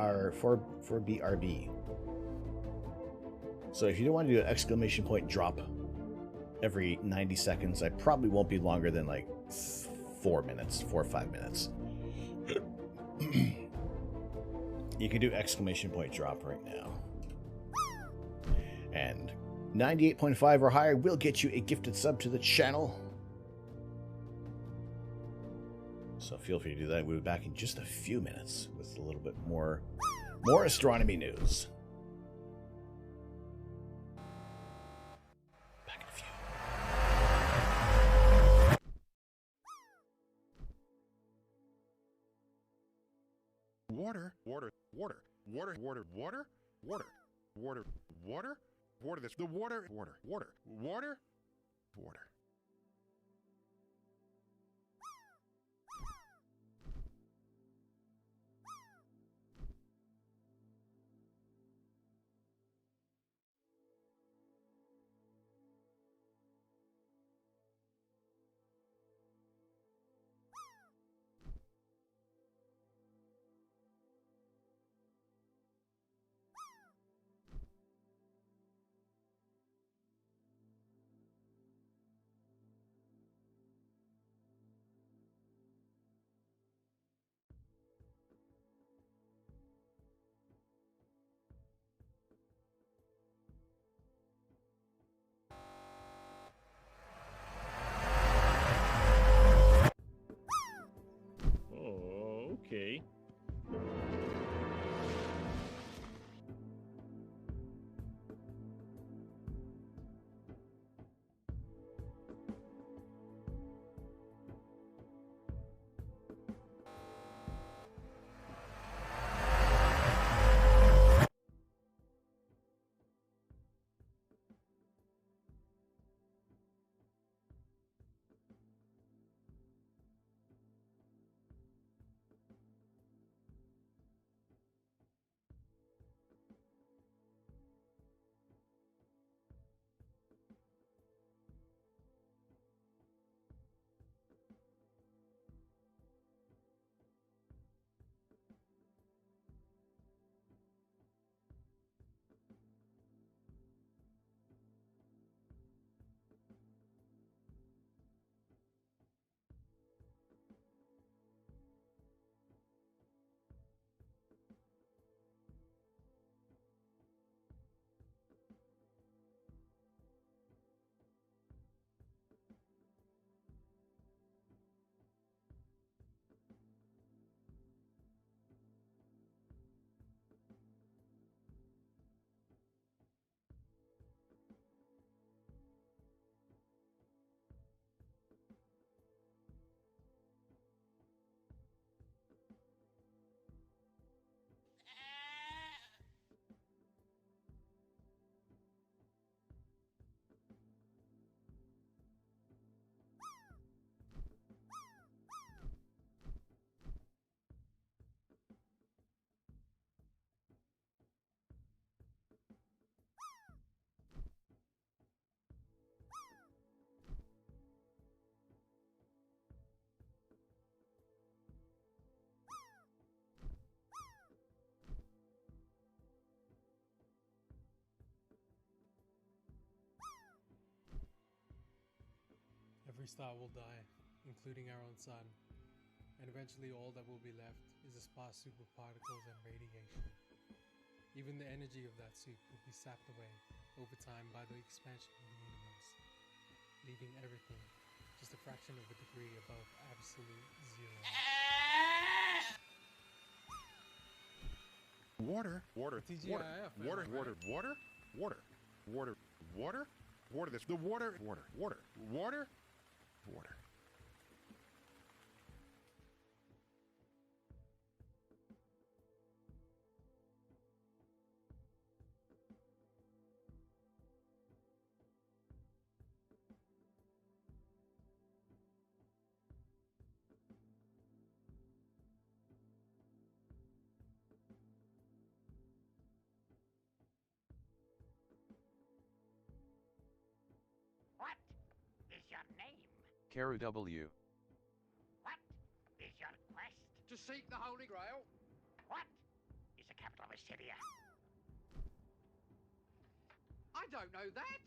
BRB. So if you don't want to do an exclamation point drop every 90 seconds, I probably won't be longer than like 4 or 5 minutes. You can do exclamation point drop right now. And 98.5 or higher will get you a gifted sub to the channel. So feel free to do that. We'll be back in just a few minutes with a little bit more astronomy news. Back in a few. Water. This the water. Every star will die, including our own sun, and eventually all that will be left is a sparse soup of particles and radiation. Even the energy of that soup will be sapped away over time by the expansion of the universe, leaving everything just a fraction of a degree above absolute zero. Water, water, TGIF, water, water, water, water, water, water, water, this, the water, water, water, water, water. What is your name? Caru W. What is your quest? To seek the Holy Grail. What is the capital of Assyria? I don't know that.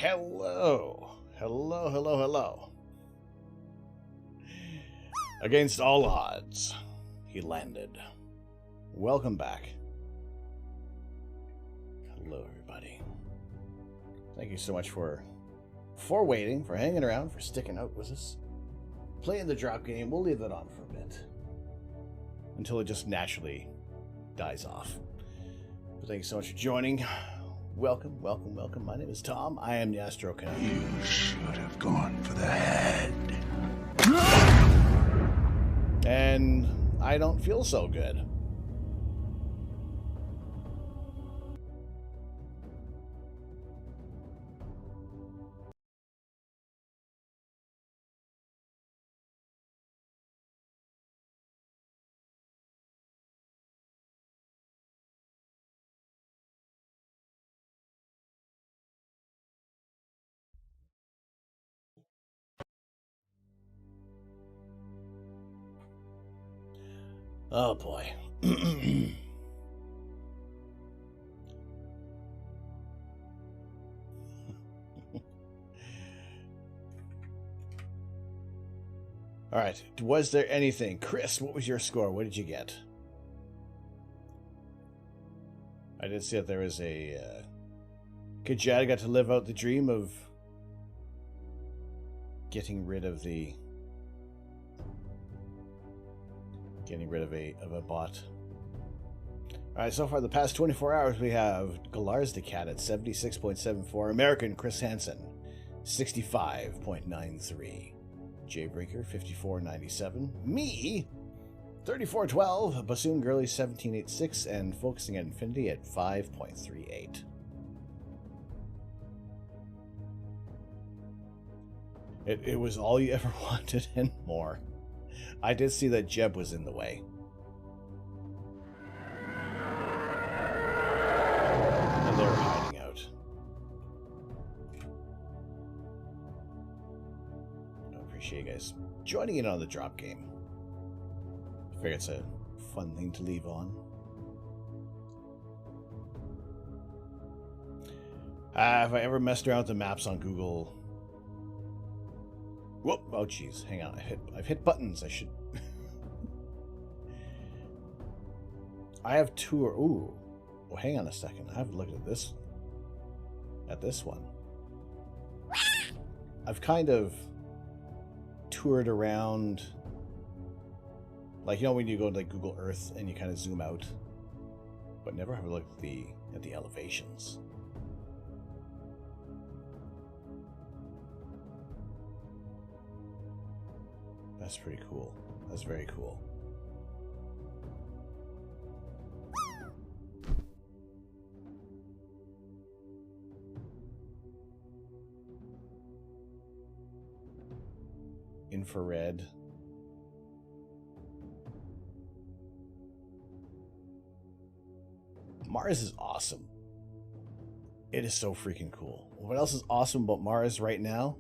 Hello. Hello, hello, hello. Against all odds, he landed. Welcome back. Hello, everybody. Thank you so much for for waiting, for hanging around, for sticking out with us. Playing the drop game, we'll leave that on for a bit. Until it just naturally dies off. But thank you so much for joining. Welcome, welcome, welcome. My name is Tom. I am the Astro Connect. You should have gone for the head. And I don't feel so good. Oh boy. All right. Was there anything? Chris, what was your score? What did you get? I did see that there was a Kajad got to live out the dream of getting rid of a bot. All right, so far the past 24 hours we have Galars the Cat at 76.74, American Chris Hansen 65.93, Jaybreaker 54.97, me 34.12, Bassoon Girly 17.86, and Focusing at Infinity at 5.38. It was all you ever wanted and more. I did see that Jeb was in the way. And they were hiding out. I appreciate you guys joining in on the drop game. I figure it's a fun thing to leave on. Have I ever messed around with the maps on Google? Whoop! Oh, jeez. Hang on. I've hit buttons. I should. I have two. Ooh. Well, hang on a second. I haven't looked at this. At this one. I've kind of toured around. Like, you know when you go to like Google Earth and you kind of zoom out, but never have a look at the elevations. That's pretty cool. That's very cool. Infrared. Mars is awesome. It is so freaking cool. What else is awesome about Mars right now?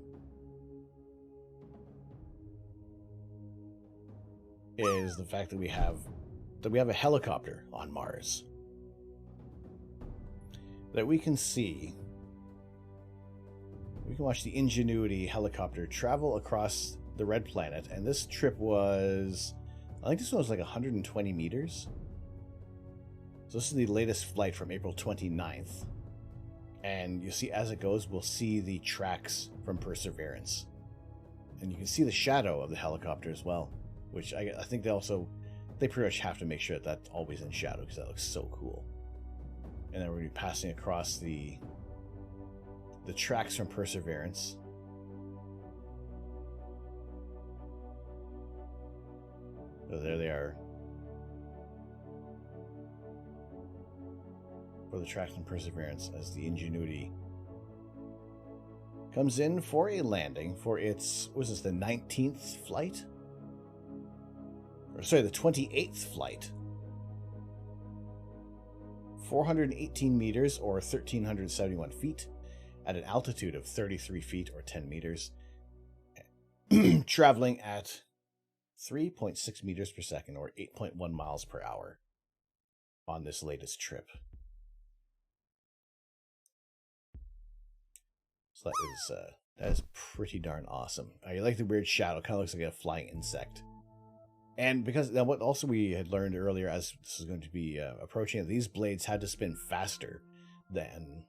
Is the fact that we have a helicopter on Mars that we can see. We can watch the Ingenuity helicopter travel across the red planet, and this trip was, I think this one was like 120 meters. So this is the latest flight from April 29th, and you see as it goes, we'll see the tracks from Perseverance, and you can see the shadow of the helicopter as well. Which I think they pretty much have to make sure that that's always in shadow because that looks so cool. And then we're going to be passing across the tracks from Perseverance. So there they are. For the tracks from Perseverance as the Ingenuity comes in for a landing for its, was this the 19th flight? Or sorry, the 28th flight. 418 meters or 1,371 feet at an altitude of 33 feet or 10 meters. Traveling at 3.6 meters per second or 8.1 miles per hour on this latest trip. So that is pretty darn awesome. I like the weird shadow. Kind of looks like a flying insect. And because then what also we had learned earlier, as this is going to be approaching, these blades had to spin faster than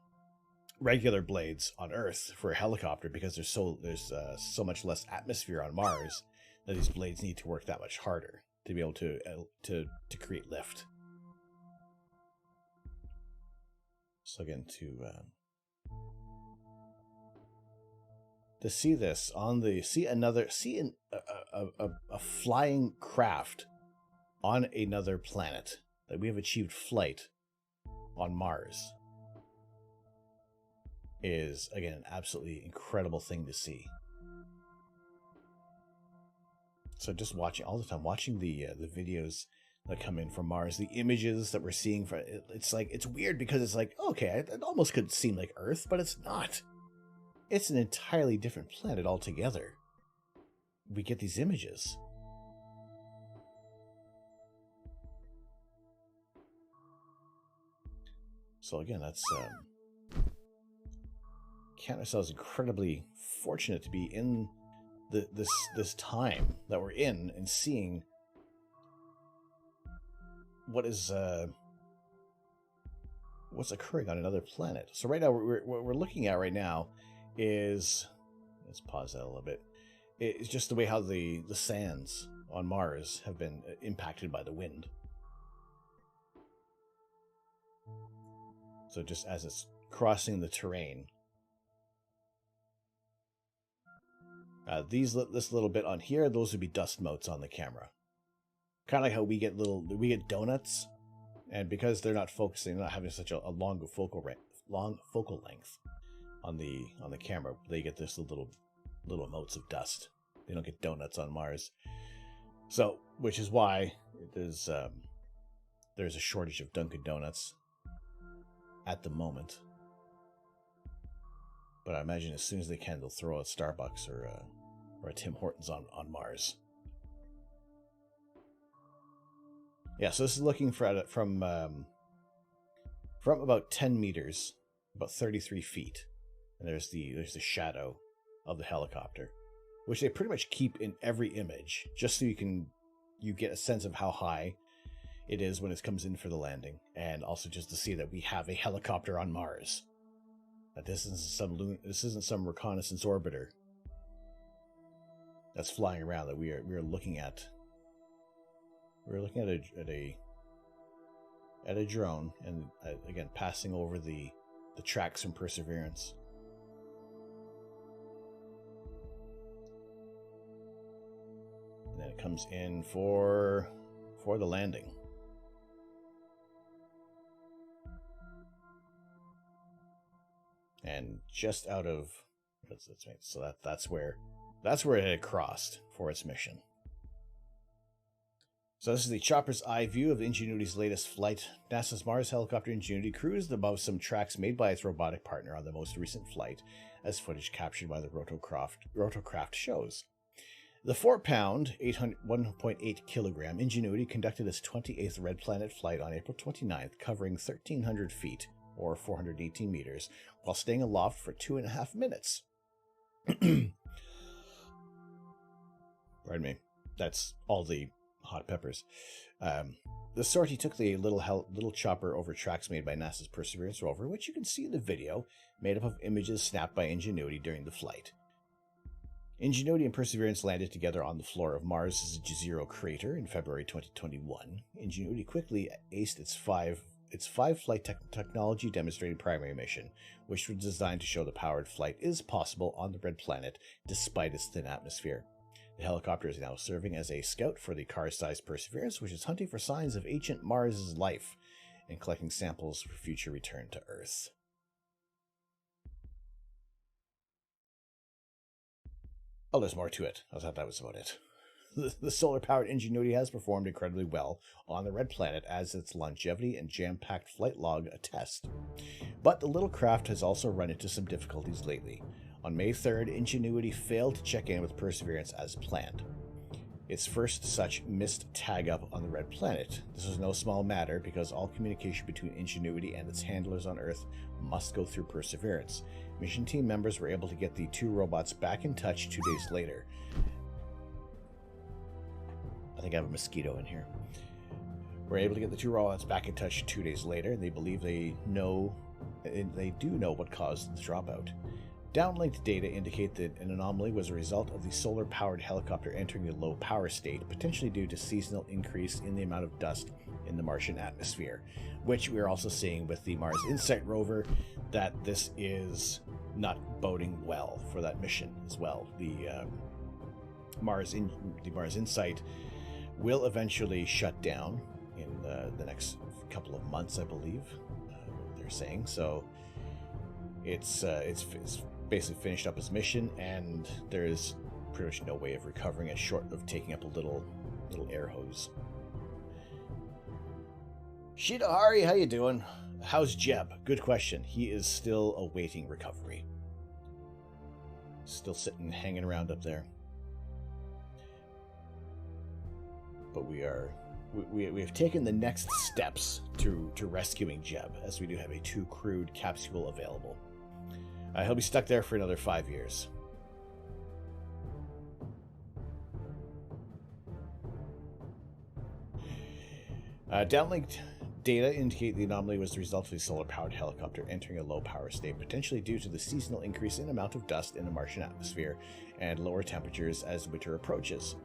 regular blades on Earth for a helicopter because there's so much less atmosphere on Mars that these blades need to work that much harder to be able to create lift. So again, to see this on the a flying craft on another planet, that we have achieved flight on Mars, is again an absolutely incredible thing to see. So just watching all the time, watching the videos that come in from Mars, the images that we're seeing from it, it's weird because it's like, okay, it almost could seem like Earth, but it's not. It's an entirely different planet altogether. We get these images. So again, that's count ourselves incredibly fortunate to be in this time that we're in and seeing what's occurring on another planet. So right now, what we're looking at right now is, let's pause that a little bit. It's just the way how the sands on Mars have been impacted by the wind. So just as it's crossing the terrain, this little bit on here, those would be dust motes on the camera. Kind of like how we get donuts, and because they're not focusing, not having such a long focal length on the camera, they get this little motes of dust. They don't get donuts on Mars. So, which is why there's a shortage of Dunkin' Donuts at the moment. But I imagine as soon as they can, they'll throw a Starbucks or a Tim Hortons on Mars. Yeah, so this is looking from about 10 meters, about 33 feet, and there's the shadow of the helicopter, which they pretty much keep in every image, just so you get a sense of how high it is when it comes in for the landing, and also just to see that we have a helicopter on Mars. That this isn't some reconnaissance orbiter that's flying around. That we are looking at. We're looking at a drone, and again passing over the tracks from Perseverance. And then it comes in for the landing. And just out of, so that's where it had crossed for its mission. So this is the chopper's eye view of Ingenuity's latest flight. NASA's Mars helicopter Ingenuity cruised above some tracks made by its robotic partner on the most recent flight, as footage captured by the rotorcraft shows. The 4-pound, 1.8 kilogram Ingenuity conducted its 28th Red Planet flight on April 29th, covering 1,300 feet, or 418 meters, while staying aloft for 2.5 minutes. Pardon me. That's all the hot peppers. The sortie took the little chopper over tracks made by NASA's Perseverance rover, which you can see in the video, made up of images snapped by Ingenuity during the flight. Ingenuity and Perseverance landed together on the floor of Mars' Jezero crater in February 2021. Ingenuity quickly aced its five flight technology demonstrated primary mission, which was designed to show the powered flight is possible on the Red Planet despite its thin atmosphere. The helicopter is now serving as a scout for the car-sized Perseverance, which is hunting for signs of ancient Mars' life and collecting samples for future return to Earth. Oh, there's more to it. I thought that was about it. The solar-powered Ingenuity has performed incredibly well on the Red Planet, as its longevity and jam-packed flight log attest. But the little craft has also run into some difficulties lately. On May 3rd, Ingenuity failed to check in with Perseverance as planned. Its first such missed tag-up on the Red Planet. This was no small matter because all communication between Ingenuity and its handlers on Earth must go through Perseverance. Mission team members were able to get the two robots back in touch 2 days later. I think I have a mosquito in here. We're able to get the two robots back in touch 2 days later, and they believe they know they do know what caused the dropout. Downlinked data indicate that an anomaly was a result of the solar-powered helicopter entering a low power state, potentially due to seasonal increase in the amount of dust in the Martian atmosphere, which we're also seeing with the Mars InSight rover, that this is not boding well for that mission as well. The Mars InSight will eventually shut down in the next couple of months, I believe. They're saying so. It's basically finished up its mission, and there is pretty much no way of recovering it short of taking up a little air hose. Shidahari, how you doing? How's Jeb? Good question. He is still awaiting recovery. Still sitting, hanging around up there. But we have taken the next steps to rescuing Jeb, as we do have a 2-crewed capsule available. He'll be stuck there for another 5 years. Downlinked data indicate the anomaly was the result of a solar-powered helicopter entering a low-power state, potentially due to the seasonal increase in amount of dust in the Martian atmosphere and lower temperatures as winter approaches.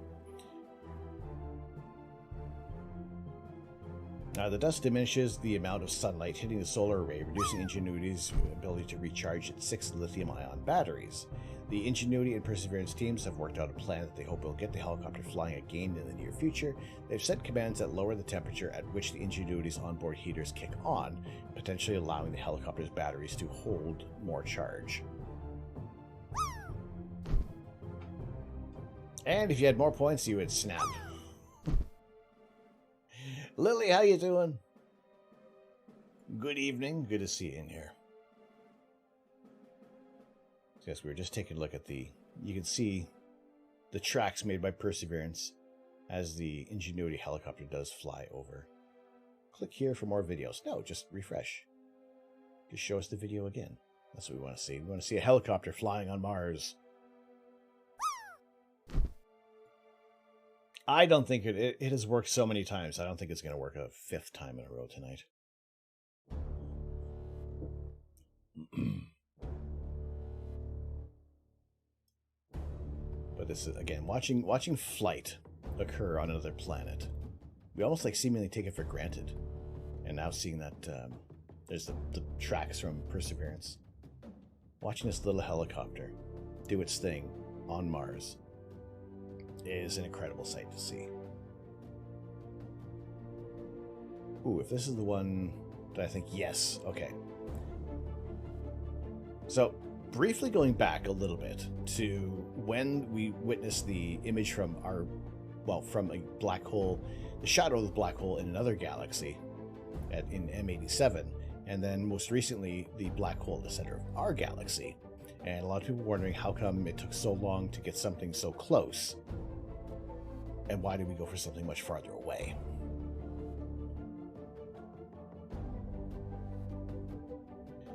The dust diminishes the amount of sunlight hitting the solar array, reducing Ingenuity's ability to recharge its 6 lithium-ion batteries. The Ingenuity and Perseverance teams have worked out a plan that they hope will get the helicopter flying again in the near future. They've sent commands that lower the temperature at which the Ingenuity's onboard heaters kick on, potentially allowing the helicopter's batteries to hold more charge. And if you had more points, you would snap. Lily, how you doing? Good evening. Good to see you in here. Yes, we were just taking a look at you can see the tracks made by Perseverance as the Ingenuity helicopter does fly over. Click here for more videos. No, just refresh. Just show us the video again. That's what we want to see. We want to see a helicopter flying on Mars. I don't think it has worked so many times. I don't think it's going to work a 5th time in a row tonight. But this is, again, watching flight occur on another planet. We almost like seemingly take it for granted. And now seeing that there's the tracks from Perseverance. Watching this little helicopter do its thing on Mars is an incredible sight to see. Ooh, if this is the one that I think, yes, okay. So, briefly going back a little bit to when we witnessed the image from from a black hole, the shadow of the black hole in another galaxy in M87, and then most recently the black hole in the center of our galaxy. And a lot of people wondering how come it took so long to get something so close. And why did we go for something much farther away?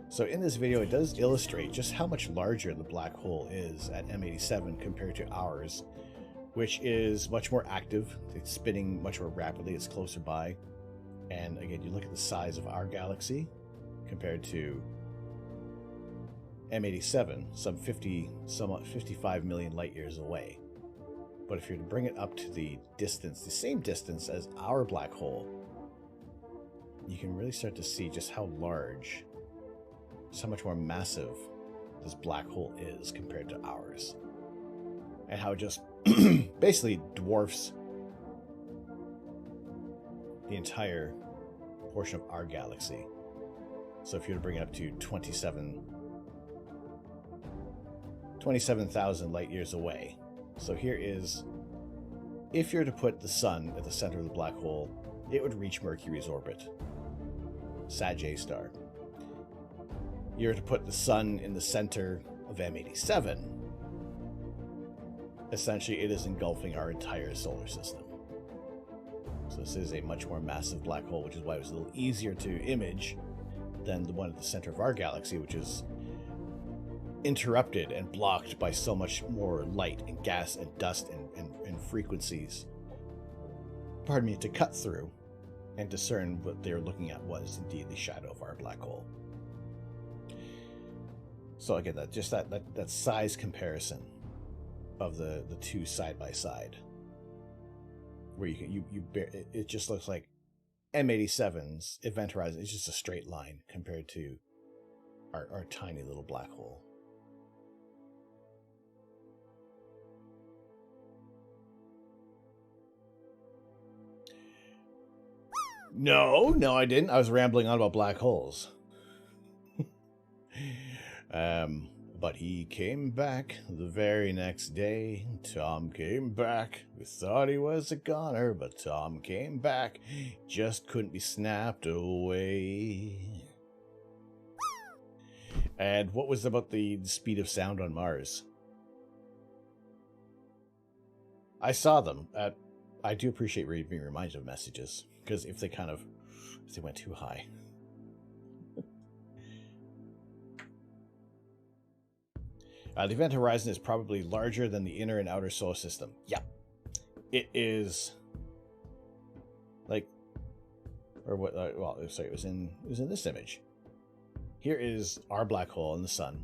So in this video, it does illustrate just how much larger the black hole is at M87 compared to ours, which is much more active. It's spinning much more rapidly. It's closer by. And again, you look at the size of our galaxy compared to M87, some 55 million light years away. But if you're to bring it up to the same distance as our black hole, you can really start to see just how large, just how much more massive this black hole is compared to ours. And how it just basically dwarfs the entire portion of our galaxy. So if you were to bring it up to 27,000 light years away. So here is, if you're to put the sun at the center of the black hole, it would reach Mercury's orbit, Sag A star. You're to put the sun in the center of M87, essentially it is engulfing our entire solar system. So this is a much more massive black hole, which is why it was a little easier to image than the one at the center of our galaxy, which is interrupted and blocked by so much more light and gas and dust and frequencies, to cut through and discern what they're looking at was indeed the shadow of our black hole. So again, that size comparison of the two side by side, where it just looks like M87's Event Horizon is just a straight line compared to our tiny little black hole. No, I didn't. I was rambling on about black holes. But he came back the very next day. Tom came back. We thought he was a goner, but Tom came back. Just couldn't be snapped away. And what was about the speed of sound on Mars? I saw them. I do appreciate being reminded of messages, because if they went too high. The Event Horizon is probably larger than the inner and outer solar system. Yep. It is like, or what, well, sorry, it was in this image. Here is our black hole in the sun.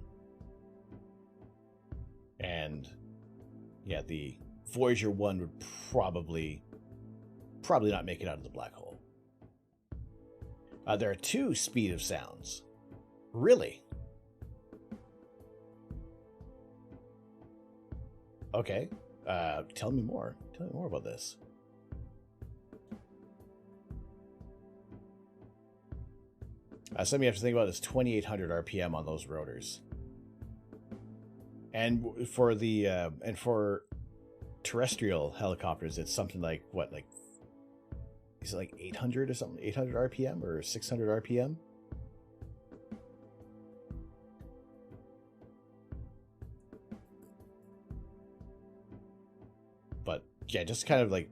And yeah, the Voyager 1 would probably not make it out of the black hole. There are two speed of sounds. Really? Okay. Tell me more. Tell me more about this. Something you have to think about is 2,800 RPM on those rotors. And for the for terrestrial helicopters, it's something like what, like, is it like 800 or something? 800 RPM or 600 RPM? But yeah, just kind of like,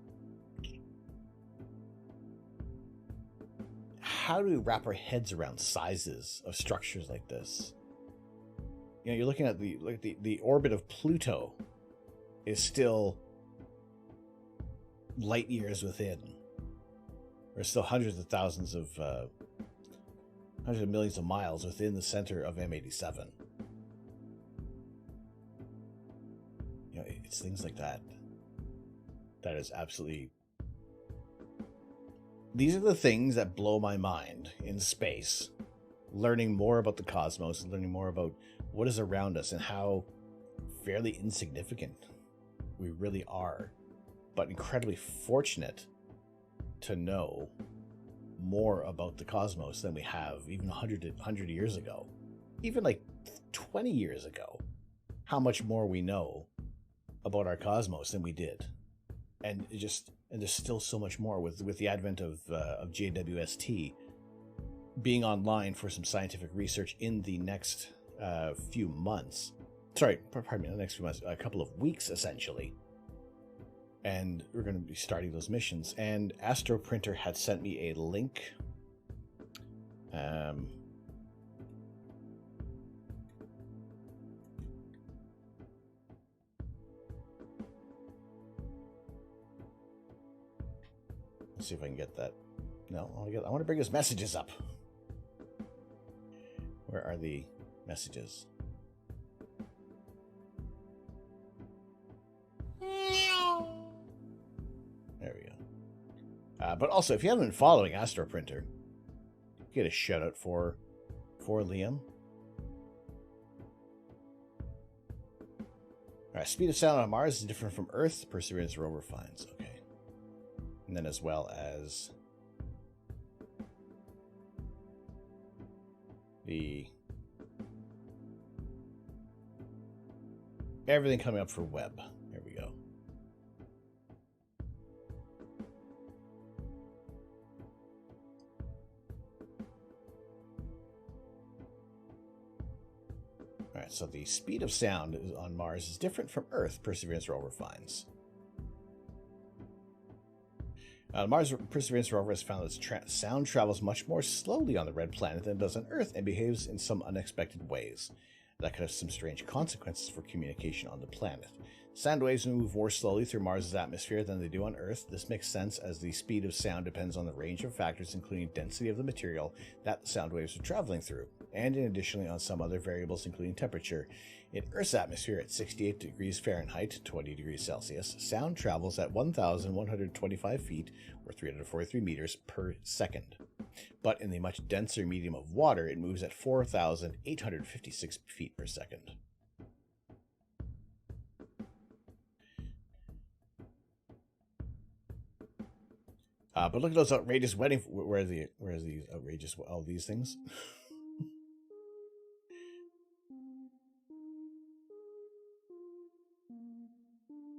how do we wrap our heads around sizes of structures like this? You know, you're looking at the orbit of Pluto is still light years within. There's still hundreds of thousands of hundreds of millions of miles within the center of M87. You know, it's things like that. That is absolutely... These are the things that blow my mind in space. Learning more about the cosmos, learning more about what is around us and how fairly insignificant we really are, but incredibly fortunate to know more about the cosmos than we have even 100 years ago. Even like 20 years ago. How much more we know about our cosmos than we did. And there's still so much more with the advent of JWST being online for some scientific research in the next few months. Sorry, pardon me, the next few months, a couple of weeks essentially. And we're going to be starting those missions. And AstroPrinter had sent me a link. Let's see if I can get that. No, I want to bring his messages up. Where are the messages? There we go. But also, if you haven't been following AstroPrinter, get a shout out for Liam. Alright, speed of sound on Mars is different from Earth, Perseverance rover finds. Okay. And then as well as everything coming up for Webb. There we go. All right, so the speed of sound on Mars is different from Earth, Perseverance rover finds. Mars Perseverance rover has found that sound travels much more slowly on the red planet than it does on Earth and behaves in some unexpected ways. That could have some strange consequences for communication on the planet. Sound waves move more slowly through Mars' atmosphere than they do on Earth. This makes sense as the speed of sound depends on the range of factors, including density of the material that the sound waves are traveling through and additionally on some other variables including temperature. In Earth's atmosphere at 68 degrees Fahrenheit, 20 degrees Celsius, sound travels at 1,125 feet, or 343 meters per second. But in the much denser medium of water, it moves at 4,856 feet per second. But look at those outrageous wedding. Where are these outrageous? All these things.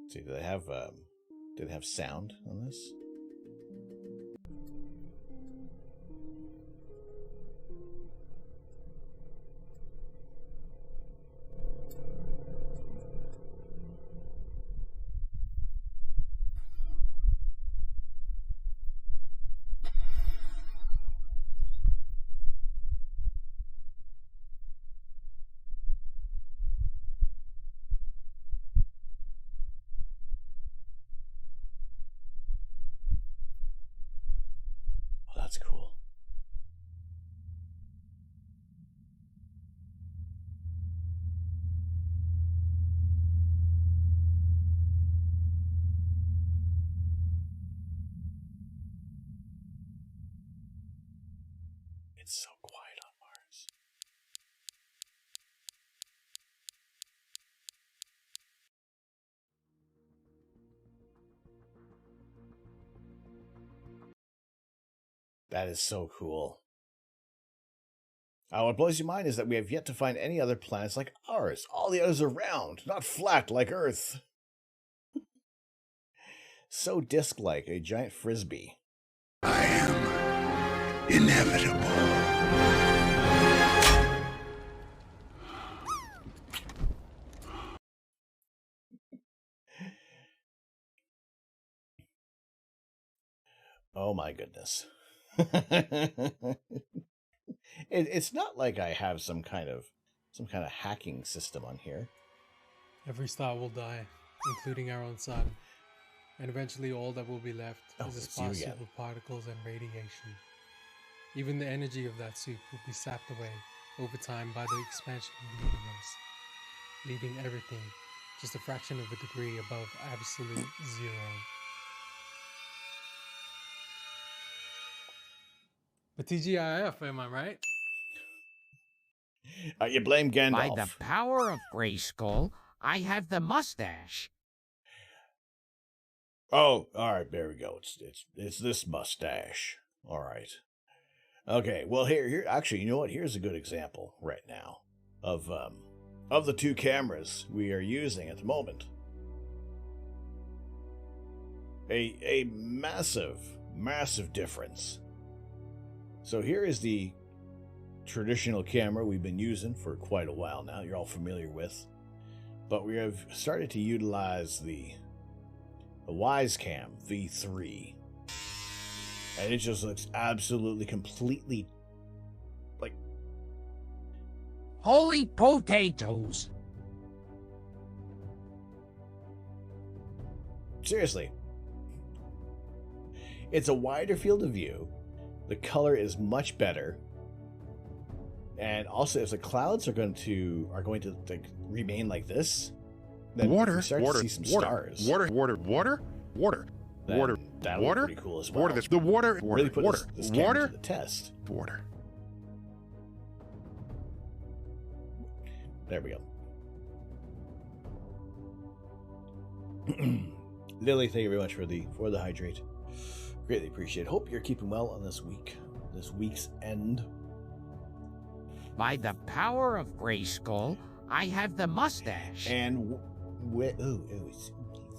See, do they have sound on this? That's cool. It's so quiet on Mars. That is so cool. What blows your mind is that we have yet to find any other planets like ours. All the others are round, not flat like Earth. So disc-like, a giant frisbee. I am inevitable. Oh my goodness. It's not like I have some kind of hacking system on here. Every star will die, including our own sun. And eventually all that will be left is a sparse soup of particles and radiation. Even the energy of that soup will be sapped away over time by the expansion of the universe, leaving everything just a fraction of a degree above absolute zero. But TGIF, am I right? You blame Gandalf. By the power of Grayskull, I have the mustache. Oh, all right, there we go. It's this mustache. All right. Okay, well here actually, you know what? Here's a good example right now of the two cameras we are using at the moment. A massive difference. So here is the traditional camera we've been using for quite a while now. You're all familiar with, but we have started to utilize the Wisecam V3, and it just looks absolutely completely like holy potatoes. Seriously, it's a wider field of view. The color is much better, and also if the clouds are going to like, remain like this, then water, start to see some stars. That'll be pretty cool as well. Really put this camera to the test. Water. There we go. Lily, thank you very much for the hydrate. Greatly appreciate it. Hope you're keeping well on this week's end. By the power of Grayskull, I have the mustache. And it's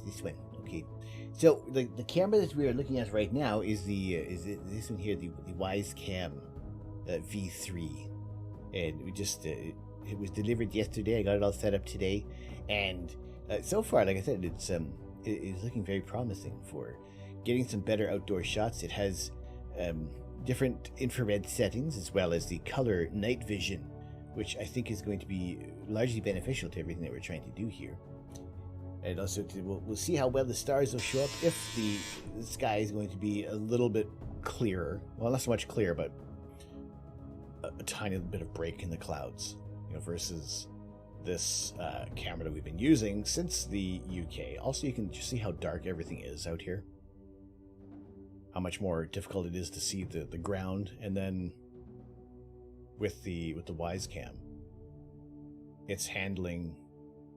this one. Okay, so the camera that we are looking at right now is this one here, the Wisecam V3, and we just it was delivered yesterday. I got it all set up today, and so far, like I said, it's looking very promising for getting some better outdoor shots. It has different infrared settings as well as the color night vision, which I think is going to be largely beneficial to everything that we're trying to do here. And also, we'll see how well the stars will show up if the sky is going to be a little bit clearer. Well, not so much clear, but a tiny bit of break in the clouds, versus this camera that we've been using since the UK. Also, you can just see how dark everything is out here. How much more difficult it is to see the ground, and then with the Wise Cam, it's handling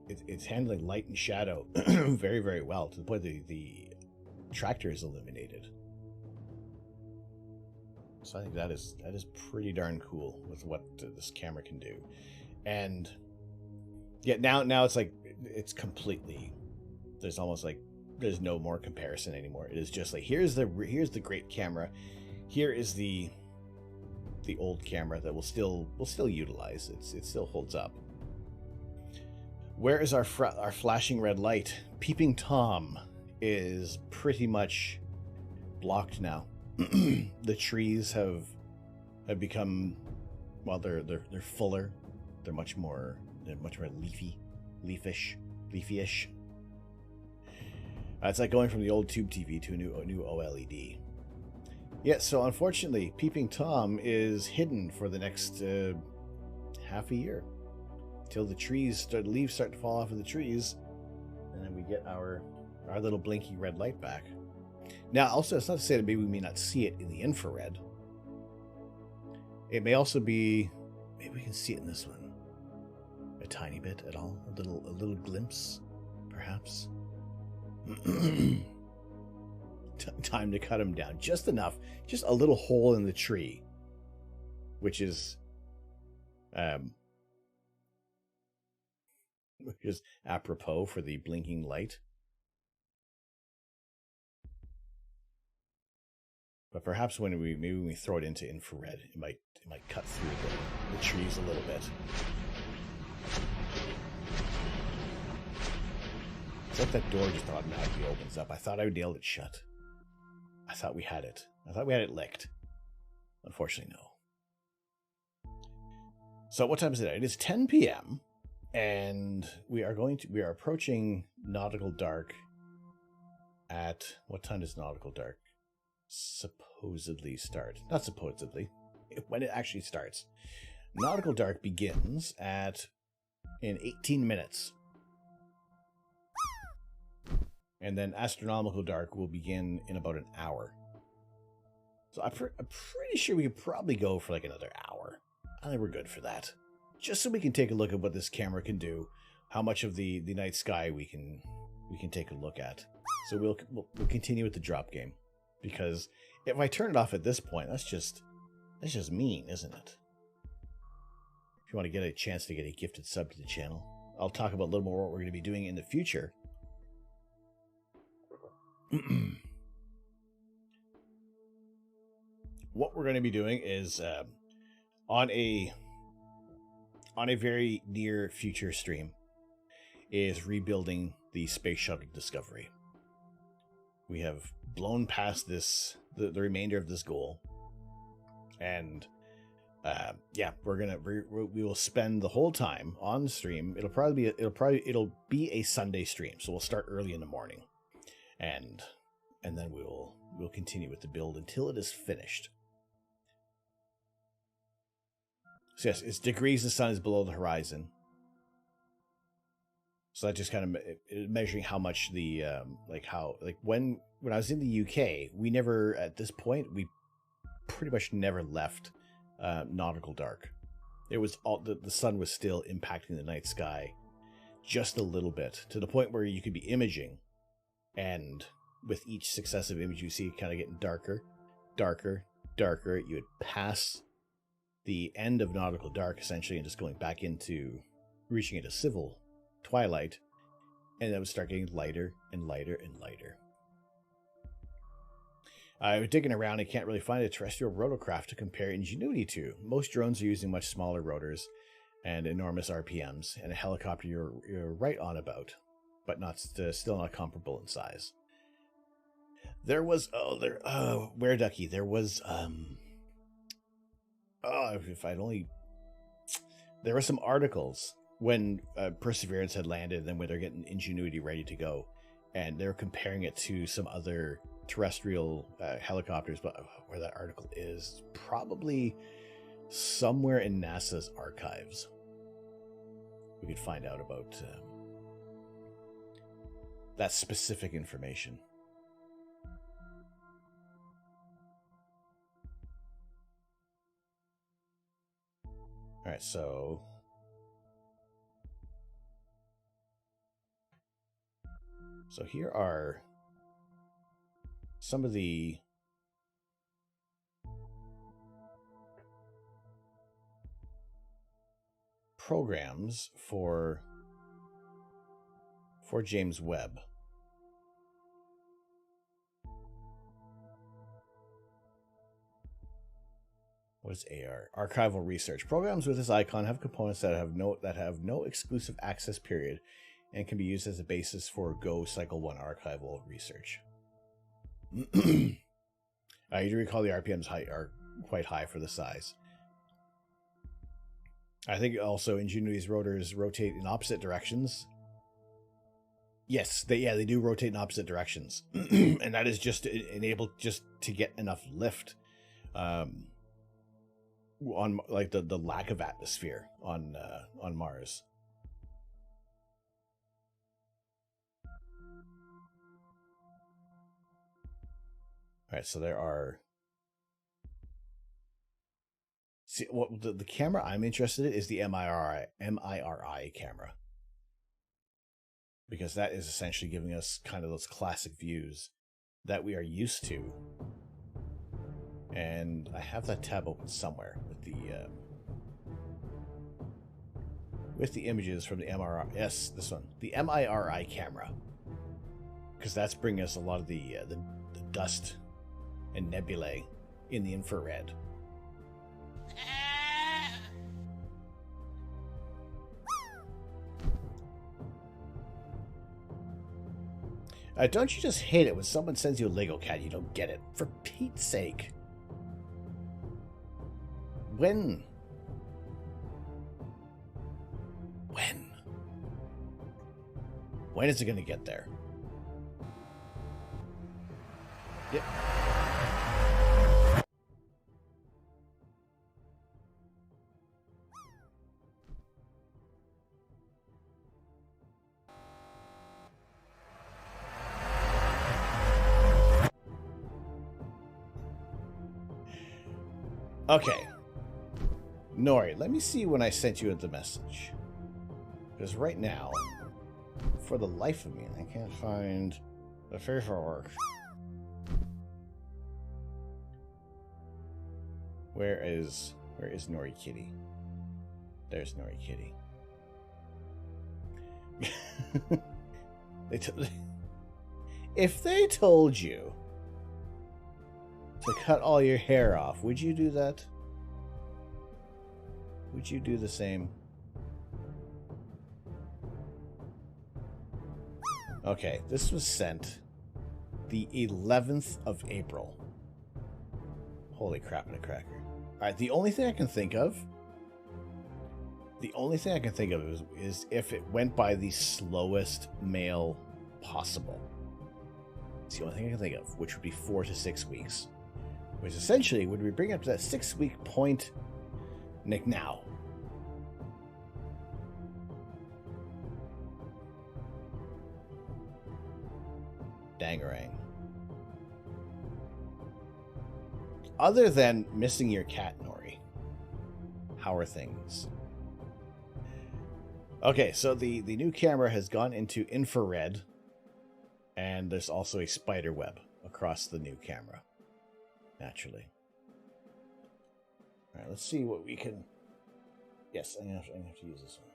light and shadow very, very well, to the point that the tractor is illuminated. So I think that is pretty darn cool with what this camera can do. And yeah, now it's like it's completely, there's almost like there's no more comparison anymore. It is just like here's the great camera, here is the old camera that we'll still utilize. It still holds up. Where is our flashing red light? Peeping Tom is pretty much blocked now. The trees have become, well, they're fuller. They're much more leafyish. It's like going from the old tube TV to a new OLED. Yeah, so unfortunately, Peeping Tom is hidden for the next half a year, till the leaves start to fall off of the trees, and then we get our little blinky red light back. Now, also, it's not to say that maybe we may not see it in the infrared. It may also be, maybe we can see it in this one, a tiny bit at all, a little glimpse, perhaps. Time to cut him down just enough, just a little hole in the tree, which is apropos for the blinking light. But perhaps when we throw it into infrared, it might cut through the trees a little bit. It's like that door just automatically opens up. I thought I would nailed it shut. I thought we had it. I thought we had it licked. Unfortunately, no. So what time is it? It is 10 p.m. and we are approaching nautical dark at, what time does nautical dark supposedly start? Not supposedly, when it actually starts. Nautical dark begins in 18 minutes. And then astronomical dark will begin in about an hour. So I'm pretty sure we could probably go for like another hour. I think we're good for that. Just so we can take a look at what this camera can do, how much of the night sky we can take a look at. So we'll continue with the drop game, because if I turn it off at this point, that's just mean, isn't it? If you want to get a chance to get a gifted sub to the channel, I'll talk about a little more what we're going to be doing in the future. What we're going to be doing is on a very near future stream is rebuilding the Space Shuttle Discovery. We have blown past the remainder of this goal, and we will spend the whole time on the stream. It'll be a Sunday stream, so we'll start early in the morning, and then we'll continue with the build until it is finished. So yes, it's degrees the sun is below the horizon. So that just kind of measuring how much when I was in the UK, we never, at this point, we pretty much never left nautical dark. It was all the sun was still impacting the night sky just a little bit, to the point where you could be imaging, and with each successive image you see it kind of getting darker, darker, darker. You would pass the end of nautical dark essentially and just going back into reaching into civil twilight, and that would start getting lighter and lighter and lighter. I was digging around and can't really find a terrestrial rotorcraft to compare Ingenuity to. Most drones are using much smaller rotors and enormous RPMs, and a helicopter you're right on about, but still not comparable in size. There was Where Ducky, there was there were some articles when Perseverance had landed, and then when they're getting Ingenuity ready to go, and they're comparing it to some other terrestrial helicopters, but where that article is, probably somewhere in NASA's archives, we could find out about that specific information. All right, so here are some of the programs for James Webb. What is AR? Archival research. Programs with this icon have components that have no exclusive access period and can be used as a basis for Go Cycle 1 archival research. You do recall the RPMs are quite high for the size. I think also Ingenuity's rotors rotate in opposite directions. Yes, they do rotate in opposite directions. And that is just to enable just to get enough lift on like the lack of atmosphere on Mars. All right, so there are. See, what the camera I'm interested in is the MIRI camera, because that is essentially giving us kind of those classic views that we are used to. And I have that tab open somewhere with the images from the MRI. Yes, this one, the MIRI camera, because that's bringing us a lot of the dust and nebulae in the infrared. Don't you just hate it when someone sends you a Lego cat and you don't get it? For Pete's sake. When is it going to get there? Yep. Okay. Nori, let me see when I sent you the message. Because right now, for the life of me, I can't find the paperwork. Where is Nori Kitty? There's Nori Kitty. If they told you to cut all your hair off, would you do that? Would you do the same? Okay, this was sent the 11th of April. Holy crap in a cracker. Alright, the only thing I can think of is if it went by the slowest mail possible. It's the only thing I can think of, which would be 4 to 6 weeks. Which essentially would we bring up to that 6-week point, Nick, now. Dangarang. Other than missing your cat, Nori, how are things? Okay, so the new camera has gone into infrared, and there's also a spider web across the new camera. Naturally. All right, let's see what we can. Yes, I'm gonna have to use this one.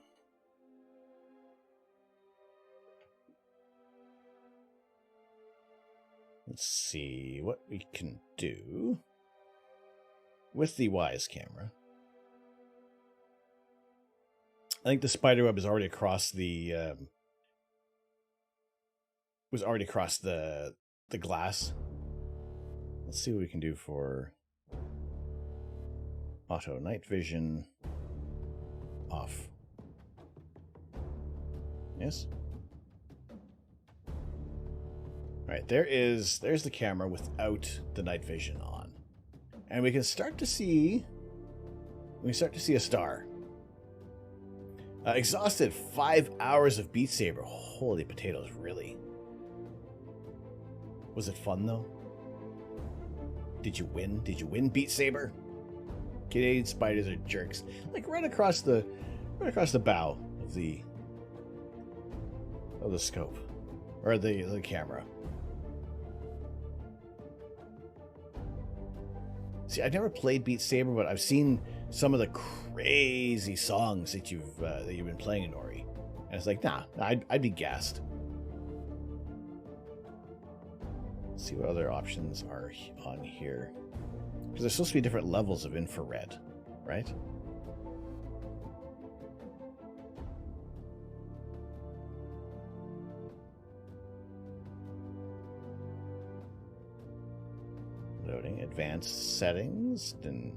Let's see what we can do with the Wise camera. I think the spider web is already across the the glass. Let's see what we can do for auto night vision off. Yes. All right, there's the camera without the night vision on. And we can start to see we start to see a star. Exhausted 5 hours of Beat Saber. Holy potatoes, really? Was it fun, though? Did you win? Did you win, Beat Saber? Canadian spiders are jerks. Like right across the bow of the scope. Or the camera. See, I've never played Beat Saber, but I've seen some of the crazy songs that you've been playing in Ori. And it's like, nah, I'd be gassed. Let's see what other options are on here. Because there's supposed to be different levels of infrared, right? Loading advanced settings. Then,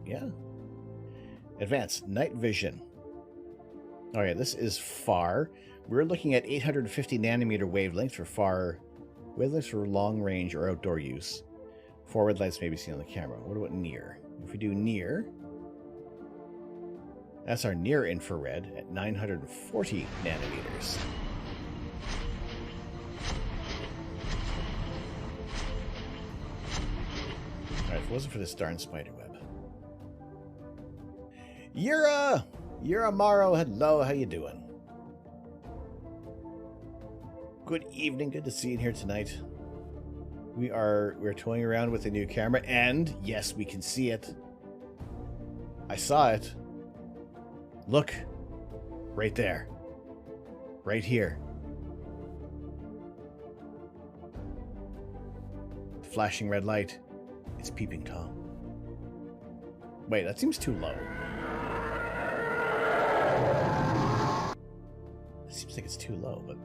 yeah. Advanced night vision. Okay, this is far. We're looking at 850 nanometer wavelength for far. Wavelengths for long range or outdoor use. Forward lights may be seen on the camera. What about near? If we do near, that's our near infrared at 940 nanometers. Alright, if it wasn't for this darn spider web. Yura Morrow, hello, how you doing? Good evening, good to see you here tonight. We're toying around with a new camera, and yes, we can see it. I saw it. Look, right there, right here. Flashing red light. It's peeping Tom. Wait, that seems too low. It seems like it's too low, but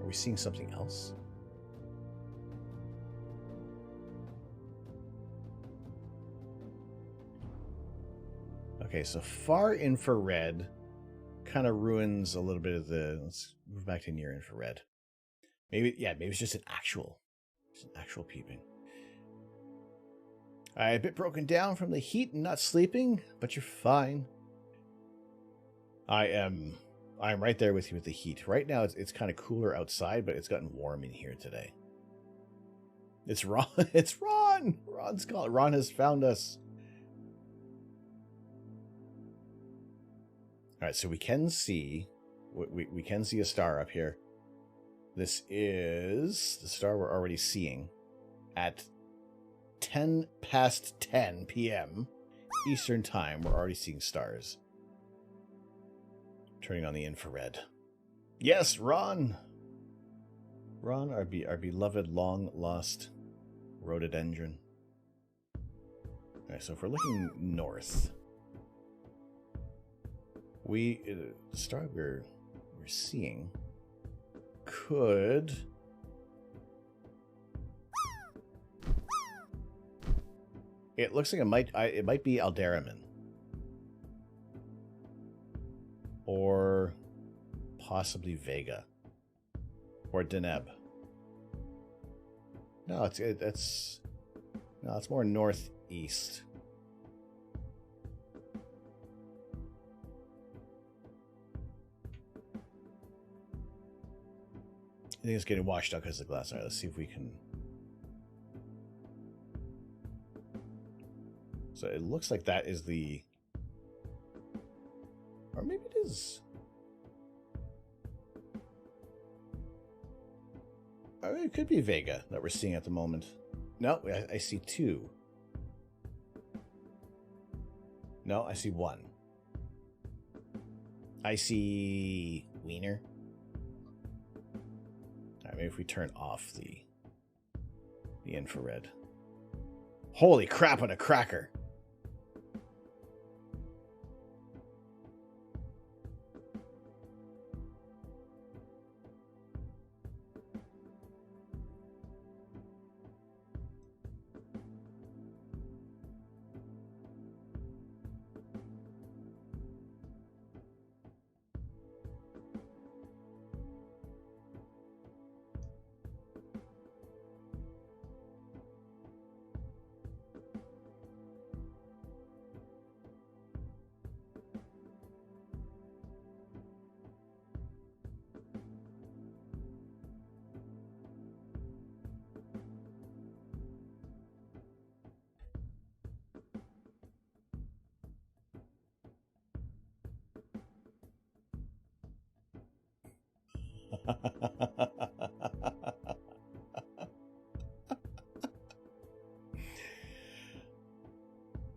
are we seeing something else? Okay, so far infrared kind of ruins a little bit of the... Let's move back to near infrared. Maybe it's just an actual peeping. I'm a bit broken down from the heat and not sleeping, but you're fine. I'm right there with you with the heat. Right now it's kind of cooler outside, but it's gotten warm in here today. It's Ron. It's Ron. Ron's called. Ron has found us. All right, so we can see we can see a star up here. This is the star we're already seeing at 10 past 10 p.m. Eastern Time. We're already seeing stars. Turning on the infrared. Yes, Ron! Ron, our beloved long-lost rhododendron. Okay, so if we're looking north, the star we're seeing could... It looks like it might be Alderamin. Or possibly Vega. Or Deneb. No, it's more northeast. I think it's getting washed out because of the glass. All right, let's see if we can... So it looks like that is the... Or maybe it is... I mean, it could be Vega that we're seeing at the moment. No, I see two. No, I see one. I see Wiener. Alright, maybe if we turn off the infrared. Holy crap on a cracker!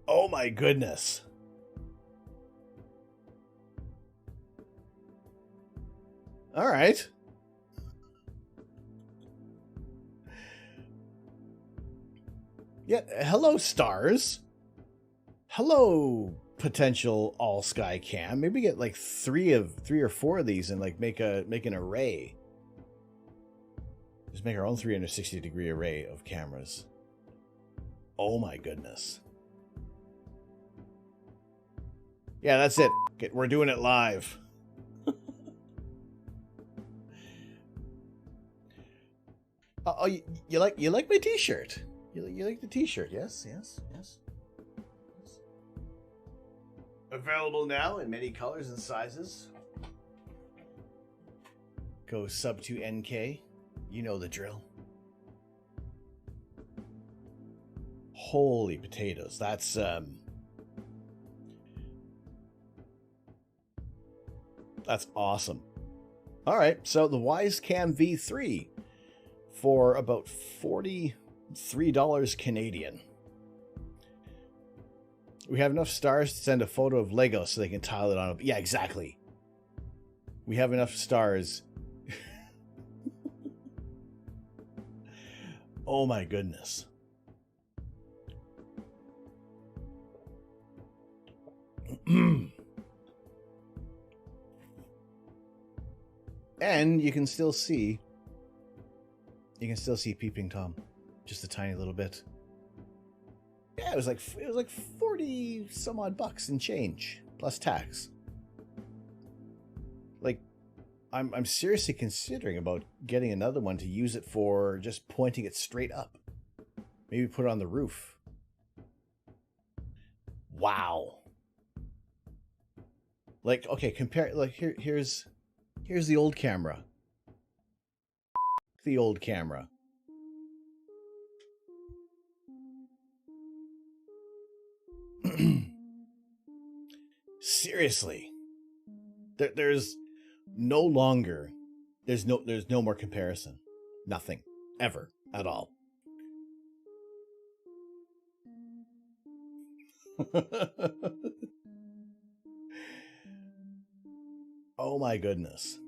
Oh my goodness. All right. Yeah, hello stars. Hello potential all sky cam. Maybe get like three or four of these and like make an array. Just make our own 360-degree array of cameras. Oh my goodness. Yeah, that's it. We're doing it live. Oh, you like my t-shirt? You like the t-shirt? Yes. Available now in many colors and sizes. Go sub to NK. You know the drill. Holy potatoes. That's awesome. All right, so the Wisecam V3 for about $43 Canadian. We have enough stars to send a photo of Lego so they can tile it on. Yeah, exactly. We have enough stars. Oh my goodness. And you can still see Peeping Tom, just a tiny little bit. Yeah, it was like 40 some odd bucks and change plus tax. Like, I'm seriously considering about getting another one to use it for just pointing it straight up. Maybe put it on the roof. Wow. Like, okay, compare, like, here's the old camera. The old camera. Seriously. There's no more comparison. Nothing. Ever. At all. Oh my goodness.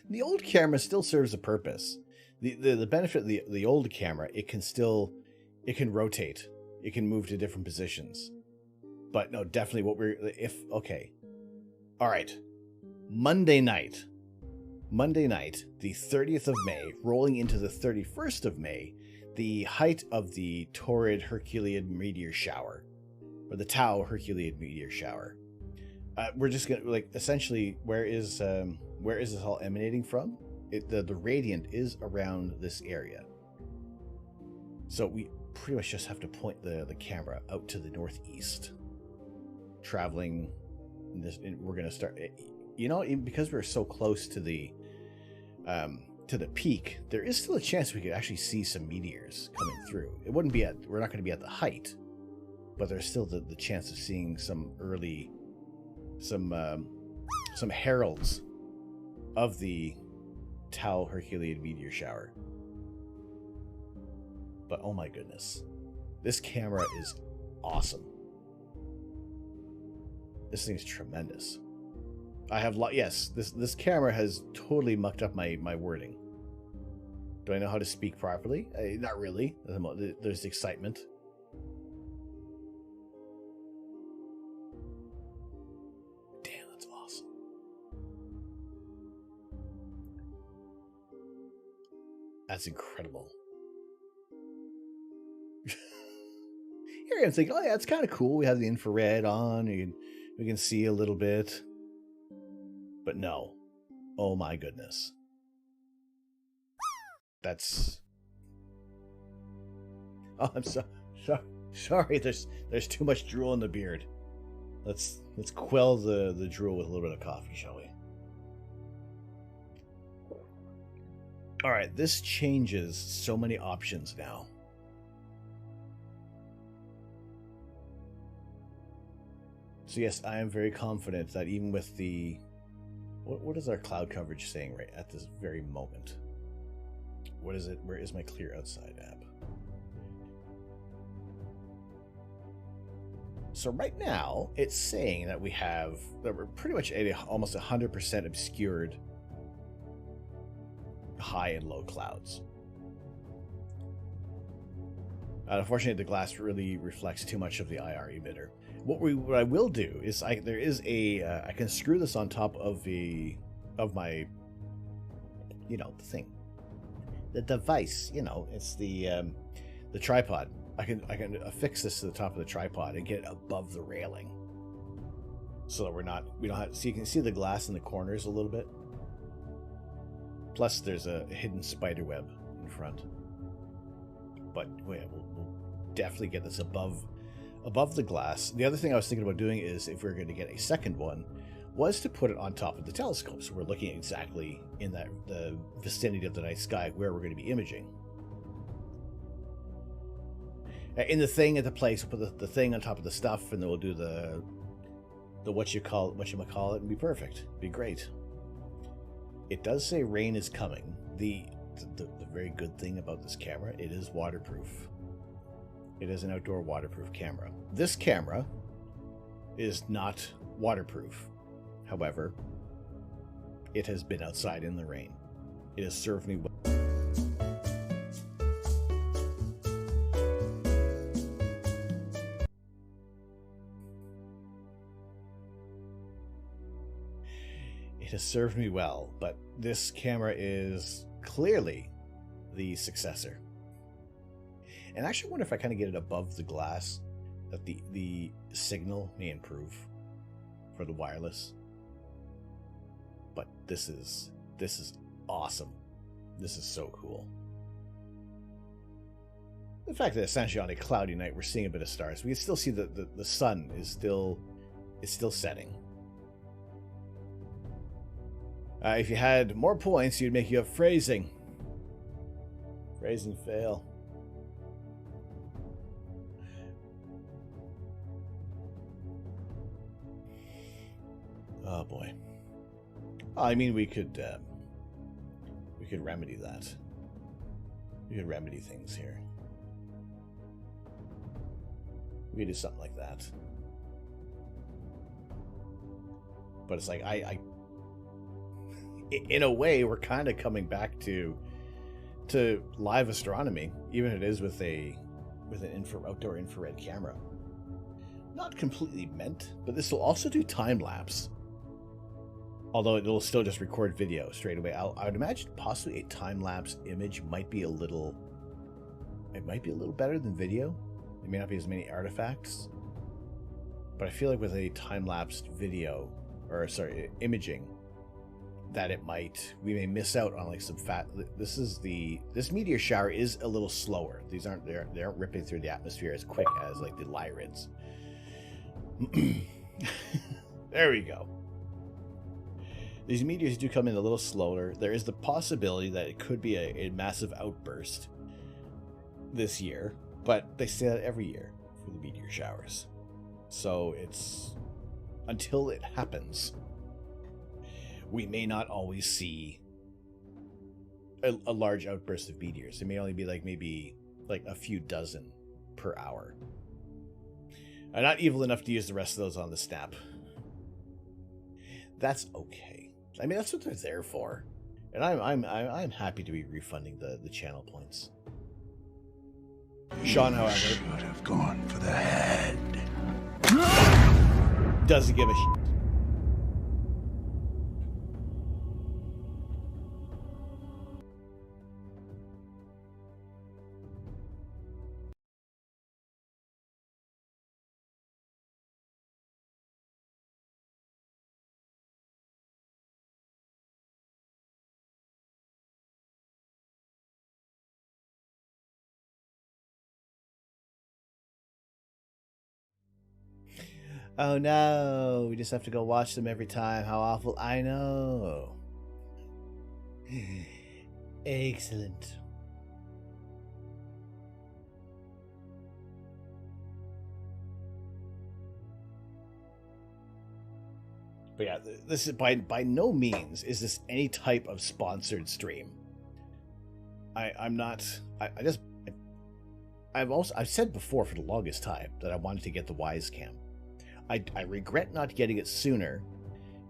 The old camera still serves a purpose. The benefit of the old camera, it can rotate. It can move to different positions. But no, definitely okay. All right. Monday night, the 30th of May, rolling into the 31st of May, the height of the torrid Herculean meteor shower, or the Tau Herculean meteor shower. We're just gonna, like, essentially, where is this all emanating from? The radiant is around this area. So we pretty much just have to point the camera out to the northeast, traveling. We're gonna start. Because we're so close to the peak, there is still a chance we could actually see some meteors coming through. We're not going to be at the height, but there's still the chance of seeing some heralds of the Tau Herculean meteor shower. But oh my goodness, this camera is awesome. This thing's tremendous. This camera has totally mucked up my wording. Do I know how to speak properly? Not really. There's excitement. Damn, that's awesome. That's incredible. Here I'm thinking, oh yeah, it's kind of cool. We have the infrared on. We can see a little bit. But no. Oh my goodness. That's... Oh, I'm sorry. There's too much drool in the beard. Let's quell the drool with a little bit of coffee, shall we? All right, this changes so many options now. So yes, I am very confident that even with the... What is our cloud coverage saying right at this very moment? What is it? Where is my Clear Outside app? So right now, it's saying that we're pretty much at almost 100% obscured high and low clouds. Unfortunately, the glass really reflects too much of the IR emitter. What I will do is I can screw this on top of my, the thing, the device. It's the tripod. I can affix this to the top of the tripod and get it above the railing, so that we don't have. So you can see the glass in the corners a little bit. Plus, there's a hidden spider web in front. But we'll definitely get this above the glass. The other thing I was thinking about doing is, if we were going to get a second one, was to put it on top of the telescope, so we're looking exactly in the vicinity of the night sky where we're going to be imaging. In the thing at the place, we'll put the thing on top of the stuff, and then we'll do the whatchamacallit, and be perfect. Be great. It does say rain is coming. The very good thing about this camera, it is waterproof. It is an outdoor waterproof camera. This camera is not waterproof. However, it has been outside in the rain. It has served me well. It has served me well, but this camera is clearly the successor. And I actually wonder if I kind of get it above the glass, that the signal may improve for the wireless. But this is awesome. This is so cool. The fact that essentially on a cloudy night we're seeing a bit of stars. We can still see the sun is still setting. If you had more points, you'd make you have phrasing. Phrasing fail. Oh boy. I mean, we could remedy that. We could remedy things here. We could do something like that. But it's like in a way, we're kind of coming back to live astronomy, even if it is with an outdoor infrared camera. Not completely meant, but this will also do time lapse. Although it will still just record video straight away. I would imagine possibly a time lapse image might be a little better than video. There may not be as many artifacts, but I feel like with a time lapsed video, imaging, that we may miss out on like some fat. This meteor shower is a little slower. They aren't ripping through the atmosphere as quick as like the Lyrids. There we go. These meteors do come in a little slower. There is the possibility that it could be a massive outburst this year, but they say that every year for the meteor showers. So it's until it happens, we may not always see a large outburst of meteors. It may only be maybe a few dozen per hour. I'm not evil enough to use the rest of those on the snap. That's okay. I mean, that's what they're there for, and I'm happy to be refunding the channel points. Sean, however, should have gone for the head. Doesn't give a shit. Oh no, we just have to go watch them every time. How awful. I know. Excellent. But yeah, this is by no means is this any type of sponsored stream. I'm not. I've said before for the longest time that I wanted to get the Wise Cam. I regret not getting it sooner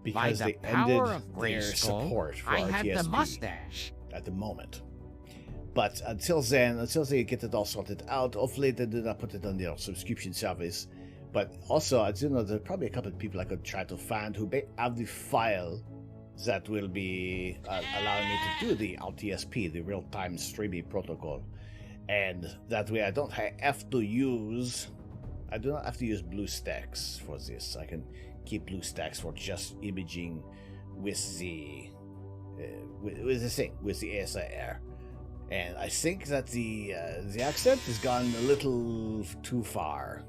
because they ended their support for RTSP at the moment. But until then, until they get it all sorted out, hopefully they do not put it on their subscription service. But also, I do know there's probably a couple of people I could try to find who may have the file that will be allowing me to do the RTSP, the real-time streaming protocol. And that way I don't have to use... I do not have to use BlueStacks for this. I can keep BlueStacks for just imaging with the... with the ASIR. And I think that the accent has gone a little too far.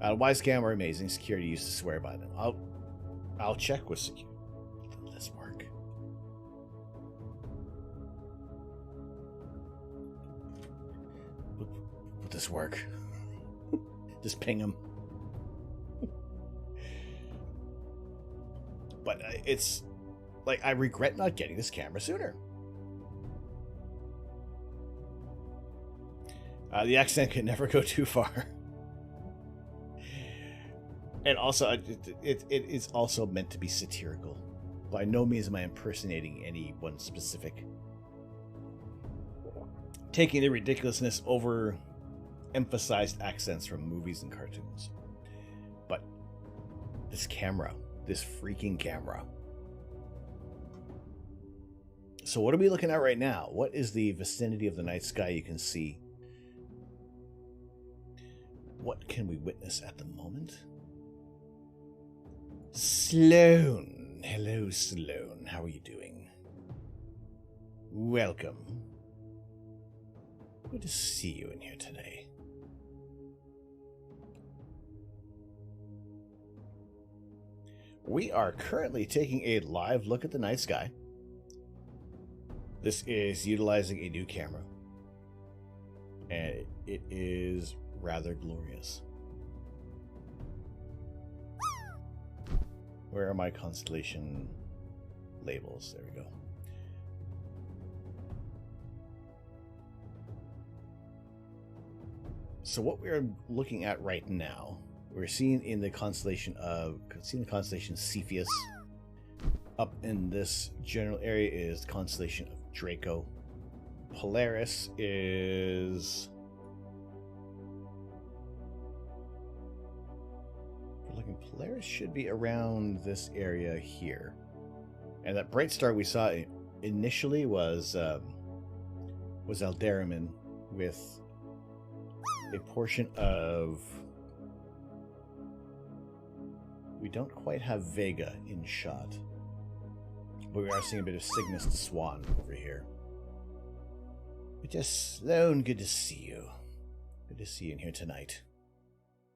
Wisecam are amazing. Security used to swear by them. I'll check with security. Will this work? Will this work? Just ping them. But it's like I regret not getting this camera sooner. The accent can never go too far. And also, it is also meant to be satirical. By no means am I impersonating any one specific. Taking the ridiculousness over emphasized accents from movies and cartoons. But this camera, this freaking camera. So what are we looking at right now? What is the vicinity of the night sky you can see? What can we witness at the moment? Sloan. Hello, Sloan. How are you doing? Welcome. Good to see you in here today. We are currently taking a live look at the night sky. This is utilizing a new camera. And it is rather glorious. Where are my constellation labels? There we go. So what we're looking at right now, we're seeing in the constellation Cepheus. Up in this general area is the constellation of Draco. Polaris is... Polaris should be around this area here. And that bright star we saw initially was Alderamin with a portion of... We don't quite have Vega in shot. But we are seeing a bit of Cygnus the Swan over here. But just Sloan, good to see you. Good to see you in here tonight.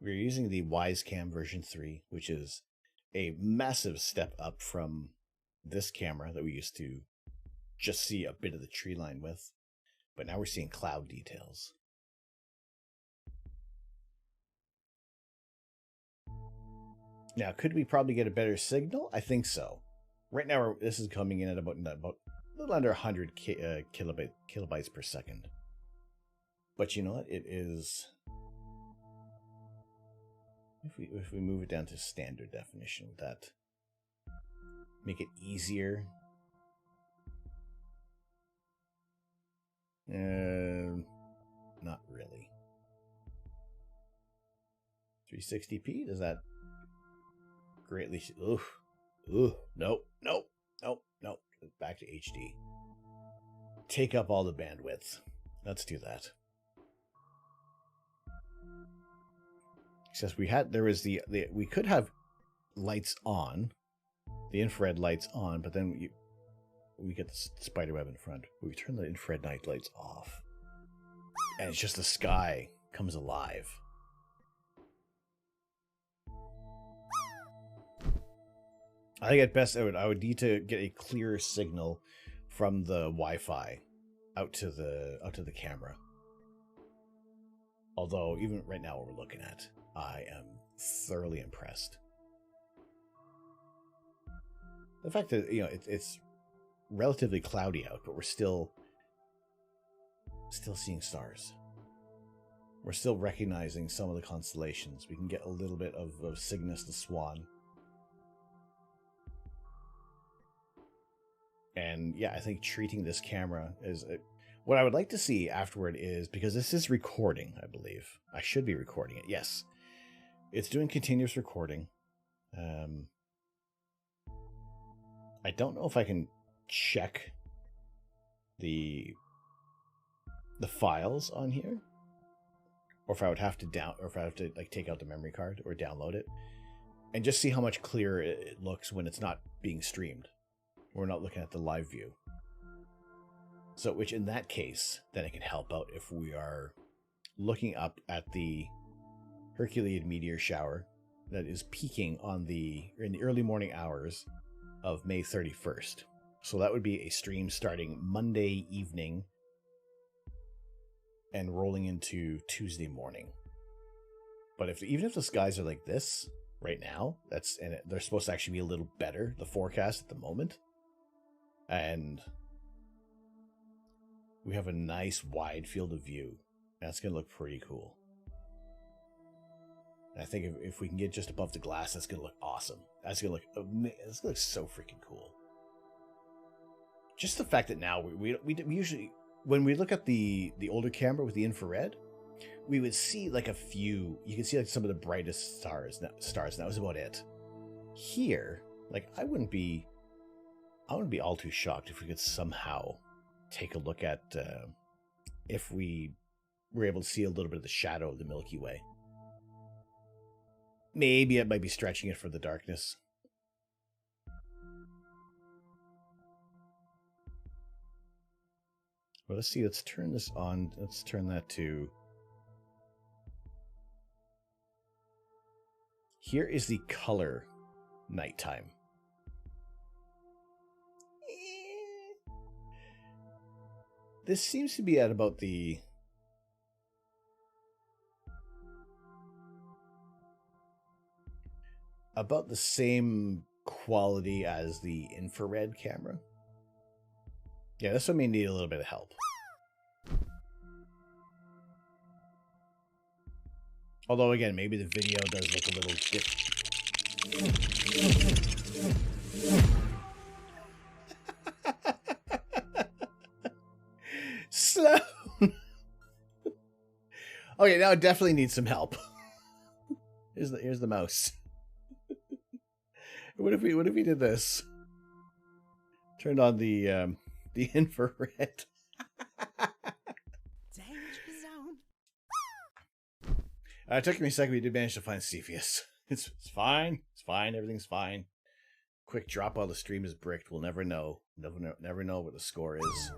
We're using the Wisecam version 3, which is a massive step up from this camera that we used to just see a bit of the tree line with. But now we're seeing cloud details. Now, could we probably get a better signal? I think so. Right now, this is coming in at about a little under 100 kilobytes per second. But you know what? It is... If we move it down to standard definition, would that make it easier? Not really. 360p? Does that greatly... Nope. Back to HD. Take up all the bandwidth. Let's do that. Says we could have lights on, the infrared lights on, but then we get the spider web in front. We turn the infrared night lights off, and it's just the sky comes alive. I think at best I would need to get a clearer signal from the Wi-Fi out to the camera. Although even right now what we're looking at, I am thoroughly impressed. the fact that, you know, it's relatively cloudy out, but we're still seeing stars. We're still recognizing some of the constellations. We can get a little bit of Cygnus the Swan. And yeah, I think treating this camera is... what I would like to see afterward is, because this is recording, I believe. I should be recording it, yes. It's doing continuous recording. I don't know if I can check the files on here, or if I would have to like take out the memory card or download it and just see how much clearer it looks when it's not being streamed. We're not looking at the live view. So, which in that case, then it can help out if we are looking up at the Herculean meteor shower that is peaking in the early morning hours of May 31st. So that would be a stream starting Monday evening and rolling into Tuesday morning. But even if the skies are like this right now, they're supposed to actually be a little better, the forecast at the moment. And we have a nice wide field of view. That's going to look pretty cool. And I think if we can get just above the glass, that's going to look awesome. That's going to look so freaking cool. Just the fact that now we usually, when we look at the older camera with the infrared, we would see like a few, you can see like some of the brightest stars, and that was about it. Here, like I wouldn't be all too shocked if we could somehow take a look at if we were able to see a little bit of the shadow of the Milky Way. Maybe it might be stretching it for the darkness. Well, let's see. Let's turn this on. Let's turn that to... Here is the color nighttime. This seems to be at about the... about the same quality as the infrared camera. Yeah, this one may need a little bit of help. Although, again, maybe the video does look a little different. Slow. Okay, now it definitely needs some help. Here's the mouse. What if we did this? Turned on the infrared. Danger zone. It took me a second. We did manage to find Cepheus. It's fine. It's fine. Everything's fine. Quick drop while the stream is bricked. We'll never know. Never know what the score is.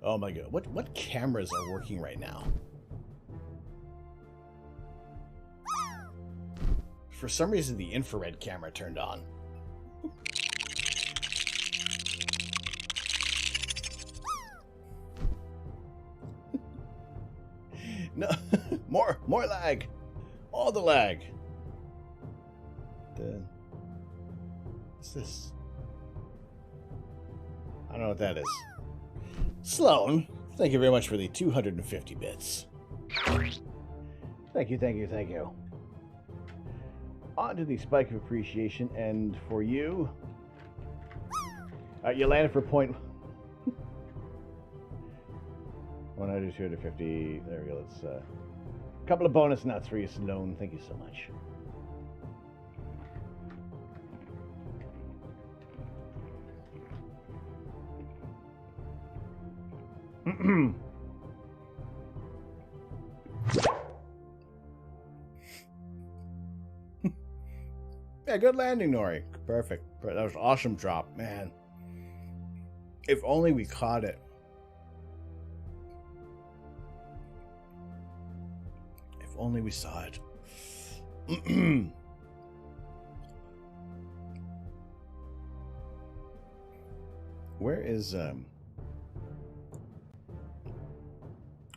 Oh my god. What cameras are working right now? For some reason, the infrared camera turned on. No, more lag. All the lag. What's this? I don't know what that is. Sloan, thank you very much for the 250 bits. Thank you. On to the spike of appreciation, and for you, you landed for point 100, 250. There we go. Let's a couple of bonus nuts for you, Sloan. Thank you so much. Yeah, good landing, Nori. Perfect. That was an awesome drop, man. If only we caught it. If only we saw it. Where is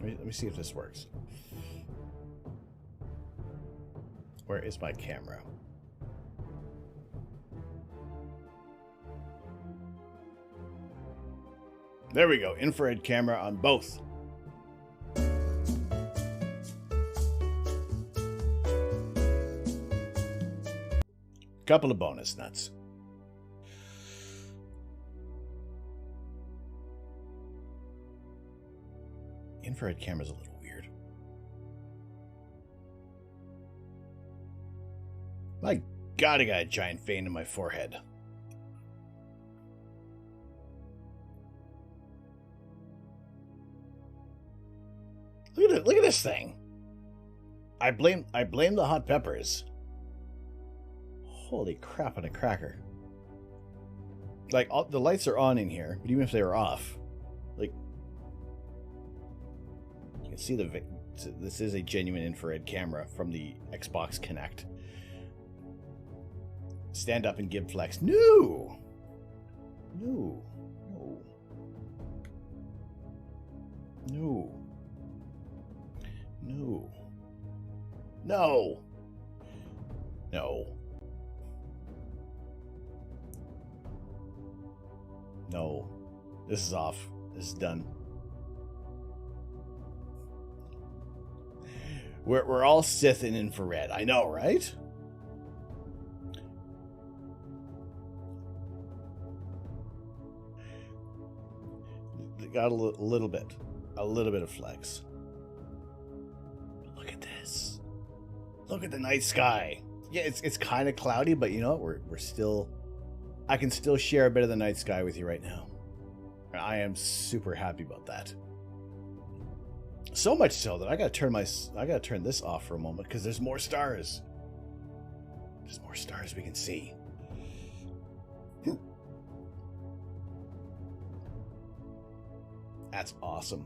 Let me see if this works. Where is my camera? There we go. Infrared camera on both. Couple of bonus nuts. Infrared camera's a little weird. My God, I got a giant vein in my forehead. Look at this thing. I blame the hot peppers. Holy crap on a cracker. Like, the lights are on in here, but even if they were off, like, you can see this is a genuine infrared camera from the Xbox Kinect. Stand up and give flex. No! No. No. No. No. No. No. No. This is off. This is done. We're all Sith in infrared. I know, right? Got a little bit of flex. Look at this. Look at the night sky. Yeah, it's kind of cloudy, but you know what? We're still. I can still share a bit of the night sky with you right now. And I am super happy about that. So much so that I gotta turn this off for a moment because there's more stars. There's more stars we can see. That's awesome.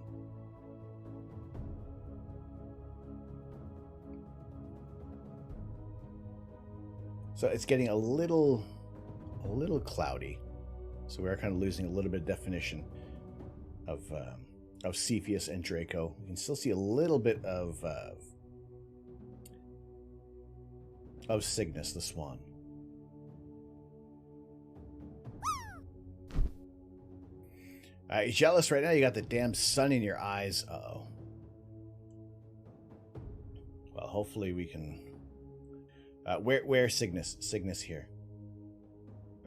So it's getting a little cloudy. So we are kind of losing a little bit of definition of Cepheus and Draco. You can still see a little bit of Cygnus the Swan. You jealous right now? You got the damn sun in your eyes. Uh-oh. Well, hopefully we can... where Cygnus? Cygnus here.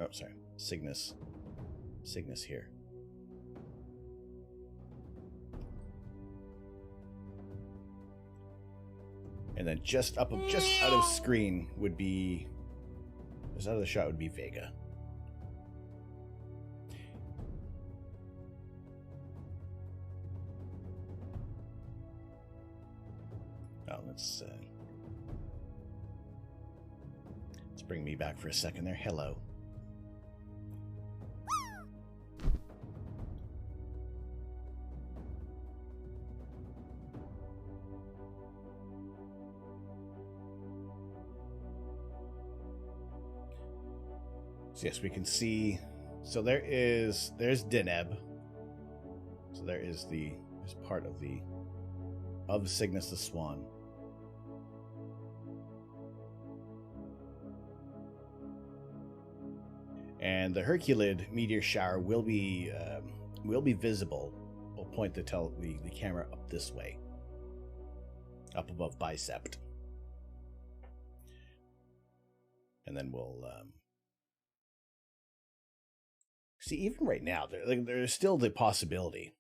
Oh, sorry. Cygnus here. And then just out of screen would be... Just out of the shot would be Vega. Let's bring me back for a second there. Hello. So yes, we can see. So there's Deneb. So there's part of Cygnus the Swan. And the Herculid meteor shower will be visible. We'll point the camera up this way, up above Bicep, and then we'll see. Even right now, there's still the possibility.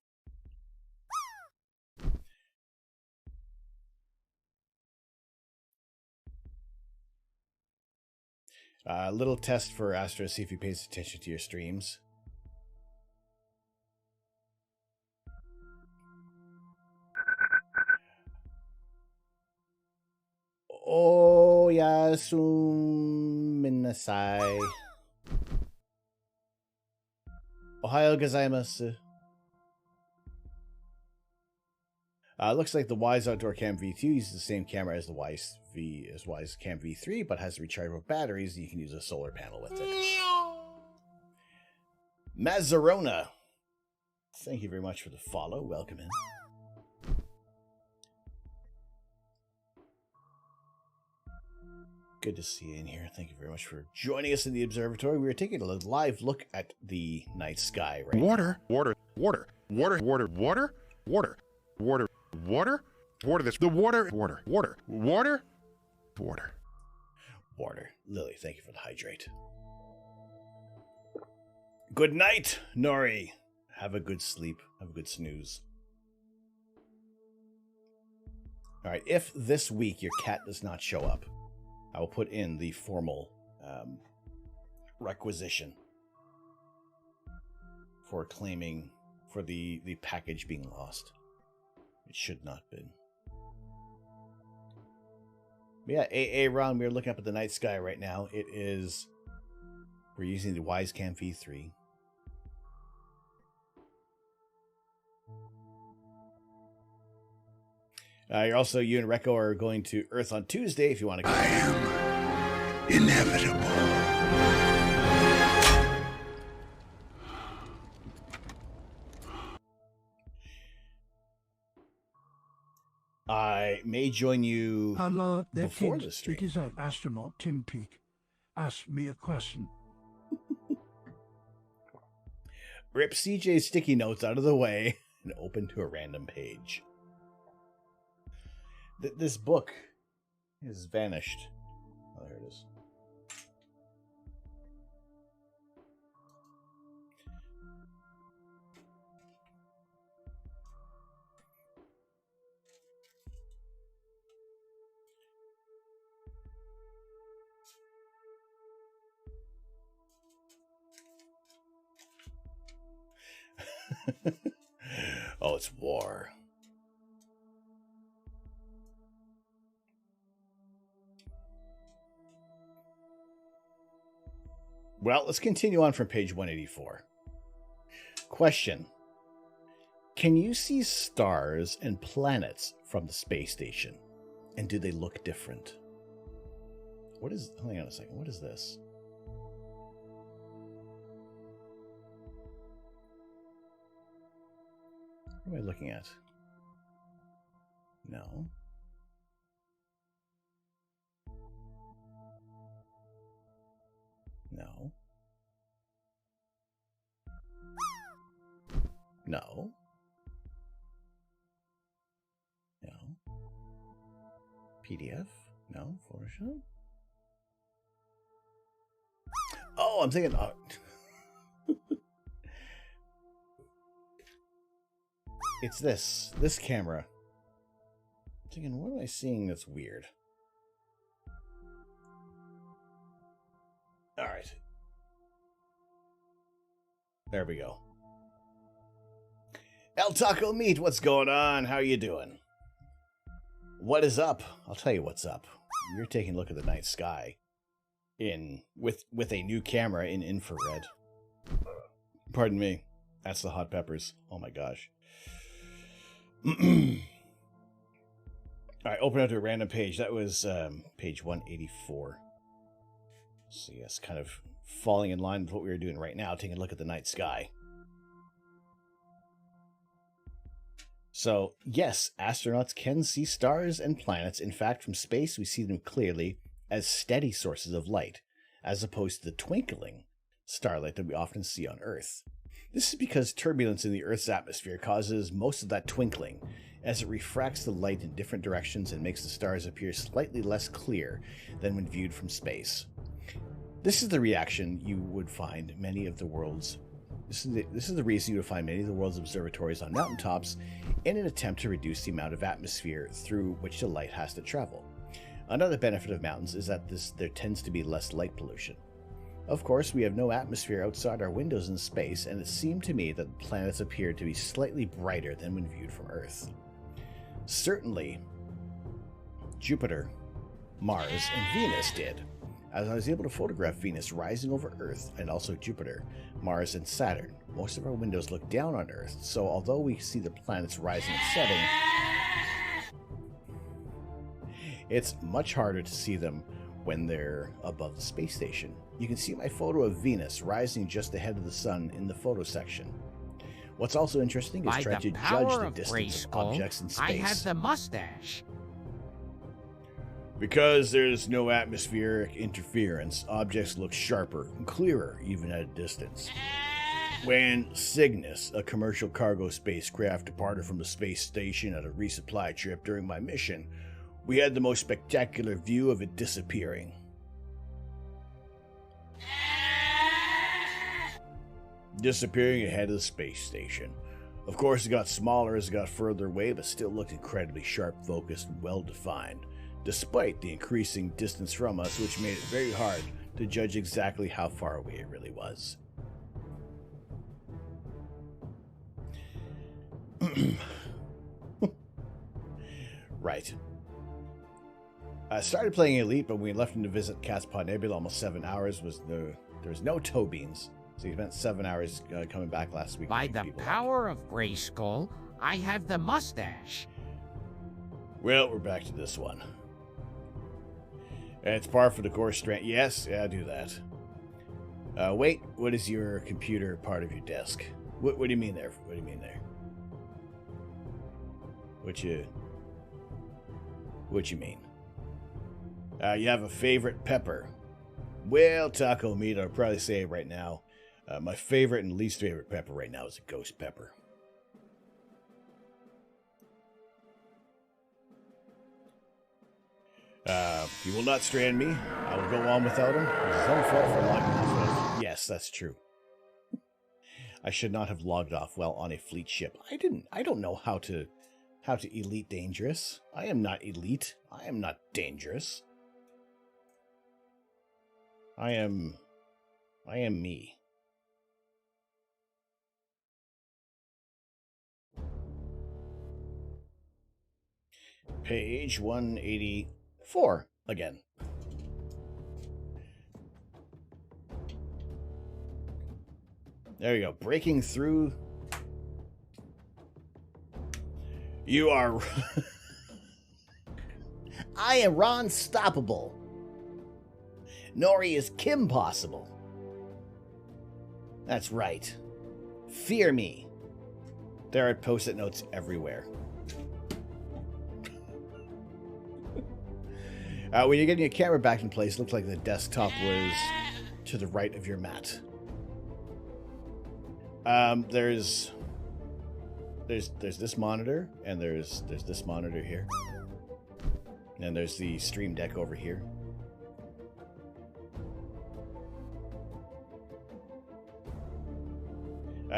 A little test for Astro, see if he pays attention to your streams. Oh, yasuminasai. Ohayo gozaimasu. Looks like the Wise Outdoor Cam V2 uses the same camera as the Wise Cam V3, but has rechargeable batteries, and you can use a solar panel with it. Mazzarona, thank you very much for the follow. Welcome in. Good to see you in here. Thank you very much for joining us in the observatory. We are taking a live look at the night sky right Water, water, water, water, water, water, water, water, water, water. This the water, water, water, water, water. Water. Lily, thank you for the hydrate. Good night, Nori. Have a good sleep. Have a good snooze. All right, if this week your cat does not show up, I will put in the formal requisition for claiming for the package being lost. It should not have been. But yeah, AA Ron, we're looking up at the night sky right now. We're using the WiseCam V3. You and Rekko are going to Earth on Tuesday if you want to go. I am inevitable. I may join you Hello, there, before kids. the stream. It is an astronaut, Tim Peake. Ask me a question. Rip CJ's sticky notes out of the way and open to a random page. This book has vanished. Oh, there it is. Oh, it's war. Well, let's continue on from page 184. Question. Can you see stars and planets from the space station? And do they look different? Hang on a second. What is this? What am I looking at? No. No. No. No. PDF? No. Photoshop? Oh, I'm thinking... It's this camera. I'm thinking, what am I seeing that's weird? All right. There we go. El Taco Meat, what's going on? How are you doing? What is up? I'll tell you what's up. You're taking a look at the night sky with a new camera in infrared. Pardon me. That's the hot peppers. Oh my gosh. All right, open up to a random page. That was page 184. So yes, kind of falling in line with what we were doing right now, taking a look at the night sky. So yes, astronauts can see stars and planets. In fact, from space, we see them clearly as steady sources of light, as opposed to the twinkling starlight that we often see on Earth. This is because turbulence in the Earth's atmosphere causes most of that twinkling, as it refracts the light in different directions and makes the stars appear slightly less clear than when viewed from space. This is the reaction you would find many of the world's... This is the reason you would find many of the world's observatories on mountaintops in an attempt to reduce the amount of atmosphere through which the light has to travel. Another benefit of mountains is that there tends to be less light pollution. Of course, we have no atmosphere outside our windows in space, and it seemed to me that the planets appeared to be slightly brighter than when viewed from Earth. Certainly, Jupiter, Mars, and Venus did, as I was able to photograph Venus rising over Earth and also Jupiter, Mars, and Saturn. Most of our windows look down on Earth, so although we see the planets rising and setting, it's much harder to see them when they're above the space station. You can see my photo of Venus rising just ahead of the sun in the photo section. What's also interesting is trying to judge the distance of objects in space. I have the mustache. Because there's no atmospheric interference, objects look sharper and clearer even at a distance. When Cygnus, a commercial cargo spacecraft, departed from the space station at a resupply trip during my mission, we had the most spectacular view of it disappearing. Disappearing ahead of the space station. Of course, it got smaller as it got further away, but still looked incredibly sharp, focused, and well-defined, despite the increasing distance from us, which made it very hard to judge exactly how far away it really was. Right. I started playing Elite, but when we left him to visit Catspod Nebula, almost 7 hours, there was no toe beans. So he spent 7 hours coming back last week. By the power of Grayskull, I have the mustache. Well, we're back to this one. And it's par for the course strength. Yes, yeah, do that. Wait, what is your computer part of your desk? What do you mean there? What do you mean there? What you mean? You have a favorite pepper? Well, taco meat, I'll probably say it right now. My favorite and least favorite pepper right now is a ghost pepper. You will not strand me. I will go on without him. It's his own fault for logging off. Yes, that's true. I should not have logged off while on a fleet ship. I don't know how to elite dangerous. I am not elite. I am not dangerous. I am me. Page 184 again. There you go. Breaking through. You are... I am Ron Stoppable. Nori is Kim Possible. That's right. Fear me. There are post-it notes everywhere. When you're getting your camera back in place, it looks like the desktop was to the right of your mat. There's this monitor, and there's this monitor here. And there's the Stream Deck over here.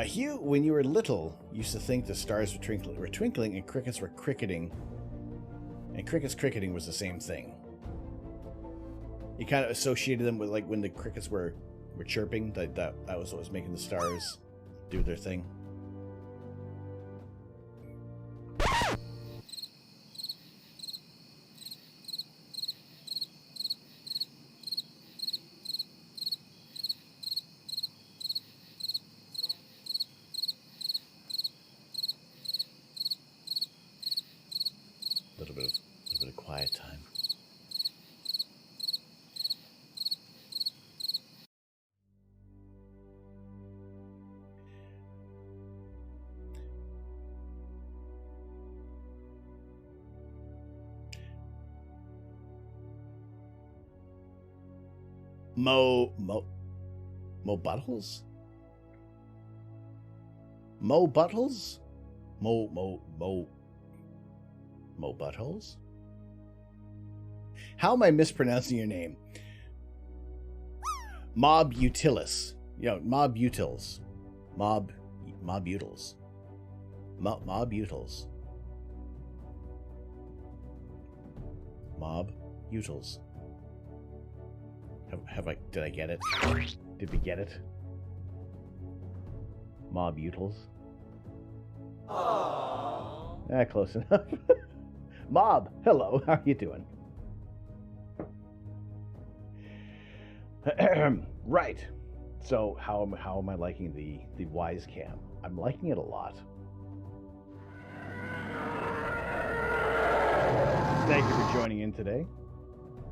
Hugh, when you were little, used to think the stars were twinkling and crickets were cricketing. And crickets cricketing was the same thing. You kind of associated them with, like, when the crickets were chirping, that was what was making the stars do their thing. A little bit of quiet time. Mo Buttholes? Mo Buttholes? Mo Buttholes? How am I mispronouncing your name? Mob Utilis. Mob Utils. Mob Utils. Mob Utils. Mob Utils. Did I get it? Did we get it? Mob Utils. Aww. Close enough. Mob, hello, how are you doing? Right. So how am I liking the Wise Cam? I'm liking it a lot. Thank you for joining in today.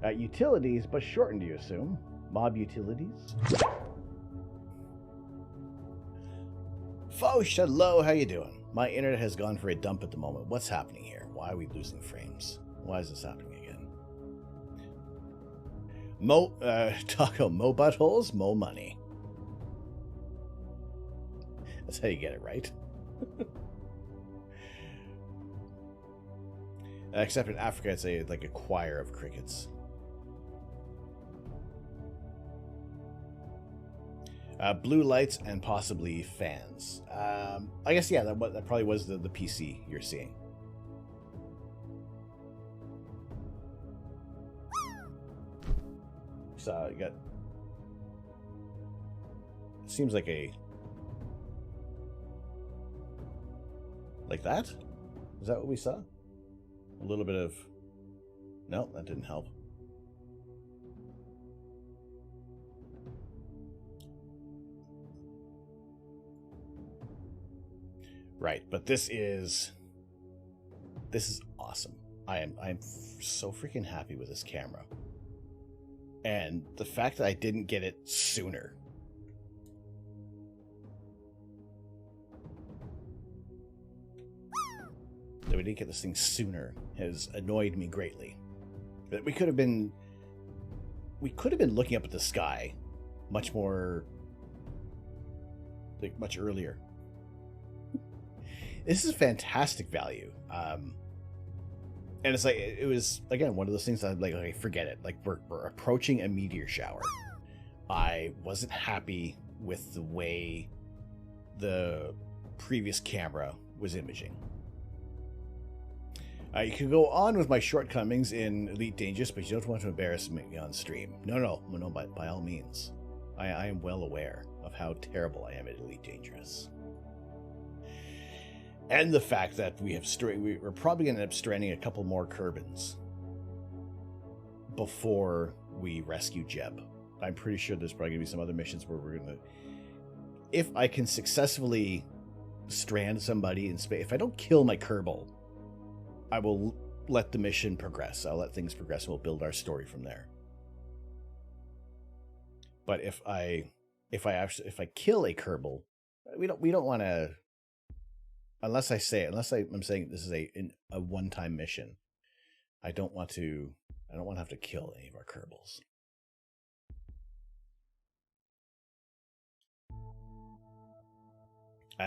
Utilities, but shortened, you assume. Mob Utilities. Foch, hello, how you doing? My internet has gone for a dump at the moment. What's happening here? Why are we losing frames? Why is this happening again? Taco, mo buttholes, mo money. That's how you get it right. Except in Africa, it's like a choir of crickets. Blue lights and possibly fans. I guess, yeah, that probably was the PC you're seeing. So you got... It seems like a... Like that? Is that what we saw? A little bit of... No, that didn't help. Right, but this is awesome. I'm so freaking happy with this camera. And the fact that I didn't get it sooner. That we didn't get this thing sooner has annoyed me greatly. That we could have been looking up at the sky much more, like, much earlier. This is fantastic value. And it's like, it was, again, one of those things that I'm like, okay, forget it. Like, we're approaching a meteor shower. I wasn't happy with the way the previous camera was imaging. You can go on with my shortcomings in Elite Dangerous, but you don't want to embarrass me on stream. No, by all means. I am well aware of how terrible I am at Elite Dangerous. And the fact that we're probably going to end up stranding a couple more Kerbins before we rescue Jeb. I'm pretty sure there's probably going to be some other missions where we're going to... If I can successfully strand somebody in space, if I don't kill my Kerbal, I will let the mission progress. I'll let things progress and we'll build our story from there. But if I kill a Kerbal, we don't want to... I'm saying this is a one-time mission. I don't want to have to kill any of our Kerbals.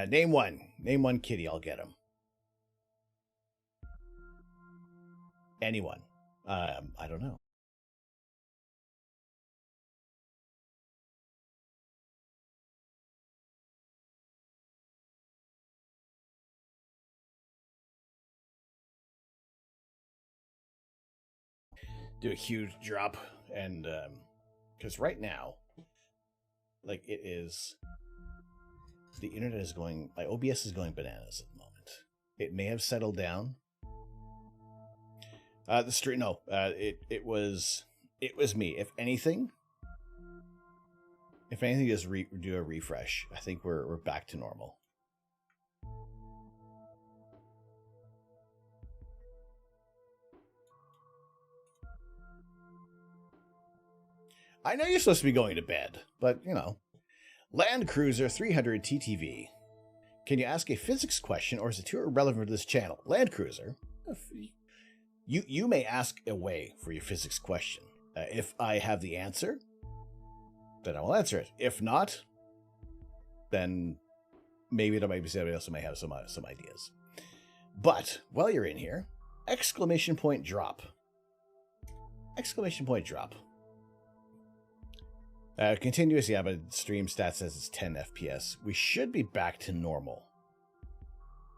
Name one kitty, I'll get him. Anyone. I don't know. Do a huge drop, and because right now, like, it is, the internet is going, like, OBS is going bananas at the moment. It may have settled down. The stream, no, it was me. If anything, just do a refresh. I think we're back to normal. I know you're supposed to be going to bed, but, you know. Land Cruiser 300 TTV. Can you ask a physics question, or is it too irrelevant to this channel? Land Cruiser, you may ask away for your physics question. If I have the answer, then I will answer it. If not, then maybe there might be somebody else who may have some ideas. But while you're in here, exclamation point drop. Exclamation point drop. Continuous, yeah, but stream stats says it's 10 FPS. We should be back to normal.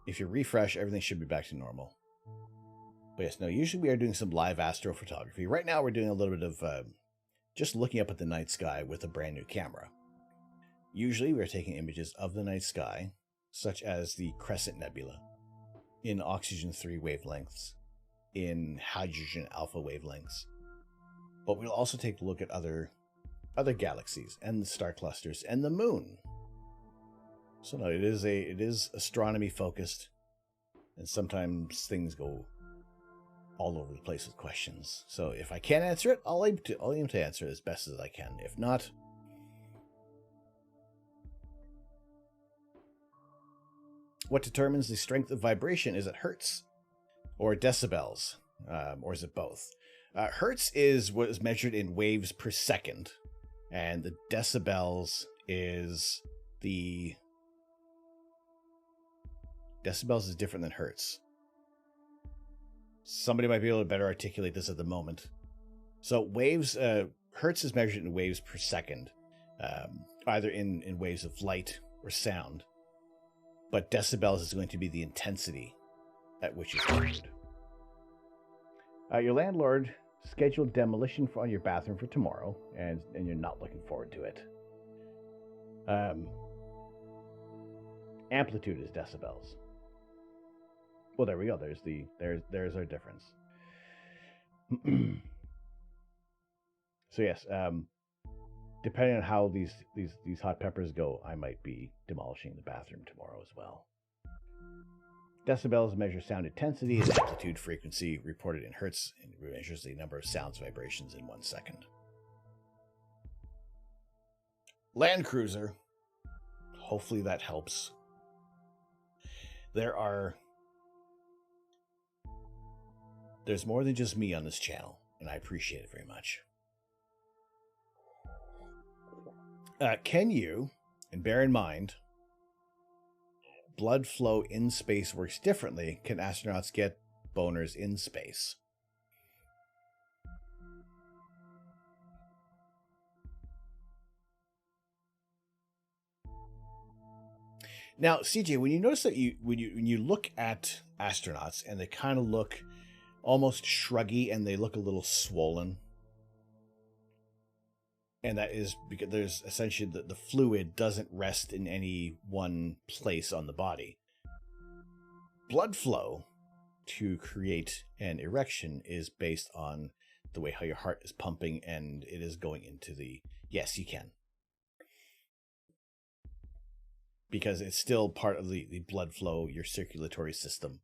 If you refresh, everything should be back to normal. But yes, no, usually we are doing some live astrophotography. Right now we're doing a little bit of just looking up at the night sky with a brand new camera. Usually we're taking images of the night sky, such as the Crescent Nebula, in oxygen 3 wavelengths, in hydrogen alpha wavelengths. But we'll also take a look at other galaxies and the star clusters and the moon. So no, it is astronomy focused, and sometimes things go all over the place with questions. So if I can't answer it, I'll aim to answer it as best as I can. If not, what determines the strength of vibration? Is it hertz or decibels, or is it both? Hertz is what is measured in waves per second, and the decibels is different than hertz. Somebody might be able to better articulate this at the moment. So waves, hertz is measured in waves per second, either in waves of light or sound. But decibels is going to be the intensity at which it's measured. Your landlord scheduled demolition on your bathroom for tomorrow, and you're not looking forward to it. Amplitude is decibels. Well, there we go. There's our difference. So yes, depending on how these hot peppers go, I might be demolishing the bathroom tomorrow as well. Decibels measure sound intensity, and amplitude frequency reported in hertz, and measures the number of sounds vibrations in 1 second. Land Cruiser. Hopefully that helps. There's more than just me on this channel, and I appreciate it very much. Can you, and bear in mind, blood flow in space works differently. Can astronauts get boners in space? Now, CJ, when you notice that when you look at astronauts and they kind of look almost shruggy and they look a little swollen, and that is because there's essentially the fluid doesn't rest in any one place on the body. Blood flow to create an erection is based on the way how your heart is pumping, and it is going into the... Yes, you can. Because it's still part of the blood flow, your circulatory system.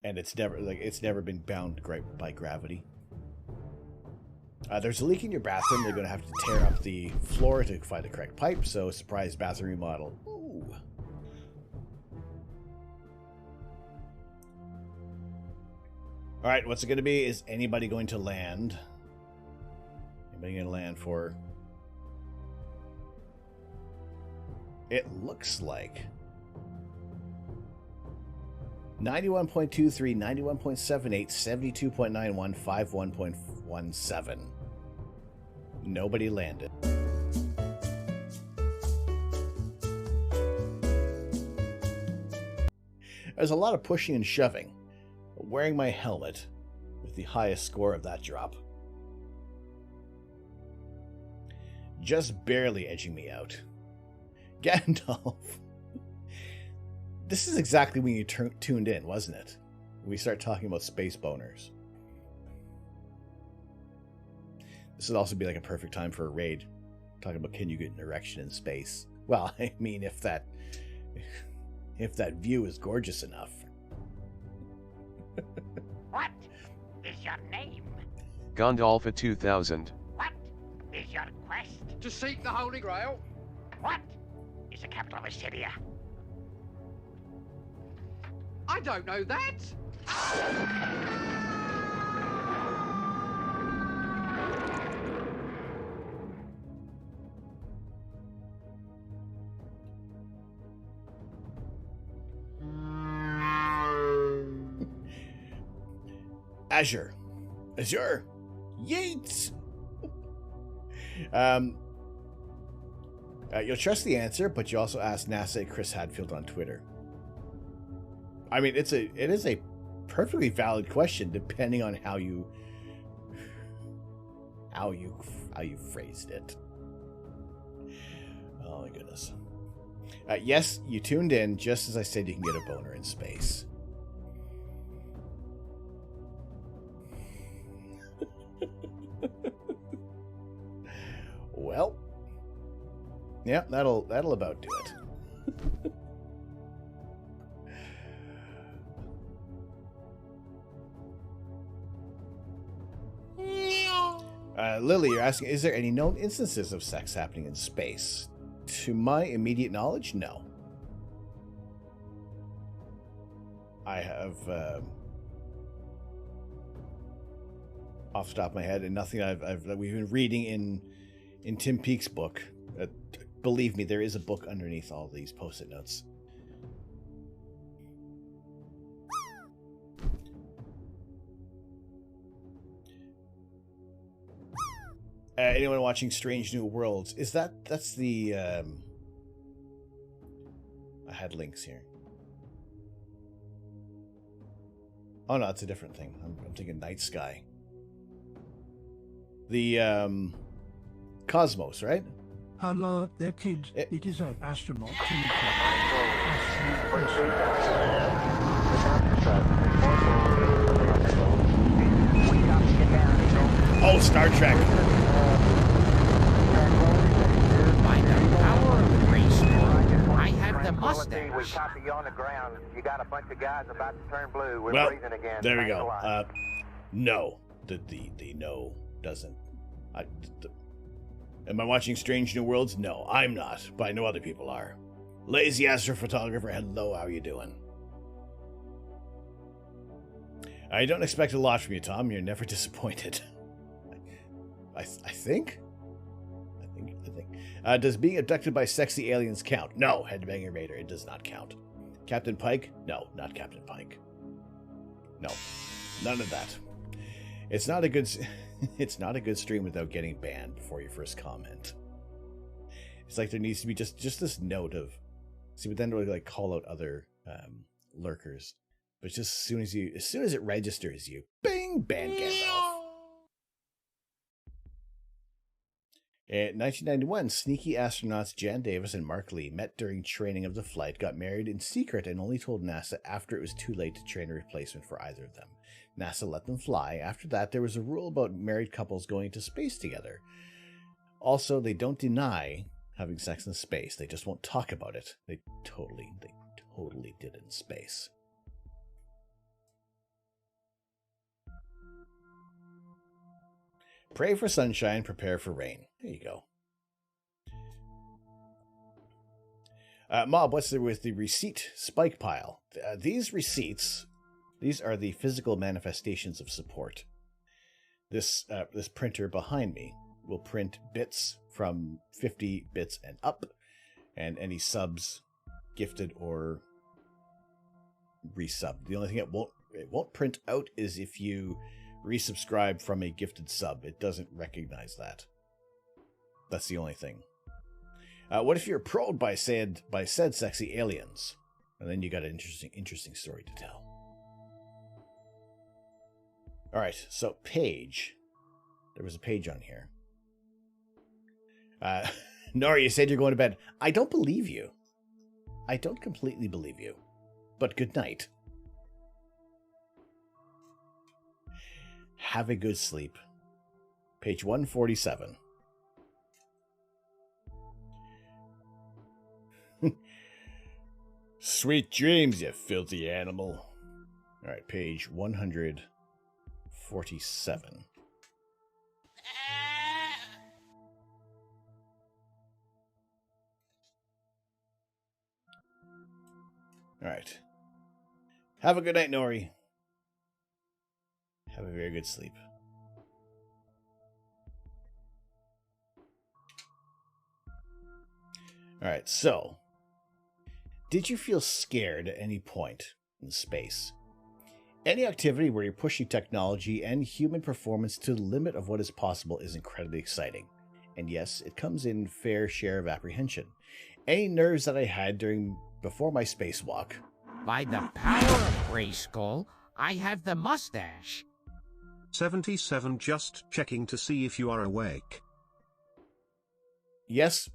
And it's never been bound by gravity. There's a leak in your bathroom. They're going to have to tear up the floor to find the correct pipe, so surprise bathroom remodel. Ooh. Alright, what's it going to be? Is anybody going to land? Anybody going to land for... It looks like 91.23, 91.78, 72.91, 51.17. Nobody landed. There's a lot of pushing and shoving. Wearing my helmet with the highest score of that drop. Just barely edging me out. Gandalf. This is exactly when you tuned in, wasn't it? We start talking about space boners. This would also be like a perfect time for a raid. Talking about can you get an erection in space? Well, I mean, if that view is gorgeous enough. What is your name? Gondolfa 2000. What is your quest? To seek the Holy Grail. What is the capital of Assyria? I don't know that. Azure. Yeats. You'll trust the answer, but you also ask NASA Chris Hadfield on Twitter. I mean, it is a perfectly valid question, depending on how you phrased it. Oh my goodness. Yes, you tuned in just as I said you can get a boner in space. Well, yeah, that'll about do it. Lily, you're asking, is there any known instances of sex happening in space? To my immediate knowledge, no. I have off the top of my head, and nothing that we've been reading in Tim Peake's book. Believe me, there is a book underneath all these post-it notes. Anyone watching Strange New Worlds? That's the I had links here. Oh no, it's a different thing. I'm thinking Night Sky. The Cosmos, right? Hello there, kids. It is an astronaut. Oh, Star Trek. By the power of Grayskull, I have the mustache. We copy you on the ground. You got a bunch of guys about to turn blue. We're Well, freezing again. there we Thanks a go. lot. No. The no doesn't. Am I watching Strange New Worlds? No, I'm not, but I know other people are. Lazy astrophotographer, hello, how you doing? I don't expect a lot from you, Tom. You're never disappointed. I think. Does being abducted by sexy aliens count? No, Headbanger Raider, it does not count. Captain Pike? No, not Captain Pike. No, none of that. It's not a good. It's not a good stream without getting banned before you first comment. It's like there needs to be just this note of, see, but then to like call out other lurkers. But just as soon as it registers you, bing, ban Gandalf. In 1991, sneaky astronauts Jan Davis and Mark Lee met during training of the flight, got married in secret, and only told NASA after it was too late to train a replacement for either of them. NASA let them fly. After that, there was a rule about married couples going to space together. Also, they don't deny having sex in space. They just won't talk about it. They totally did in space. Pray for sunshine, prepare for rain. There you go. Mob, what's there with the receipt spike pile? These receipts, these are the physical manifestations of support. This printer behind me will print bits from 50 bits and up, and any subs, gifted or resubbed. The only thing it won't print out is if you resubscribe from a gifted sub. It doesn't recognize that. That's the only thing. What if you're probed by said sexy aliens? And then you got an interesting story to tell. All right, so page. There was a page on here. Nora, you said you're going to bed. I don't believe you. I don't completely believe you. But good night. Have a good sleep. Page 147. Sweet dreams, you filthy animal. All right, page 147. All right. Have a good night, Nori. Have a very good sleep. All right, so did you feel scared at any point in space? Any activity where you're pushing technology and human performance to the limit of what is possible is incredibly exciting. And yes, it comes in fair share of apprehension. Any nerves that I had before my spacewalk. By the power of Grayskull, I have the mustache. 77 just checking to see if you are awake. Yes.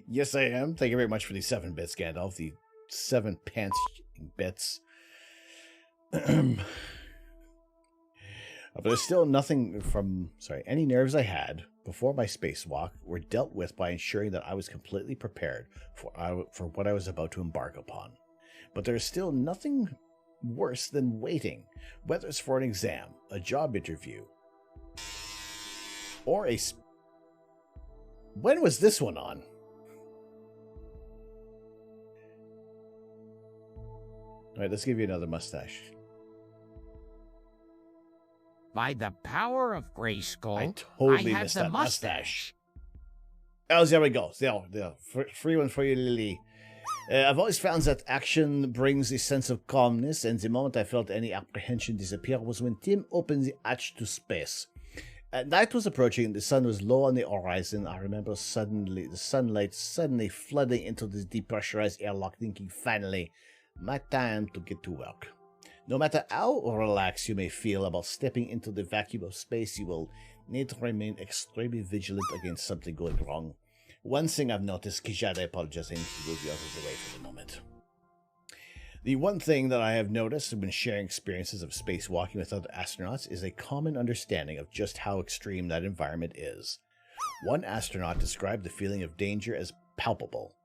Yes, I am. Thank you very much for the 7 bits, Gandalf. The 7 pants bits. But there's still nothing any nerves I had before my spacewalk were dealt with by ensuring that I was completely prepared for what I was about to embark upon. But there's still nothing worse than waiting, whether it's for an exam, a job interview, or when was this one on? All right, let's give you another mustache. By the power of Grayskull, I totally have missed the that mustache. Oh, there we go. There. Free one for you, Lily. I've always found that action brings a sense of calmness, and the moment I felt any apprehension disappear was when Tim opened the hatch to space. Night was approaching, and the sun was low on the horizon. I remember the sunlight suddenly flooding into this depressurized airlock, thinking, finally, my time to get to work. No matter how relaxed you may feel about stepping into the vacuum of space, you will need to remain extremely vigilant against something going wrong. One thing I've noticed, Kijada, I apologize, and he will be out of the way for the moment. The one thing that I have noticed when sharing experiences of spacewalking with other astronauts is a common understanding of just how extreme that environment is. One astronaut described the feeling of danger as palpable.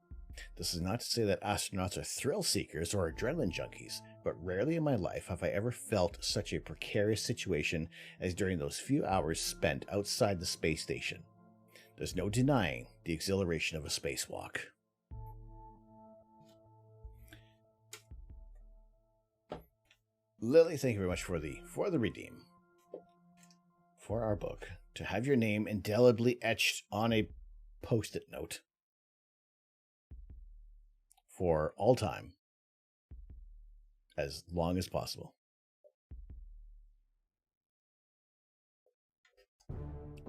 This is not to say that astronauts are thrill seekers or adrenaline junkies, but rarely in my life have I ever felt such a precarious situation as during those few hours spent outside the space station. There's no denying the exhilaration of a spacewalk. Lily, thank you very much for the redeem. For our book, to have your name indelibly etched on a post-it note for all time, as long as possible.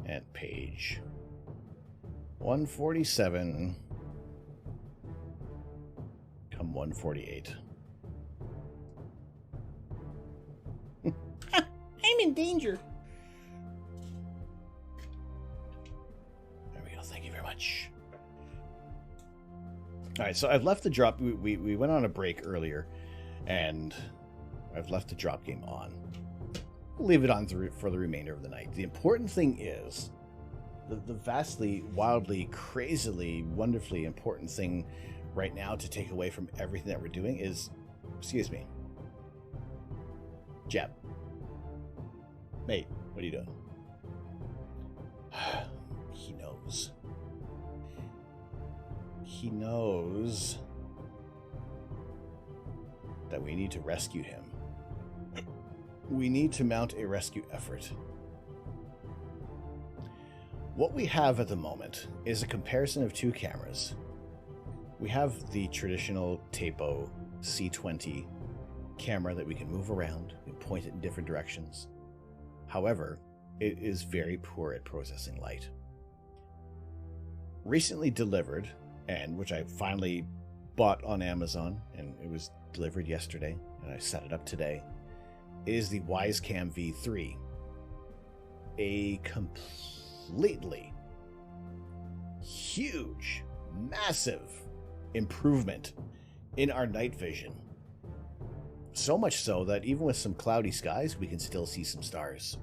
And page 147, come 148. I'm in danger. There we go. Thank you very much. All right, so I've left the drop. We went on a break earlier, and I've left the drop game on. We'll leave it on for the remainder of the night. The important thing is the vastly, wildly, crazily, wonderfully important thing right now to take away from everything that we're doing is, excuse me, Jeb. Mate, what are you doing? He knows. He knows that we need to rescue him. We need to mount a rescue effort. What we have at the moment is a comparison of two cameras. We have the traditional Tapo C20 camera that we can move around and point it in different directions. However, it is very poor at processing light. Recently delivered, and which I finally bought on Amazon, and it was delivered yesterday, and I set it up today, is the WiseCam V3. A completely huge, massive improvement in our night vision. So much so that even with some cloudy skies, we can still see some stars.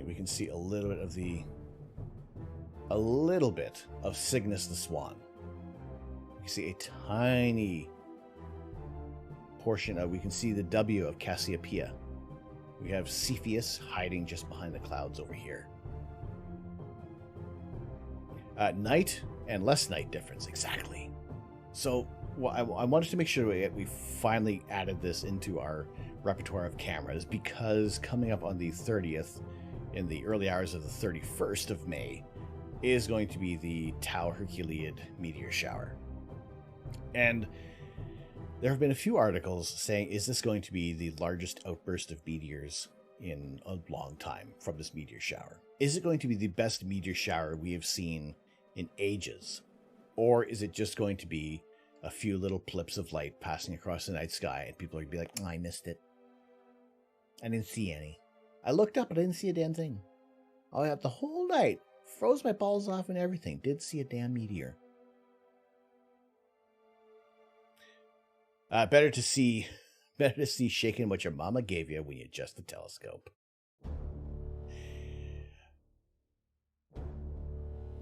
We can see a little bit of Cygnus the Swan. We can see a tiny portion of, we can see the W of Cassiopeia. We have Cepheus hiding just behind the clouds over here. Night and less night difference, exactly. So I wanted to make sure we finally added this into our repertoire of cameras, because coming up on the 30th, in the early hours of the 31st of May, is going to be the Tau Herculeid meteor shower. And there have been a few articles saying, is this going to be the largest outburst of meteors in a long time from this meteor shower? Is it going to be the best meteor shower we have seen in ages? Or is it just going to be a few little plips of light passing across the night sky, and people are going to be like, oh, I missed it. I didn't see any. I looked up, but I didn't see a damn thing. I had the whole night, froze my balls off and everything. Did see a damn meteor. Better to see shaking what your mama gave you when you adjust the telescope.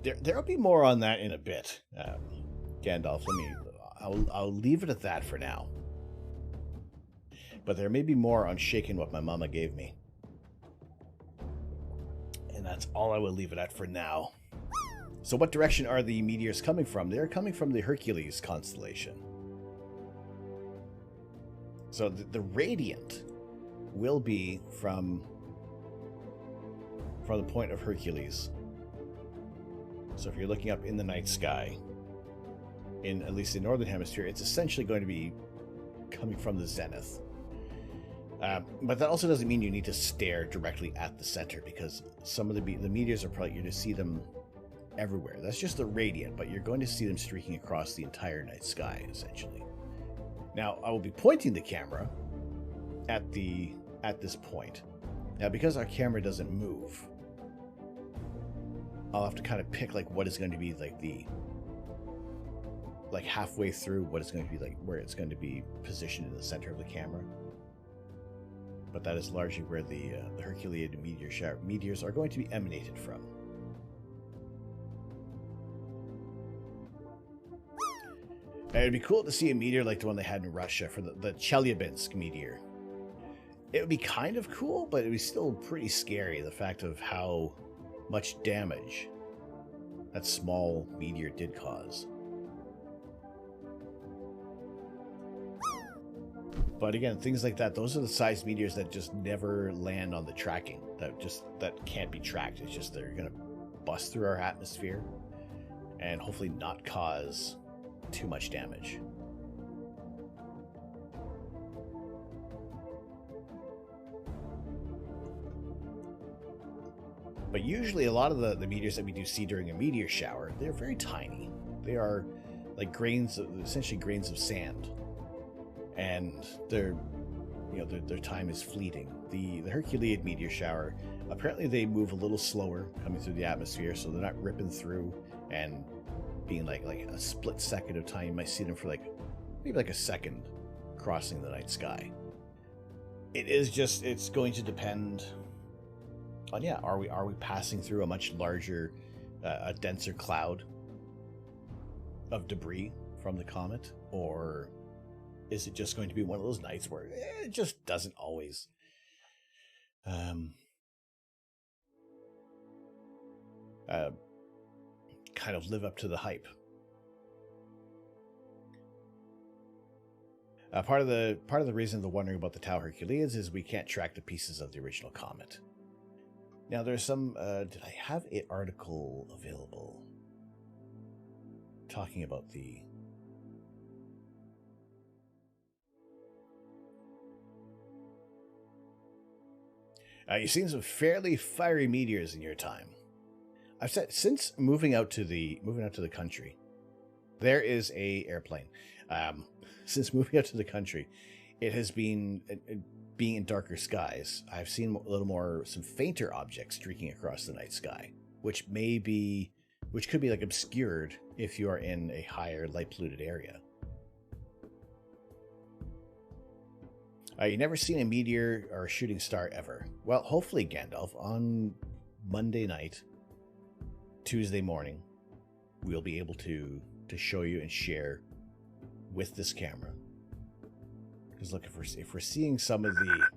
There'll be more on that in a bit. Gandalf, I'll leave it at that for now. But there may be more on shaking what my mama gave me. And that's all I will leave it at for now. So what direction are the meteors coming from? They're coming from the Hercules constellation. So the radiant will be from the point of Hercules. So if you're looking up in the night sky, in at least the northern hemisphere, it's essentially going to be coming from the zenith. But that also doesn't mean you need to stare directly at the center, because some of the meteors are probably, you're going to see them everywhere. That's just the radiant, but you're going to see them streaking across the entire night sky, essentially. Now, I will be pointing the camera at this point. Now, because our camera doesn't move, I'll have to kind of pick like what is going to be like halfway through what it's going to be like, where it's going to be positioned in the center of the camera. But that is largely where the Herculean meteors are going to be emanated from. And it'd be cool to see a meteor like the one they had in Russia for the Chelyabinsk meteor. It would be kind of cool, but it would be still pretty scary, the fact of how much damage that small meteor did cause. But again, things like that, those are the size meteors that just never land on the tracking, that can't be tracked. It's just they're going to bust through our atmosphere and hopefully not cause too much damage. But usually a lot of the meteors that we do see during a meteor shower, they're very tiny. They are like essentially grains of sand. And their time is fleeting. The Herculean meteor shower, apparently they move a little slower coming through the atmosphere, so they're not ripping through and being like a split second of time. You might see them for maybe like a second crossing the night sky. It's going to depend on, are we passing through a much larger, a denser cloud of debris from the comet, or is it just going to be one of those nights where it just doesn't always kind of live up to the hype? Part of the reason they're wondering about the Tau Herculeans is we can't track the pieces of the original comet. Now there's some. Did I have an article available talking about the? You've seen some fairly fiery meteors in your time. I've said since moving out to the country, there is a airplane. Since moving out to the country, it has been being in darker skies. I've seen a little more, some fainter objects streaking across the night sky, which could be like obscured if you are in a higher light polluted area. You never seen a meteor or a shooting star ever. Well, hopefully, Gandalf, on Monday night, Tuesday morning, we'll be able to show you and share with this camera. Because look, if we're seeing some of the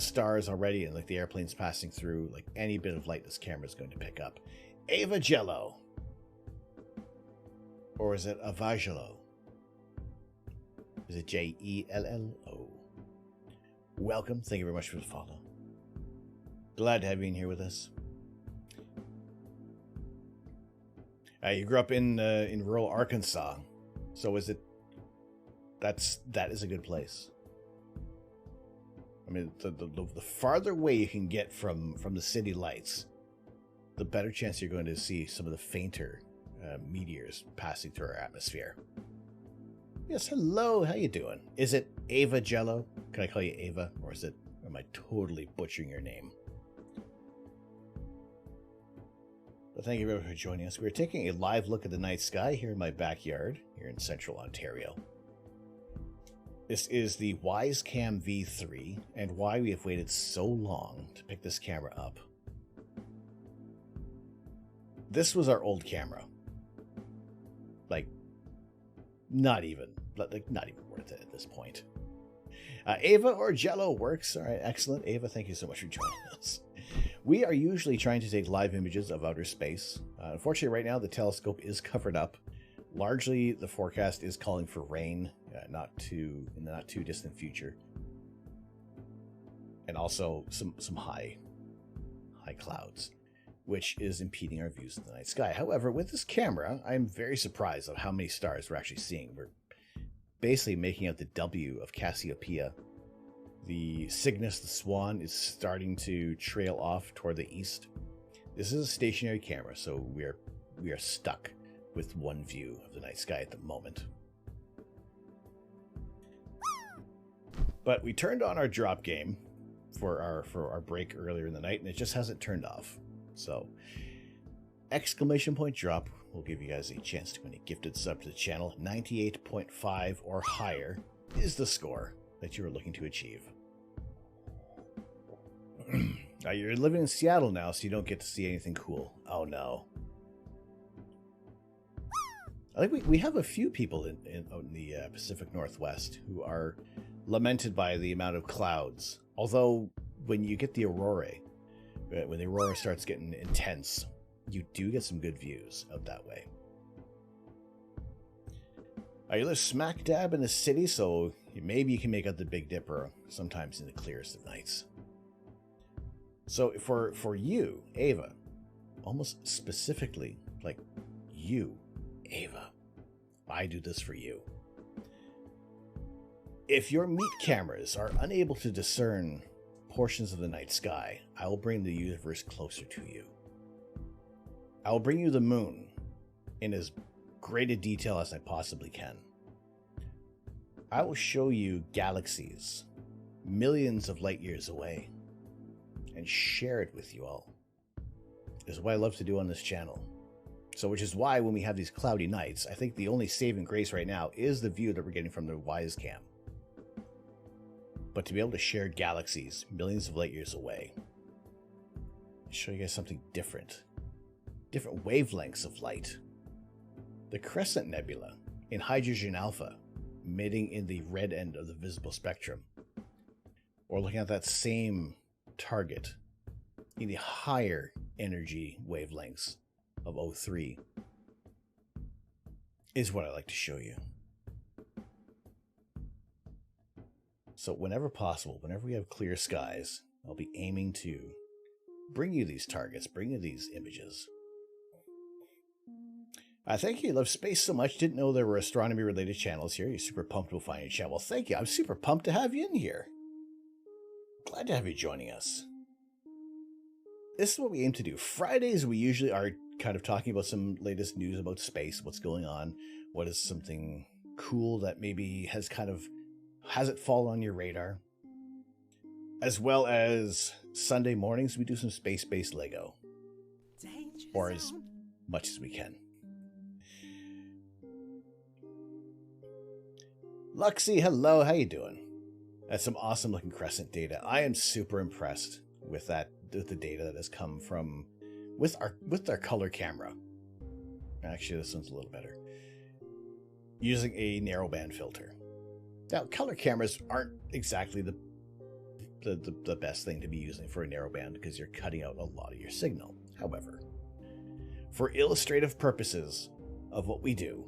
stars already, and like the airplanes passing through, like any bit of light this camera is going to pick up. Ava Jello, or is it Avagelo? Is it Jello? Welcome. Thank you very much for the follow. Glad to have you in here with us. You grew up in rural Arkansas, so is it? That is a good place. I mean, the farther away you can get from the city lights, the better chance you're going to see some of the fainter meteors passing through our atmosphere. Yes, hello, how you doing? Is it Ava Jello? Can I call you Ava? Or am I totally butchering your name? But thank you very much for joining us. We're taking a live look at the night sky here in my backyard, here in central Ontario. This is the WiseCam V3, and why we have waited so long to pick this camera up. This was our old camera. Not even worth it at this point. Ava or Jello works. All right, excellent. Ava, thank you so much for joining us. We are usually trying to take live images of outer space. Unfortunately, right now the telescope is covered up. Largely, the forecast is calling for rain, in the not too distant future. and also some high clouds, which is impeding our views of the night sky. However, with this camera, I'm very surprised at how many stars we're actually seeing. We're basically making out the W of Cassiopeia. The Cygnus, the Swan, is starting to trail off toward the east. This is a stationary camera, so we are stuck with one view of the night sky at the moment. But we turned on our drop game for our break earlier in the night, and it just hasn't turned off. So, exclamation point drop will give you guys a chance to win a gifted sub to the channel. 98.5 or higher is the score that you are looking to achieve. Now, you're living in Seattle now, so you don't get to see anything cool. Oh no. I think we have a few people in the Pacific Northwest who are lamented by the amount of clouds. Although, when you get the aurora, when the aurora starts getting intense, you do get some good views out that way. You live smack dab in the city, so maybe you can make out the Big Dipper sometimes in the clearest of nights. So for you, Ava, almost specifically, like you, Ava, I do this for you. If your meat cameras are unable to discern portions of the night sky, I will bring the universe closer to you. I will bring you the moon in as great a detail as I possibly can. I will show you galaxies millions of light years away and share it with you all. This is what I love to do on this channel. So, which is why when we have these cloudy nights, I think the only saving grace right now is the view that we're getting from the Wise Cam. But to be able to share galaxies millions of light years away, show you guys something different. Different wavelengths of light. The Crescent Nebula in hydrogen alpha, emitting in the red end of the visible spectrum. Or looking at that same target in the higher energy wavelengths of O3 is what I like to show you. So whenever possible, whenever we have clear skies, I'll be aiming to bring you these targets, bring you these images. Thank you. You love space so much. Didn't know there were astronomy related channels here. You're super pumped we'll find your channel. Well, thank you. I'm super pumped to have you in here. Glad to have you joining us. This is what we aim to do. Fridays, we usually are kind of talking about some latest news about space, what's going on, what is something cool that maybe hasn't fallen on your radar. As well as Sunday mornings, we do some space-based Lego. Or as much as we can. Luxie, hello, how you doing? That's some awesome looking crescent data. I am super impressed with the data that has come from with our color camera. Actually, this one's a little better. Using a narrowband filter. Now, color cameras aren't exactly the best thing to be using for a narrowband because you're cutting out a lot of your signal. However, for illustrative purposes of what we do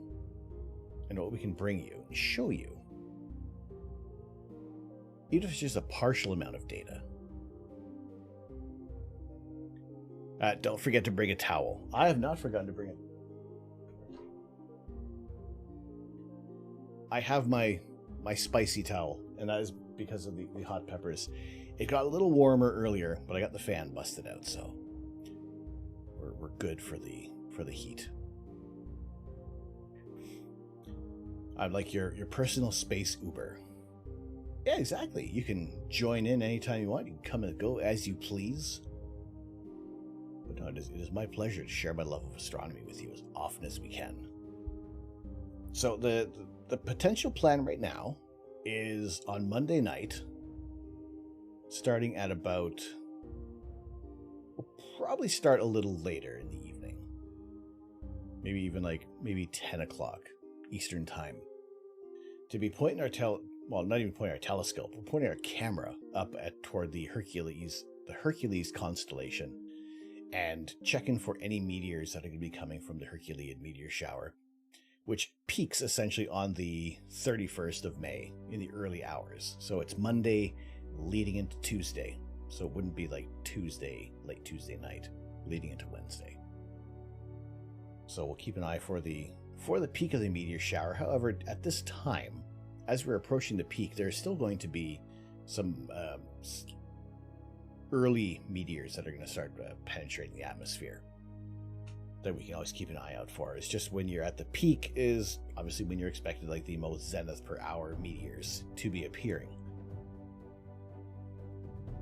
and what we can bring you and show you, even if it's just a partial amount of data. Don't forget to bring a towel. I have not forgotten to bring it. I have my spicy towel, and that is because of the hot peppers. It got a little warmer earlier, but I got the fan busted out, so we're good for the heat. I'm like your personal space Uber. Yeah, exactly. You can join in anytime you want. You can come and go as you please. But no, it is my pleasure to share my love of astronomy with you as often as we can. So the potential plan right now is on Monday night, starting at about... We'll probably start a little later in the evening. Maybe even maybe 10 o'clock Eastern time. To be pointing our not even pointing our telescope, we're pointing our camera up toward the Hercules constellation, and checking for any meteors that are going to be coming from the Herculean meteor shower, which peaks essentially on the 31st of May in the early hours. So it's Monday, leading into Tuesday. So it wouldn't be like Tuesday, late Tuesday night, leading into Wednesday. So we'll keep an eye for the peak of the meteor shower. However, at this time, as we're approaching the peak, there's still going to be some early meteors that are going to start penetrating the atmosphere that we can always keep an eye out for. It's just when you're at the peak is obviously when you're expected like the most zenith per hour meteors to be appearing.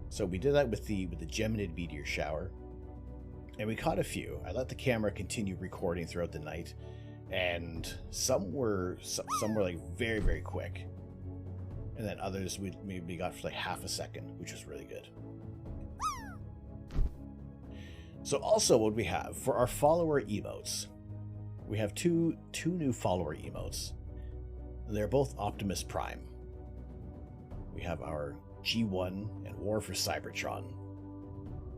So we did that with the Geminid meteor shower, and we caught a few. I let the camera continue recording throughout the night, and some were like very, very quick, and then others we maybe got for like half a second, which was really good. So also what we have for our follower emotes, we have two new follower emotes. They're both Optimus Prime. We have our G1 and War for Cybertron.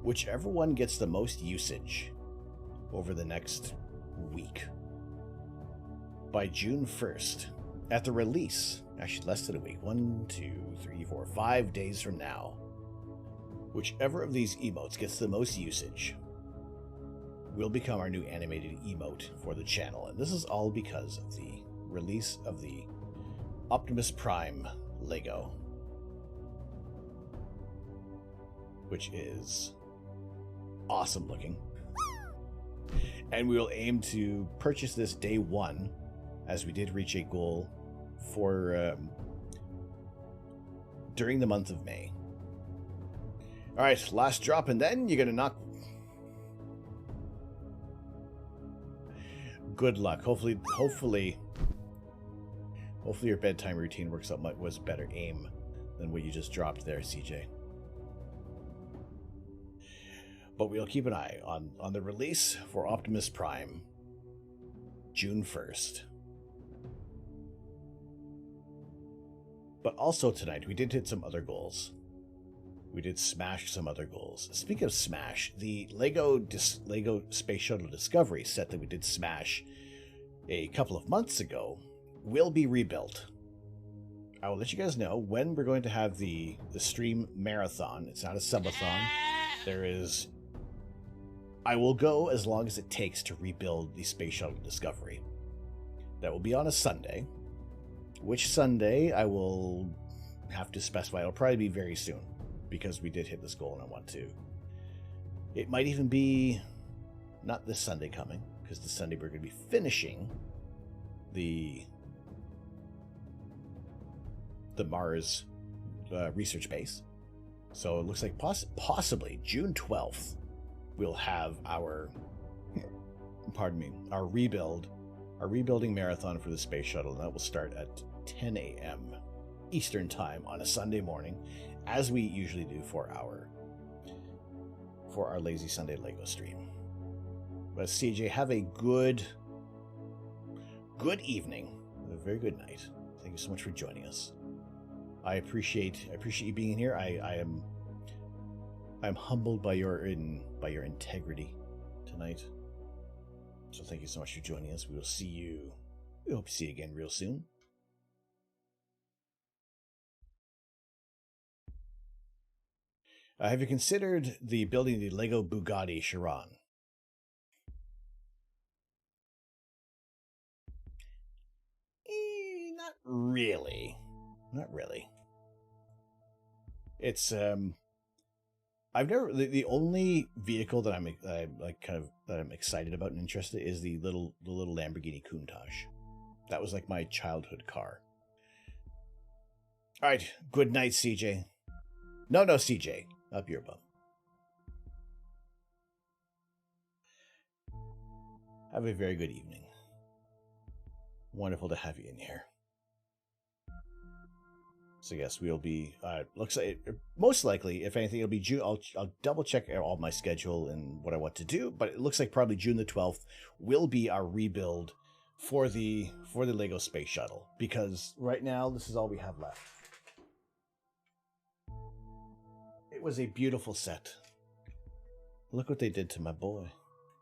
Whichever one gets the most usage over the next week. By June 1st, at the release, actually less than a week, 1, 2, 3, 4, 5 days from now, whichever of these emotes gets the most usage will become our new animated emote for the channel. And this is all because of the release of the Optimus Prime Lego, which is awesome looking. And we will aim to purchase this day one, as we did reach a goal for during the month of May. All right, last drop, and then you're gonna knock. Good luck. Hopefully your bedtime routine works out much was better aim than what you just dropped there, CJ. But we'll keep an eye on the release for Optimus Prime, June 1st. But also tonight, we did hit some other goals. We did smash some other goals. Speaking of smash, the Lego Space Shuttle Discovery set that we did smash a couple of months ago will be rebuilt. I will let you guys know when we're going to have the stream marathon. It's not a subathon. I will go as long as it takes to rebuild the Space Shuttle Discovery. That will be on a Sunday. Which Sunday I will have to specify. It'll probably be very soon, because we did hit this goal and I want to. It might even be not this Sunday coming, because this Sunday we're going to be finishing the Mars research base. So it looks like possibly June 12th we'll have our rebuilding marathon for the space shuttle, and that will start at 10 a.m. Eastern time on a Sunday morning, as we usually do for our Lazy Sunday Lego stream. But CJ, have a good evening, a very good night. Thank you so much for joining us. I appreciate you being in here. I'm humbled by your integrity tonight. So thank you so much for joining us. We hope to see you again real soon. Have you considered building the Lego Bugatti Chiron? Not really. Not really. It's I've never the only vehicle that I'm excited about and interested in is the little Lamborghini Countach. That was like my childhood car. All right, good night, CJ. No, CJ, up your bum. Have a very good evening. Wonderful to have you in here. So yes, we'll be. Looks like most likely, if anything, it'll be June. I'll double check all my schedule and what I want to do, but it looks like probably June the 12th will be our rebuild for the Lego Space Shuttle, because right now this is all we have left. It was a beautiful set. Look what they did to my boy.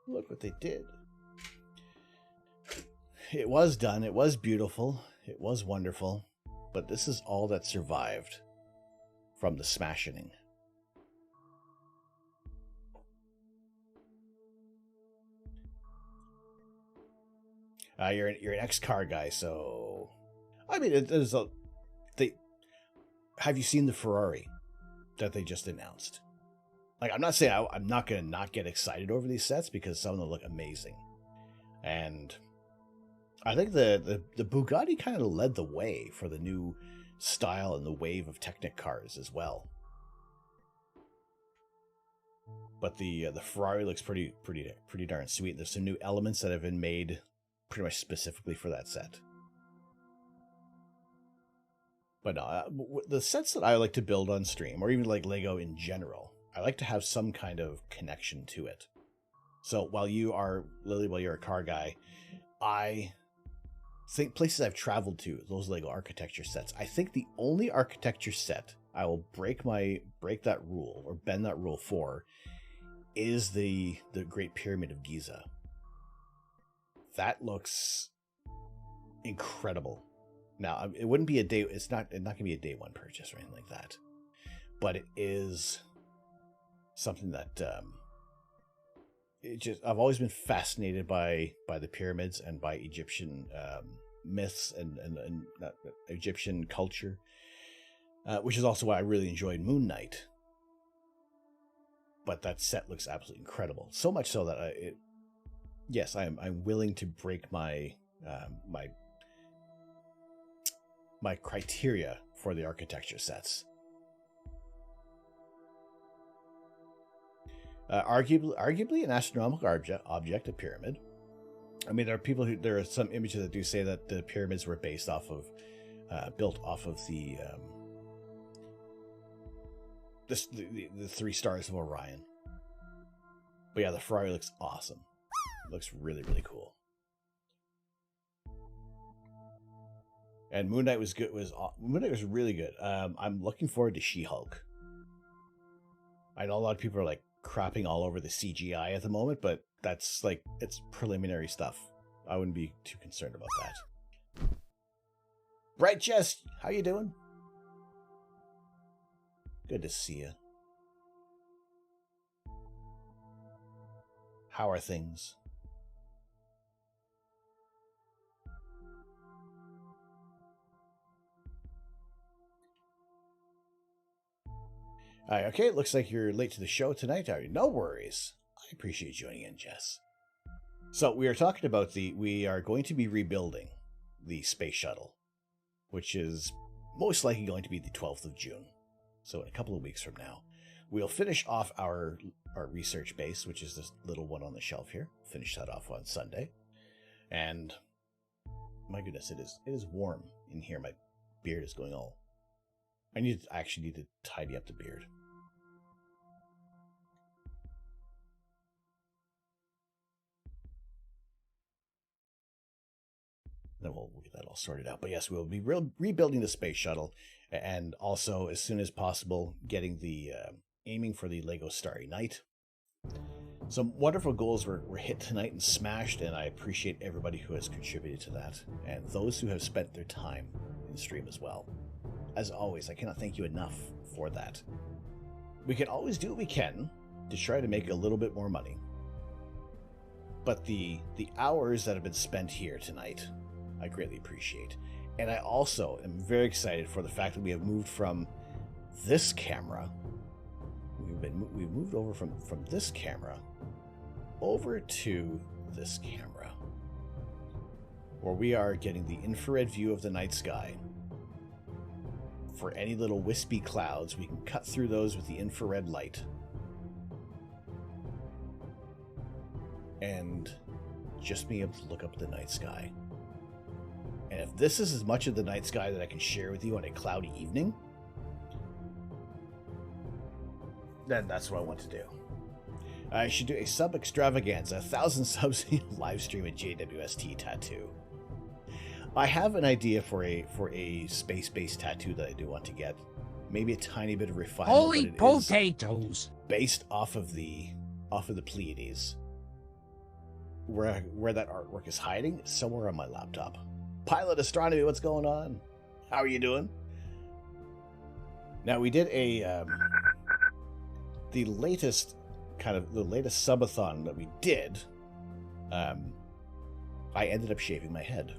Look what they did. It was done. It was beautiful. It was wonderful. But this is all that survived from the smashing. You're an ex-car guy, so I mean, have you seen the Ferrari that they just announced? Like, I'm not saying I'm not going to not get excited over these sets because some of them look amazing, and I think the Bugatti kind of led the way for the new style and the wave of Technic cars as well. But the Ferrari looks pretty darn sweet. There's some new elements that have been made pretty much specifically for that set. But no, the sets that I like to build on stream, or even like Lego in general, I like to have some kind of connection to it. So while you're a car guy, I think places I've traveled to, those Lego architecture sets, I think the only architecture set I will break that rule or bend that rule for is the Great Pyramid of Giza. That looks incredible. Now, it wouldn't be it's not going to be a day one purchase or anything like that, but it is something that I've always been fascinated by the pyramids and by Egyptian myths and Egyptian culture, which is also why I really enjoyed Moon Knight. But that set looks absolutely incredible. So much so that I'm willing to break my my criteria for the architecture sets. Arguably an astronomical object, a pyramid. I mean, there are some images that do say that the pyramids were built off of the 3 stars of Orion. But yeah, the Ferrari looks awesome. It looks really, really cool. And Moon Knight was good. Moon Knight was really good. I'm looking forward to She-Hulk. I know a lot of people are like crapping all over the CGI at the moment, but that's like, it's preliminary stuff. I wouldn't be too concerned about that. Right, Jess, how you doing? Good to see you. How are things? Okay, it looks like you're late to the show tonight, are you? No worries. I appreciate you joining in, Jess. So we are talking about we are going to be rebuilding the space shuttle, which is most likely going to be the 12th of June. So in a couple of weeks from now, we'll finish off our research base, which is this little one on the shelf here. Finish that off on Sunday. And my goodness, it is warm in here. My beard is going all... I actually need to tidy up the beard. Then we'll get that all sorted out. But yes, we'll be rebuilding the space shuttle, and also as soon as possible getting aiming for the Lego Starry Night. Some wonderful goals were hit tonight and smashed, and I appreciate everybody who has contributed to that, and those who have spent their time in stream as well. As always, I cannot thank you enough for that. We can always do what we can to try to make a little bit more money. But the hours that have been spent here tonight, I greatly appreciate. And I also am very excited for the fact that we have moved from this camera. We've moved over from this camera over to this camera, where we are getting the infrared view of the night sky. For any little wispy clouds, we can cut through those with the infrared light and just be able to look up at the night sky. And if this is as much of the night sky that I can share with you on a cloudy evening, then that's what I want to do. I should do a sub extravaganza, 1,000 subs in a live stream at JWST tattoo. I have an idea for a space-based tattoo that I do want to get. Maybe a tiny bit of refinement. Holy potatoes! Based off of the Pleiades. Where that artwork is hiding, somewhere on my laptop. Pilot Astronomy, what's going on? How are you doing? Now we did a the latest subathon that we did. I ended up shaving my head.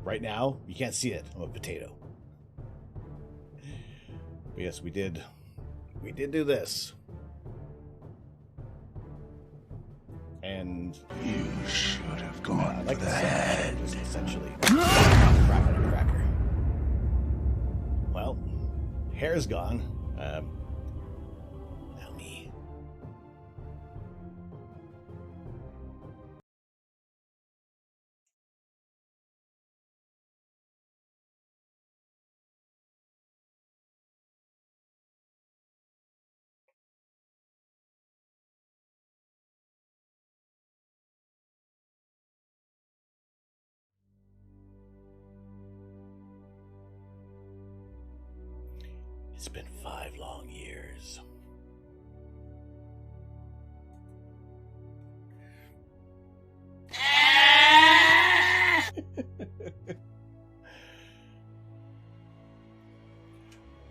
Right now, you can't see it. I'm a potato. But yes, we did do this. And you should have gone like for the head. Just essentially crap on a cracker. Well, hair's gone. Now me. It's been 5 long years.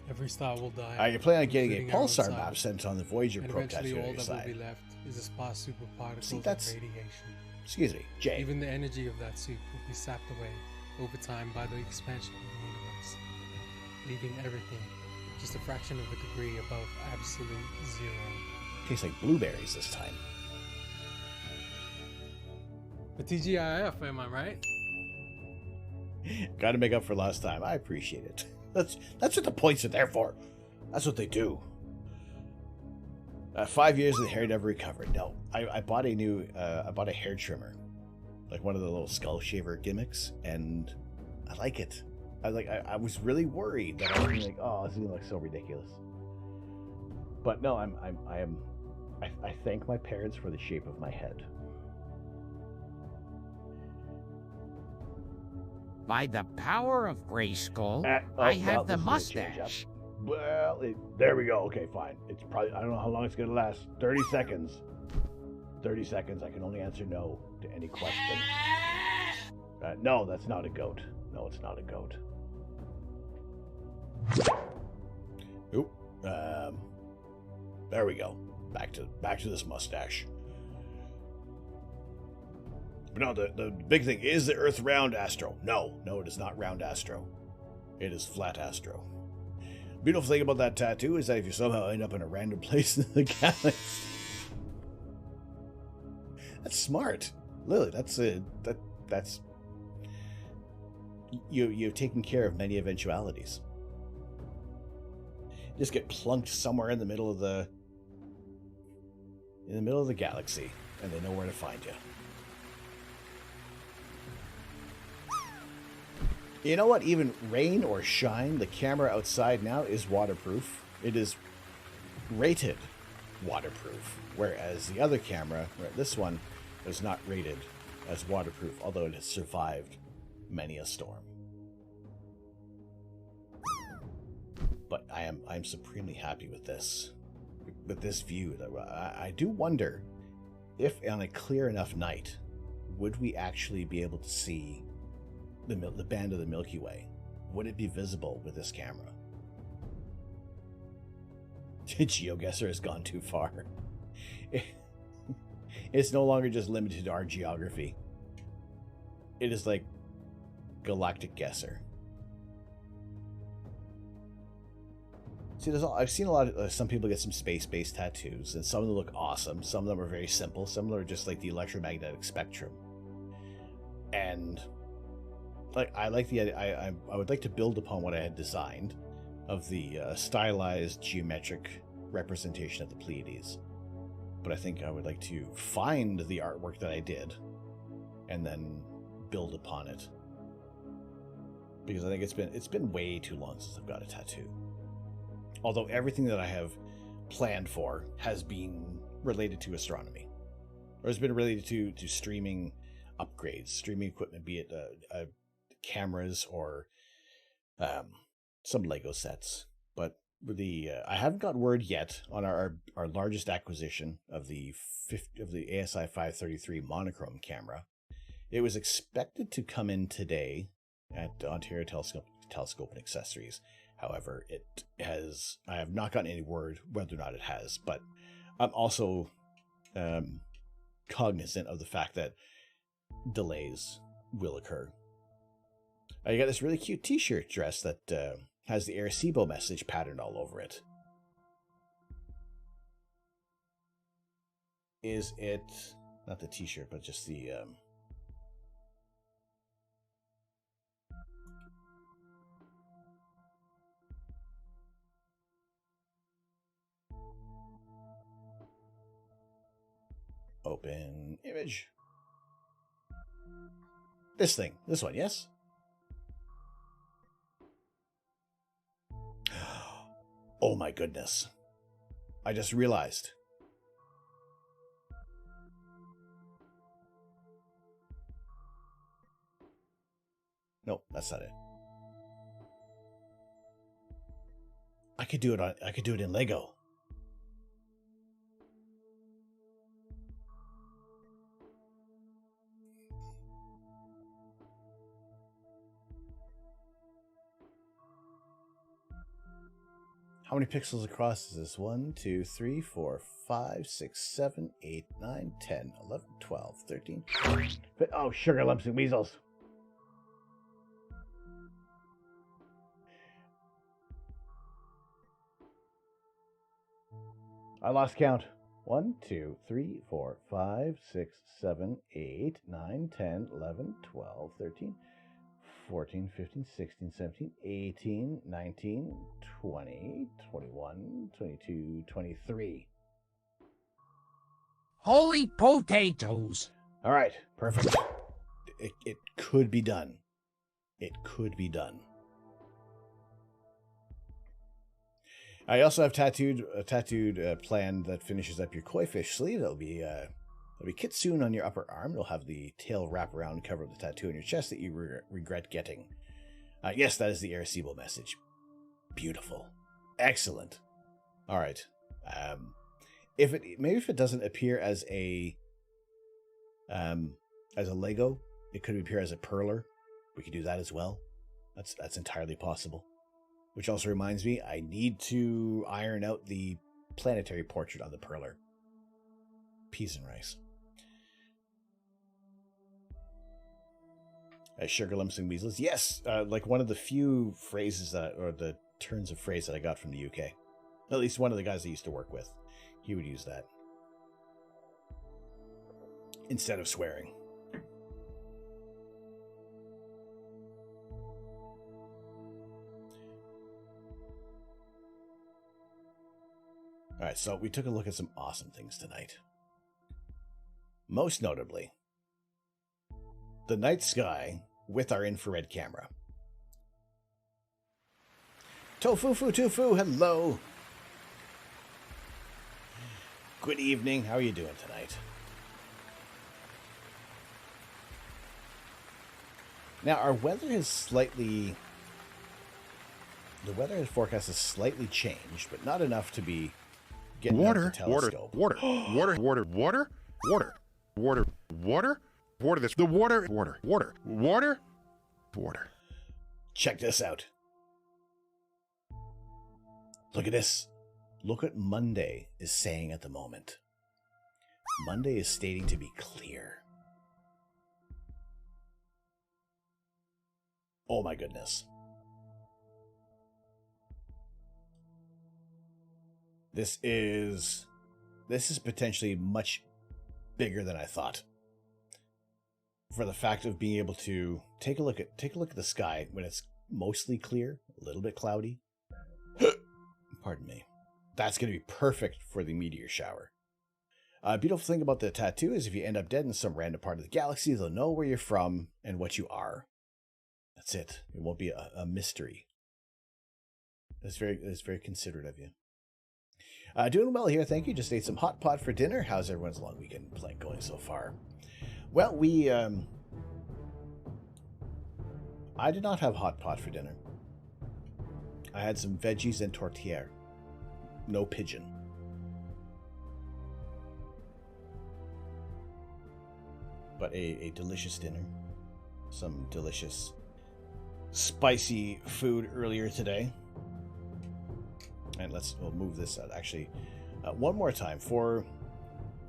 Every star will die. You plan on getting a including our own pulsar sun. map sent on the Voyager And probe tattoo eventually on all your that will side. be left is a sparse superparticles See, and that's- radiation. Excuse me, Jay. Even the energy of that soup will be sapped away over time by the expansion of the universe, leaving everything just a fraction of a degree above absolute zero. Tastes like blueberries this time. But TGIF, am I right? Got to make up for last time. I appreciate it. That's what the points are there for. That's what they do. 5 years and the hair never recovered. No, I bought a new, I bought a hair trimmer, like one of the little skull shaver gimmicks, and I like it. I was really worried that I was gonna be like, oh, this is gonna look so ridiculous. But no, I thank my parents for the shape of my head. By the power of Grayskull, Oh, I have the this is gonna change up. mustache. Well, there we go. Okay, fine. It's probably, I don't know how long it's going to last. 30 seconds. 30 seconds. I can only answer no to any question. No, that's not a goat. No, it's not a goat. Oop. There we go. Back to this mustache. But no, the big thing, is the Earth round, Astro? No, it is not round, Astro. It is flat, Astro. Beautiful thing about that tattoo is that if you somehow end up in a random place in the galaxy, that's smart, Lily. That's you've taken care of many eventualities. You just get plunked somewhere in the middle of the galaxy, and they know where to find you. You know what? Even rain or shine, the camera outside now is waterproof. It is rated waterproof, whereas the other camera, this one, is not rated as waterproof, although it has survived many a storm. But I'm supremely happy with this view. I do wonder if on a clear enough night, would we actually be able to see the band of the Milky Way? Would it be visible with this camera? GeoGuessr has gone too far. It's no longer just limited to our geography. It is like Galactic Guesser. See, I've seen a lot of some people get some space-based tattoos, and some of them look awesome. Some of them are very simple. Some of them are just like the electromagnetic spectrum. And I like the I would like to build upon what I had designed of the stylized geometric representation of the Pleiades, but I think I would like to find the artwork that I did and then build upon it, because I think it's been way too long since I've got a tattoo. Although everything that I have planned for has been related to astronomy, or has been related to streaming upgrades, streaming equipment, be it cameras or some Lego sets. But I haven't got word yet on our largest acquisition of the ASI 533 monochrome camera. It was expected to come in today at Ontario Telescope and Accessories. However, I have not gotten any word whether or not it has, but I'm also cognizant of the fact that delays will occur. I got this really cute t-shirt dress that has the Arecibo message patterned all over it. Is it not the t-shirt, but just the open image? This thing. This one, yes? Oh my goodness. I just realized. Nope, that's not it. I could do it in Lego. How many pixels across is this? 1, 2, 3, 4, 5, 6, 7, 8, 9, 10, 11, 12, 13. Oh, sugar lumps and weasels. I lost count. 1, 2, 3, 4, 5, 6, 7, 8, 9, 10, 11, 12, 13, 14, 15, 16, 17, 18, 19, 20, 21, 22, 23. Holy potatoes! All right, perfect. It could be done. It could be done. I also have a tattooed plan that finishes up your koi fish sleeve. That'll be kitsune on your upper arm. It'll have the tail wrap around cover of the tattoo on your chest that you regret getting. Yes, that is the Arecibo message. Beautiful. Excellent. All right. If it doesn't appear as a Lego, it could appear as a perler. We could do that as well. That's entirely possible. Which also reminds me, I need to iron out the planetary portrait on the perler. Peas and rice. Sugar lumps and weasels. Yes, like one of the few phrases or the turns of phrase that I got from the UK. At least one of the guys I used to work with. He would use that. Instead of swearing. All right, so we took a look at some awesome things tonight. Most notably, the night sky with our infrared camera. Tofu, hello. Good evening. How are you doing tonight? Now, our weather has slightly... The weather forecast has slightly changed, but not enough to be getting out the telescope. Water. Check this out. Look at this. Look what Monday is saying at the moment. Monday is stating to be clear. Oh my goodness. This is potentially much bigger than I thought. For the fact of being able to take a look at the sky when it's mostly clear, a little bit cloudy. Pardon me. That's going to be perfect for the meteor shower. Beautiful thing about the tattoo is if you end up dead in some random part of the galaxy, they'll know where you're from and what you are. That's it. It won't be a mystery. That's very considerate of you. Doing well here, thank you. Just ate some hot pot for dinner. How's everyone's long weekend plan going so far? Well, I did not have hot pot for dinner. I had some veggies and tortilla. No pigeon. But a delicious dinner. Some delicious spicy food earlier today. And we'll move this out. Actually, one more time. For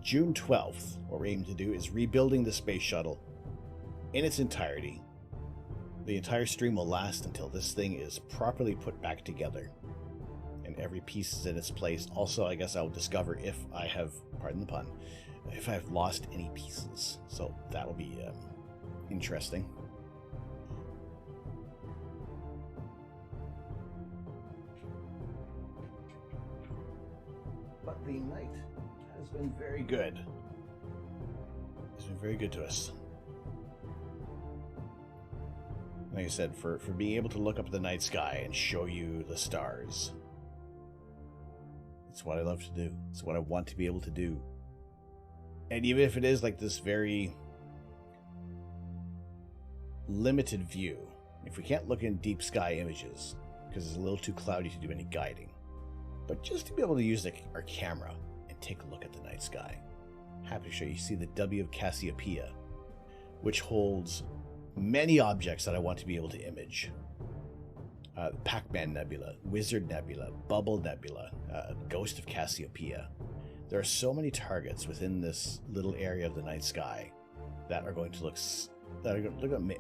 June 12th, what we're aiming to do is rebuilding the space shuttle in its entirety. The entire stream will last until this thing is properly put back together. And every piece is in its place. Also, I guess I'll discover if I have, pardon the pun, if I've lost any pieces. So that'll be interesting. But the night has been very good. It's been very good to us. Like I said, for being able to look up at the night sky and show you the stars. It's what I love to do. It's what I want to be able to do. And even if it is like this very limited view, if we can't look in deep sky images, because it's a little too cloudy to do any guiding, but just to be able to use our camera and take a look at the night sky. Happy to show you. You see the W of Cassiopeia, which holds many objects that I want to be able to image. Pac-Man Nebula, Wizard Nebula, Bubble Nebula, Ghost of Cassiopeia. There are so many targets within this little area of the night sky that are going to look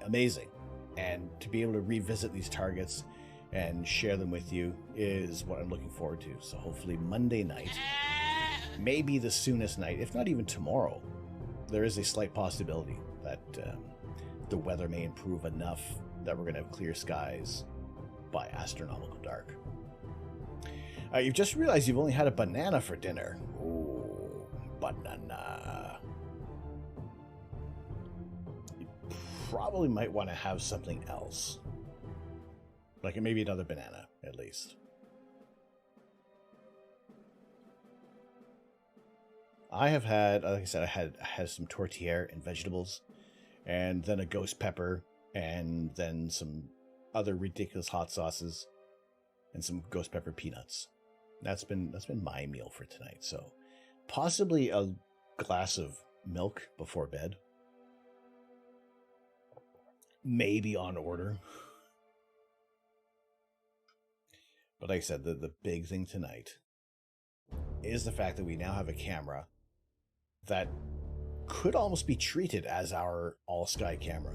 amazing. And to be able to revisit these targets and share them with you is what I'm looking forward to. So hopefully Monday night, maybe the soonest night, if not even tomorrow, there is a slight possibility that the weather may improve enough that we're going to have clear skies by astronomical dark. You've just realized you've only had a banana for dinner. Ooh, banana. You probably might want to have something else. Like maybe another banana, at least. I have had, like I said, I had some tortilla and vegetables, and then a ghost pepper, and then some other ridiculous hot sauces, and some ghost pepper peanuts. That's been my meal for tonight. So possibly a glass of milk before bed. Maybe on order. But like I said, the big thing tonight is the fact that we now have a camera that could almost be treated as our all-sky camera.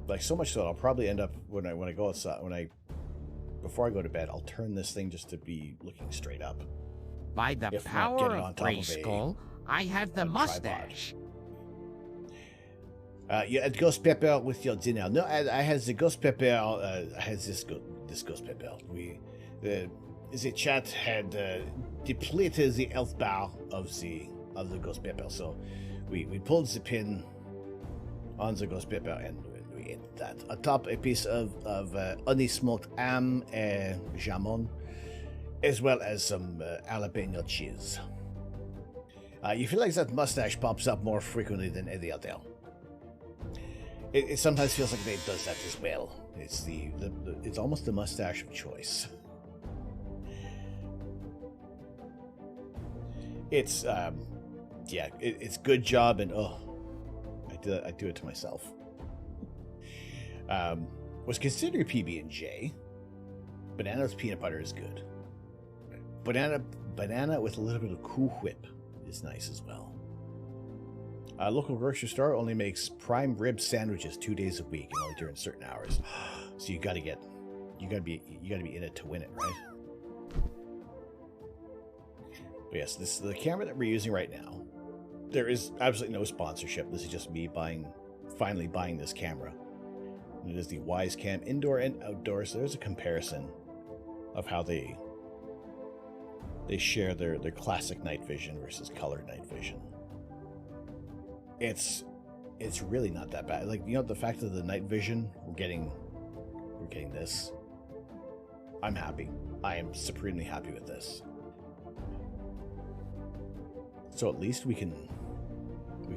Like so much so, I'll probably end up when I go outside, before I go to bed, I'll turn this thing just to be looking straight up. By the power of Grayskull, I have the mustache. You had ghost pepper with your dinner. No, I had the ghost pepper. I had this ghost pepper. The chat had depleted the health bar of the ghost pepper, so we pulled the pin on the ghost pepper and we ate that. Atop a piece of honey smoked ham, jamon, as well as some jalapeno cheese. You feel like that mustache pops up more frequently than any other. It sometimes feels like it does that as well. It's it's almost the mustache of choice. It's yeah, it's good job, and I do it to myself. Was considered PB&J. Banana with peanut butter is good. Banana with a little bit of Cool Whip is nice as well. A local grocery store only makes prime rib sandwiches 2 days a week and only during certain hours. So you gotta be in it to win it, right? But yes, this is the camera that we're using right now. There is absolutely no sponsorship. This is just me finally buying this camera. And it is the WiseCam indoor and outdoor. So there's a comparison of how they share their classic night vision versus colored night vision. It's really not that bad. Like, you know, the fact that the night vision we're getting this. I'm happy. I am supremely happy with this. So at least we can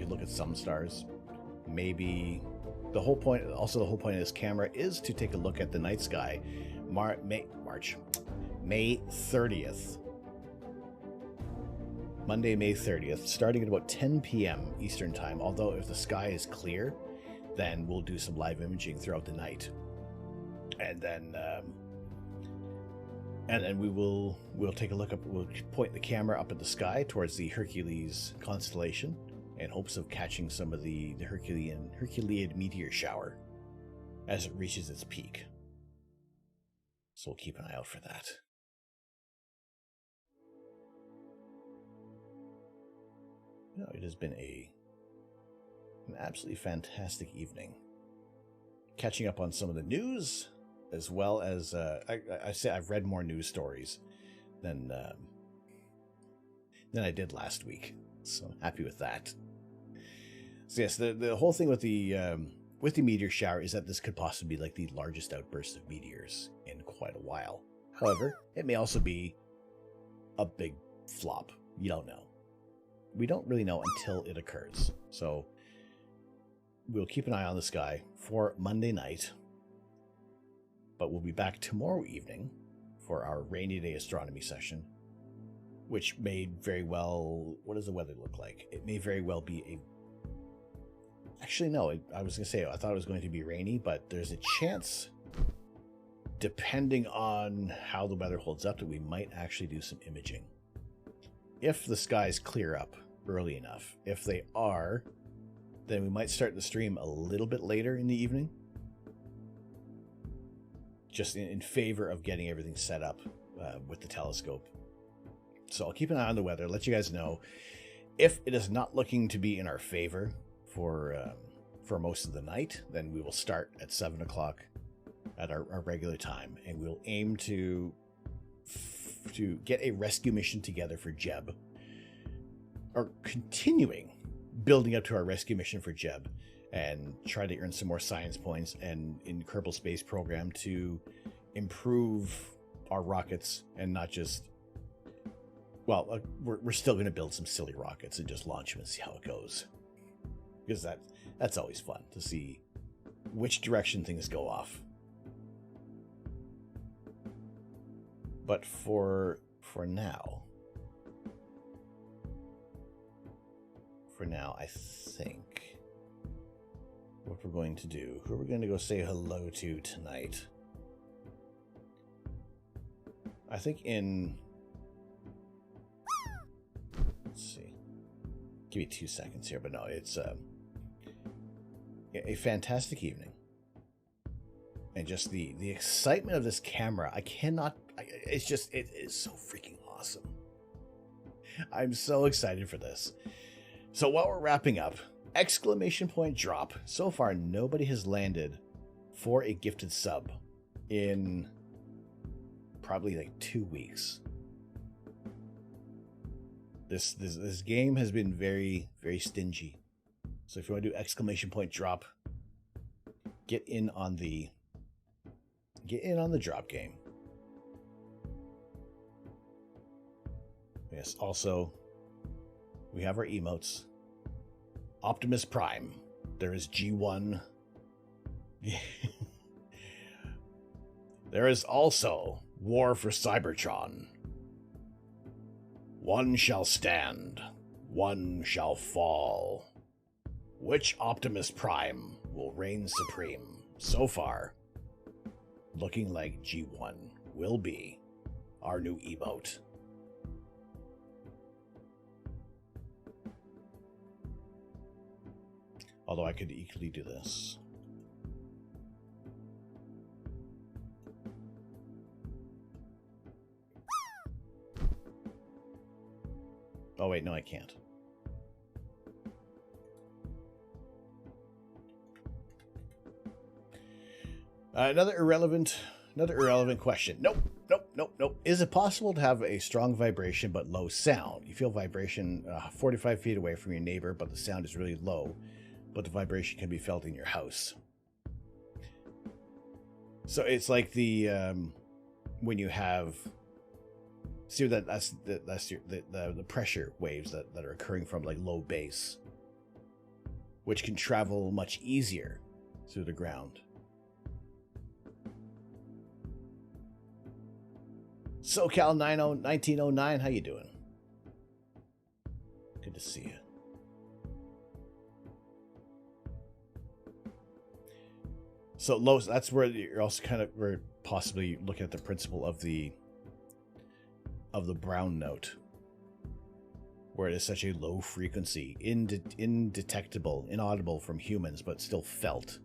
look at some stars. Maybe the whole point of this camera is to take a look at the night sky. May 30th. Monday, May 30th, starting at about 10 p.m. Eastern Time. Although if the sky is clear, then we'll do some live imaging throughout the night. And then And then we'll take a look up. We'll point the camera up at the sky towards the Hercules constellation, in hopes of catching some of the Herculean meteor shower as it reaches its peak. So we'll keep an eye out for that. You know, it has been an absolutely fantastic evening. Catching up on some of the news, as well as I say I've read more news stories than I did last week, so I'm happy with that. So yes, the whole thing with the meteor shower is that this could possibly be like the largest outburst of meteors in quite a while. However, it may also be a big flop. You don't know. We don't really know until it occurs. So we'll keep an eye on the sky for Monday night. But we'll be back tomorrow evening for our rainy day astronomy session, which may very well... What does the weather look like? It may very well be a... Actually, no. I was going to say, I thought it was going to be rainy, but there's a chance, depending on how the weather holds up, that we might actually do some imaging. If the skies clear up early enough. If they are, then we might start the stream a little bit later in the evening. Just in favor of getting everything set up with the telescope. So I'll keep an eye on the weather, let you guys know. If it is not looking to be in our favor for most of the night, then we will start at 7 o'clock at our regular time, and we'll aim to get a rescue mission together for Jeb, or continuing building up to our rescue mission for Jeb, and try to earn some more science points and in Kerbal Space Program to improve our rockets, and not just, well, we're still going to build some silly rockets and just launch them and see how it goes, because that's always fun to see which direction things go off. But for now, I think what we're going to do, who we're going to go say hello to tonight, I think let's see, give me 2 seconds here, but no, it's a fantastic evening. And just the excitement of this camera, it's so freaking awesome. I'm so excited for this. So while we're wrapping up, exclamation point drop. So far, nobody has landed for a gifted sub in probably like 2 weeks. This game has been very, very stingy. So if you want to do exclamation point drop, get in on the drop game. Yes, also, we have our emotes. Optimus Prime. There is G1. There is also War for Cybertron. One shall stand, one shall fall. Which Optimus Prime will reign supreme? So far, looking like G1 will be our new emote. Although I could equally do this. Oh wait, no I can't. Another irrelevant question. Nope. Is it possible to have a strong vibration but low sound? You feel vibration 45 feet away from your neighbor, but the sound is really low, but the vibration can be felt in your house. So it's like the when you have, see that's the pressure waves that are occurring from like low base, which can travel much easier through the ground. SoCal 1909, how you doing? Good to see you. So low, that's where you're also kind of, we're possibly looking at the principle of the of the brown note, where it is such a low frequency, indetectable, inaudible from humans, but still felt.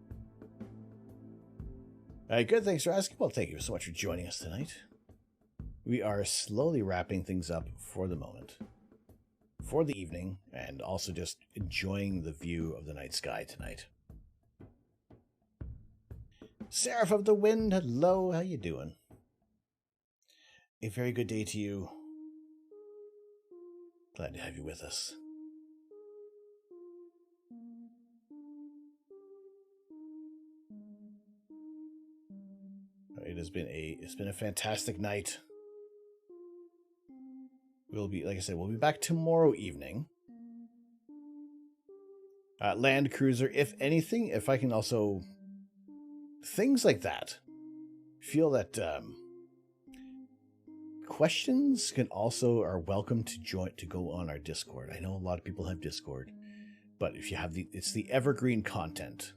Good, thanks for asking. Well, thank you so much for joining us tonight. We are slowly wrapping things up for the moment, for the evening, and also just enjoying the view of the night sky tonight. Seraph of the Wind, hello, how you doing? A very good day to you. Glad to have you with us. It's been a fantastic night. We'll be, like I said, we'll be back tomorrow evening. Land Cruiser, if anything, if I can also things like that. Feel that questions can also are welcome to go on our Discord. I know a lot of people have Discord, but if you have it's the evergreen content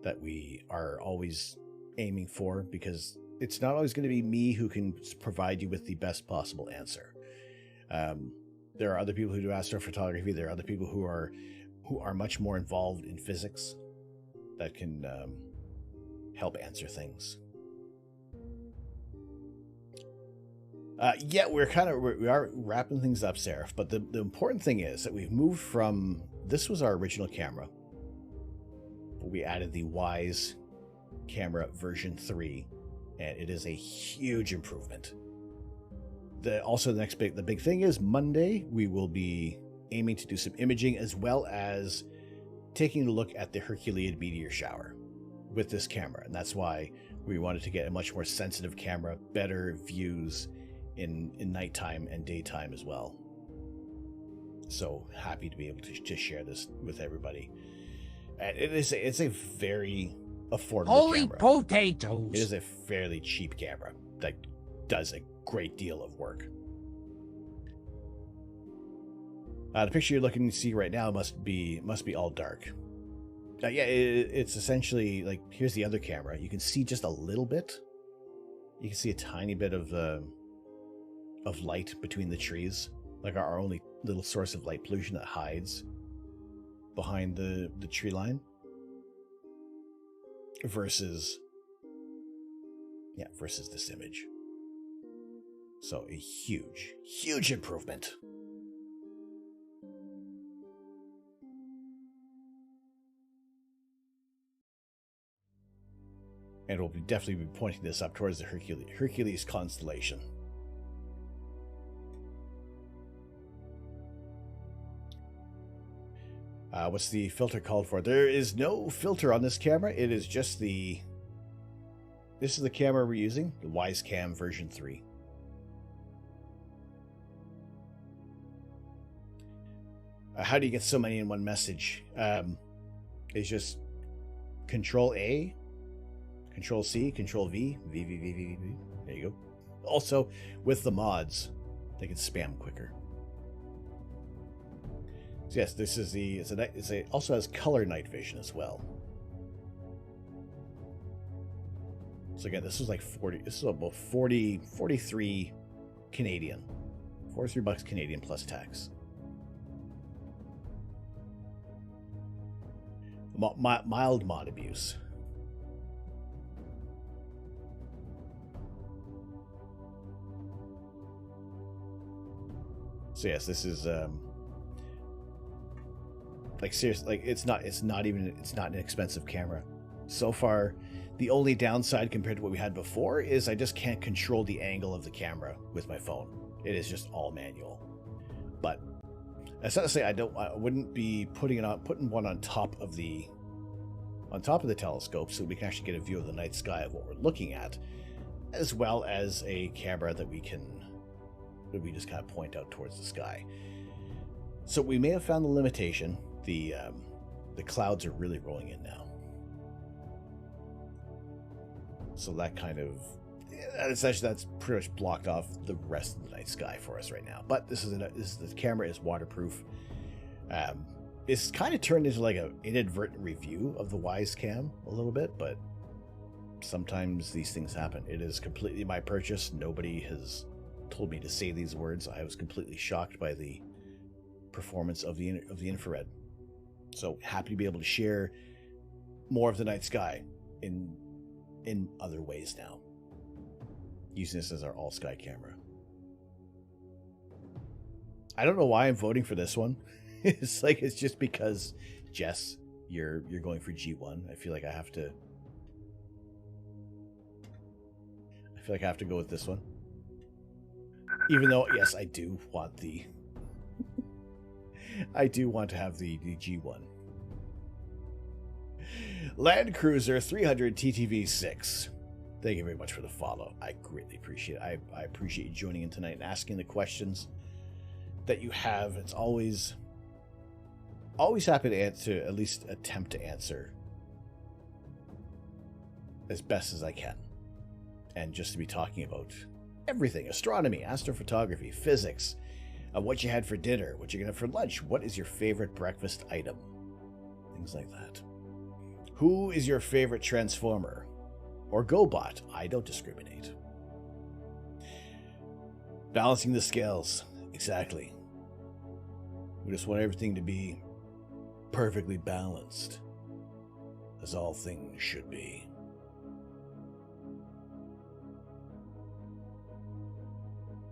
that we are always aiming for, because it's not always going to be me who can provide you with the best possible answer. There are other people who do astrophotography. There are other people who are much more involved in physics that can help answer things. Yeah, we are wrapping things up, Seraph, but the important thing is that we've moved from, this was our original camera, but we added the WISE camera version 3, and it is a huge improvement. The big thing is Monday we will be aiming to do some imaging, as well as taking a look at the Herculean meteor shower with this camera, and that's why we wanted to get a much more sensitive camera, better views in nighttime and daytime as well. So happy to be able to share this with everybody. And it's a very affordable Holy camera. potatoes! It is a fairly cheap camera that does a great deal of work. The picture you're looking to see right now must be all dark. Yeah, it's essentially like, here's the other camera. You can see just a little bit. You can see a tiny bit of light between the trees, like our only little source of light pollution that hides behind the tree line. Versus this image. So a huge improvement. And we'll definitely be pointing this up towards the Hercules constellation. What's the filter called for? There is no filter on this camera. It is just this is the camera we're using, the WISE Cam version 3. How do you get so many in one message? It's just Control A, Control C, Control V, V. There you go. Also, with the mods, they can spam quicker. So yes, this is it also has color night vision as well. So again, this is like 40. This is about 43 Canadian, $43 Canadian plus tax. Mild mod abuse. So yes, this is like seriously, like it's not an expensive camera. So far, the only downside compared to what we had before is I just can't control the angle of the camera with my phone. It is just all manual. But that's not to say I wouldn't be putting one on top of the telescope, so we can actually get a view of the night sky of what we're looking at, as well as a camera that we just kind of point out towards the sky. So we may have found the limitation. The clouds are really rolling in now, so that kind of that's pretty much blocked off the rest of the night sky for us right now. But the camera is waterproof. It's kind of turned into like an inadvertent review of the WISE Cam a little bit, but sometimes these things happen. It is completely my purchase. Nobody has told me to say these words, I was completely shocked by the performance of the infrared. So happy to be able to share more of the night sky in other ways now, using this as our all sky camera. I don't know why I'm voting for this one. It's just because, Jess, you're going for G1. I feel like I have to go with this one. Even though, yes, I do want to have the G1. Land Cruiser 300 TTV6. Thank you very much for the follow. I greatly appreciate it. I appreciate you joining in tonight and asking the questions that you have. It's always happy to answer, at least attempt to answer as best as I can. And just to be talking about everything: astronomy, astrophotography, physics, what you had for dinner, what you're going to have for lunch, what is your favorite breakfast item, things like that. Who is your favorite Transformer or GoBot? I don't discriminate. Balancing the scales, exactly. We just want everything to be perfectly balanced, as all things should be.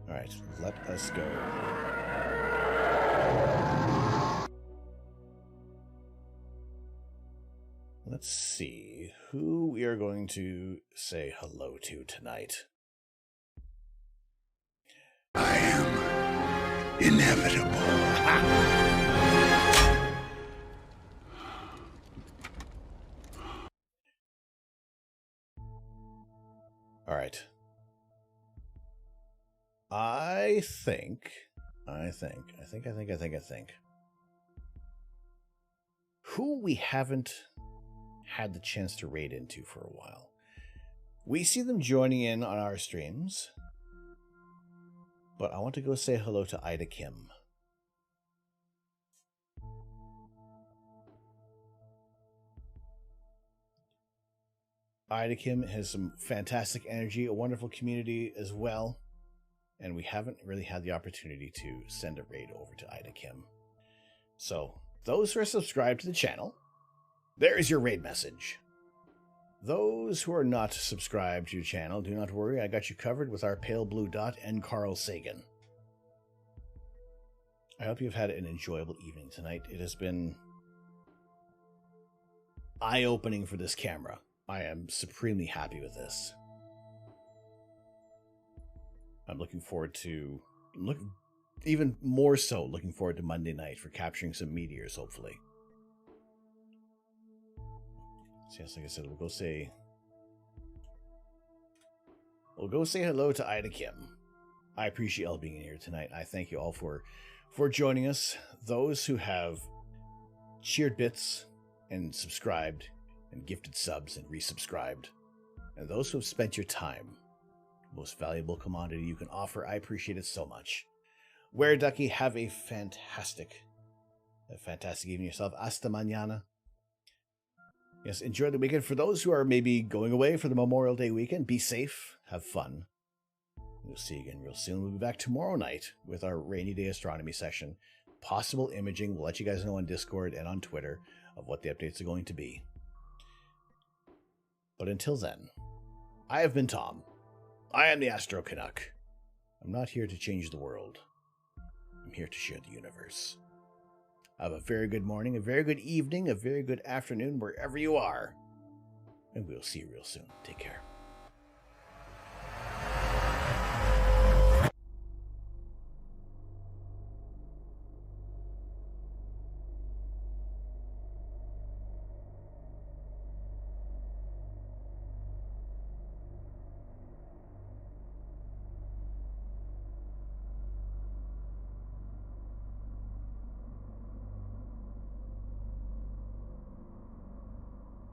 All right, let us go. Let's see who we are going to say hello to tonight. I am inevitable. All right. I think. Who we haven't had the chance to raid into for a while. We see them joining in on our streams, but I want to go say hello to Ida Kim. Ida Kim has some fantastic energy, a wonderful community as well, and we haven't really had the opportunity to send a raid over to Ida Kim. So, those who are subscribed to the channel, there is your raid message. Those who are not subscribed to your channel, do not worry, I got you covered with our Pale Blue Dot and Carl Sagan. I hope you've had an enjoyable evening tonight. It has been eye-opening for this camera. I am supremely happy with this. I'm looking forward to, even more so, looking forward to Monday night for capturing some meteors, hopefully. So yes, like I said, we'll go say hello to Ida Kim. I appreciate y'all being here tonight. I thank you all for joining us. Those who have cheered bits and subscribed and gifted subs and resubscribed, and those who have spent your time, most valuable commodity you can offer, I appreciate it so much. Where Ducky, have a fantastic evening yourself. Hasta mañana. Yes, enjoy the weekend. For those who are maybe going away for the Memorial Day weekend, be safe, have fun. We'll see you again real soon. We'll be back tomorrow night with our rainy day astronomy session. Possible imaging. We'll let you guys know on Discord and on Twitter of what the updates are going to be. But until then, I have been Tom. I am the Astro Canuck. I'm not here to change the world. I'm here to share the universe. Have a very good morning, a very good evening, a very good afternoon, wherever you are. And we'll see you real soon. Take care.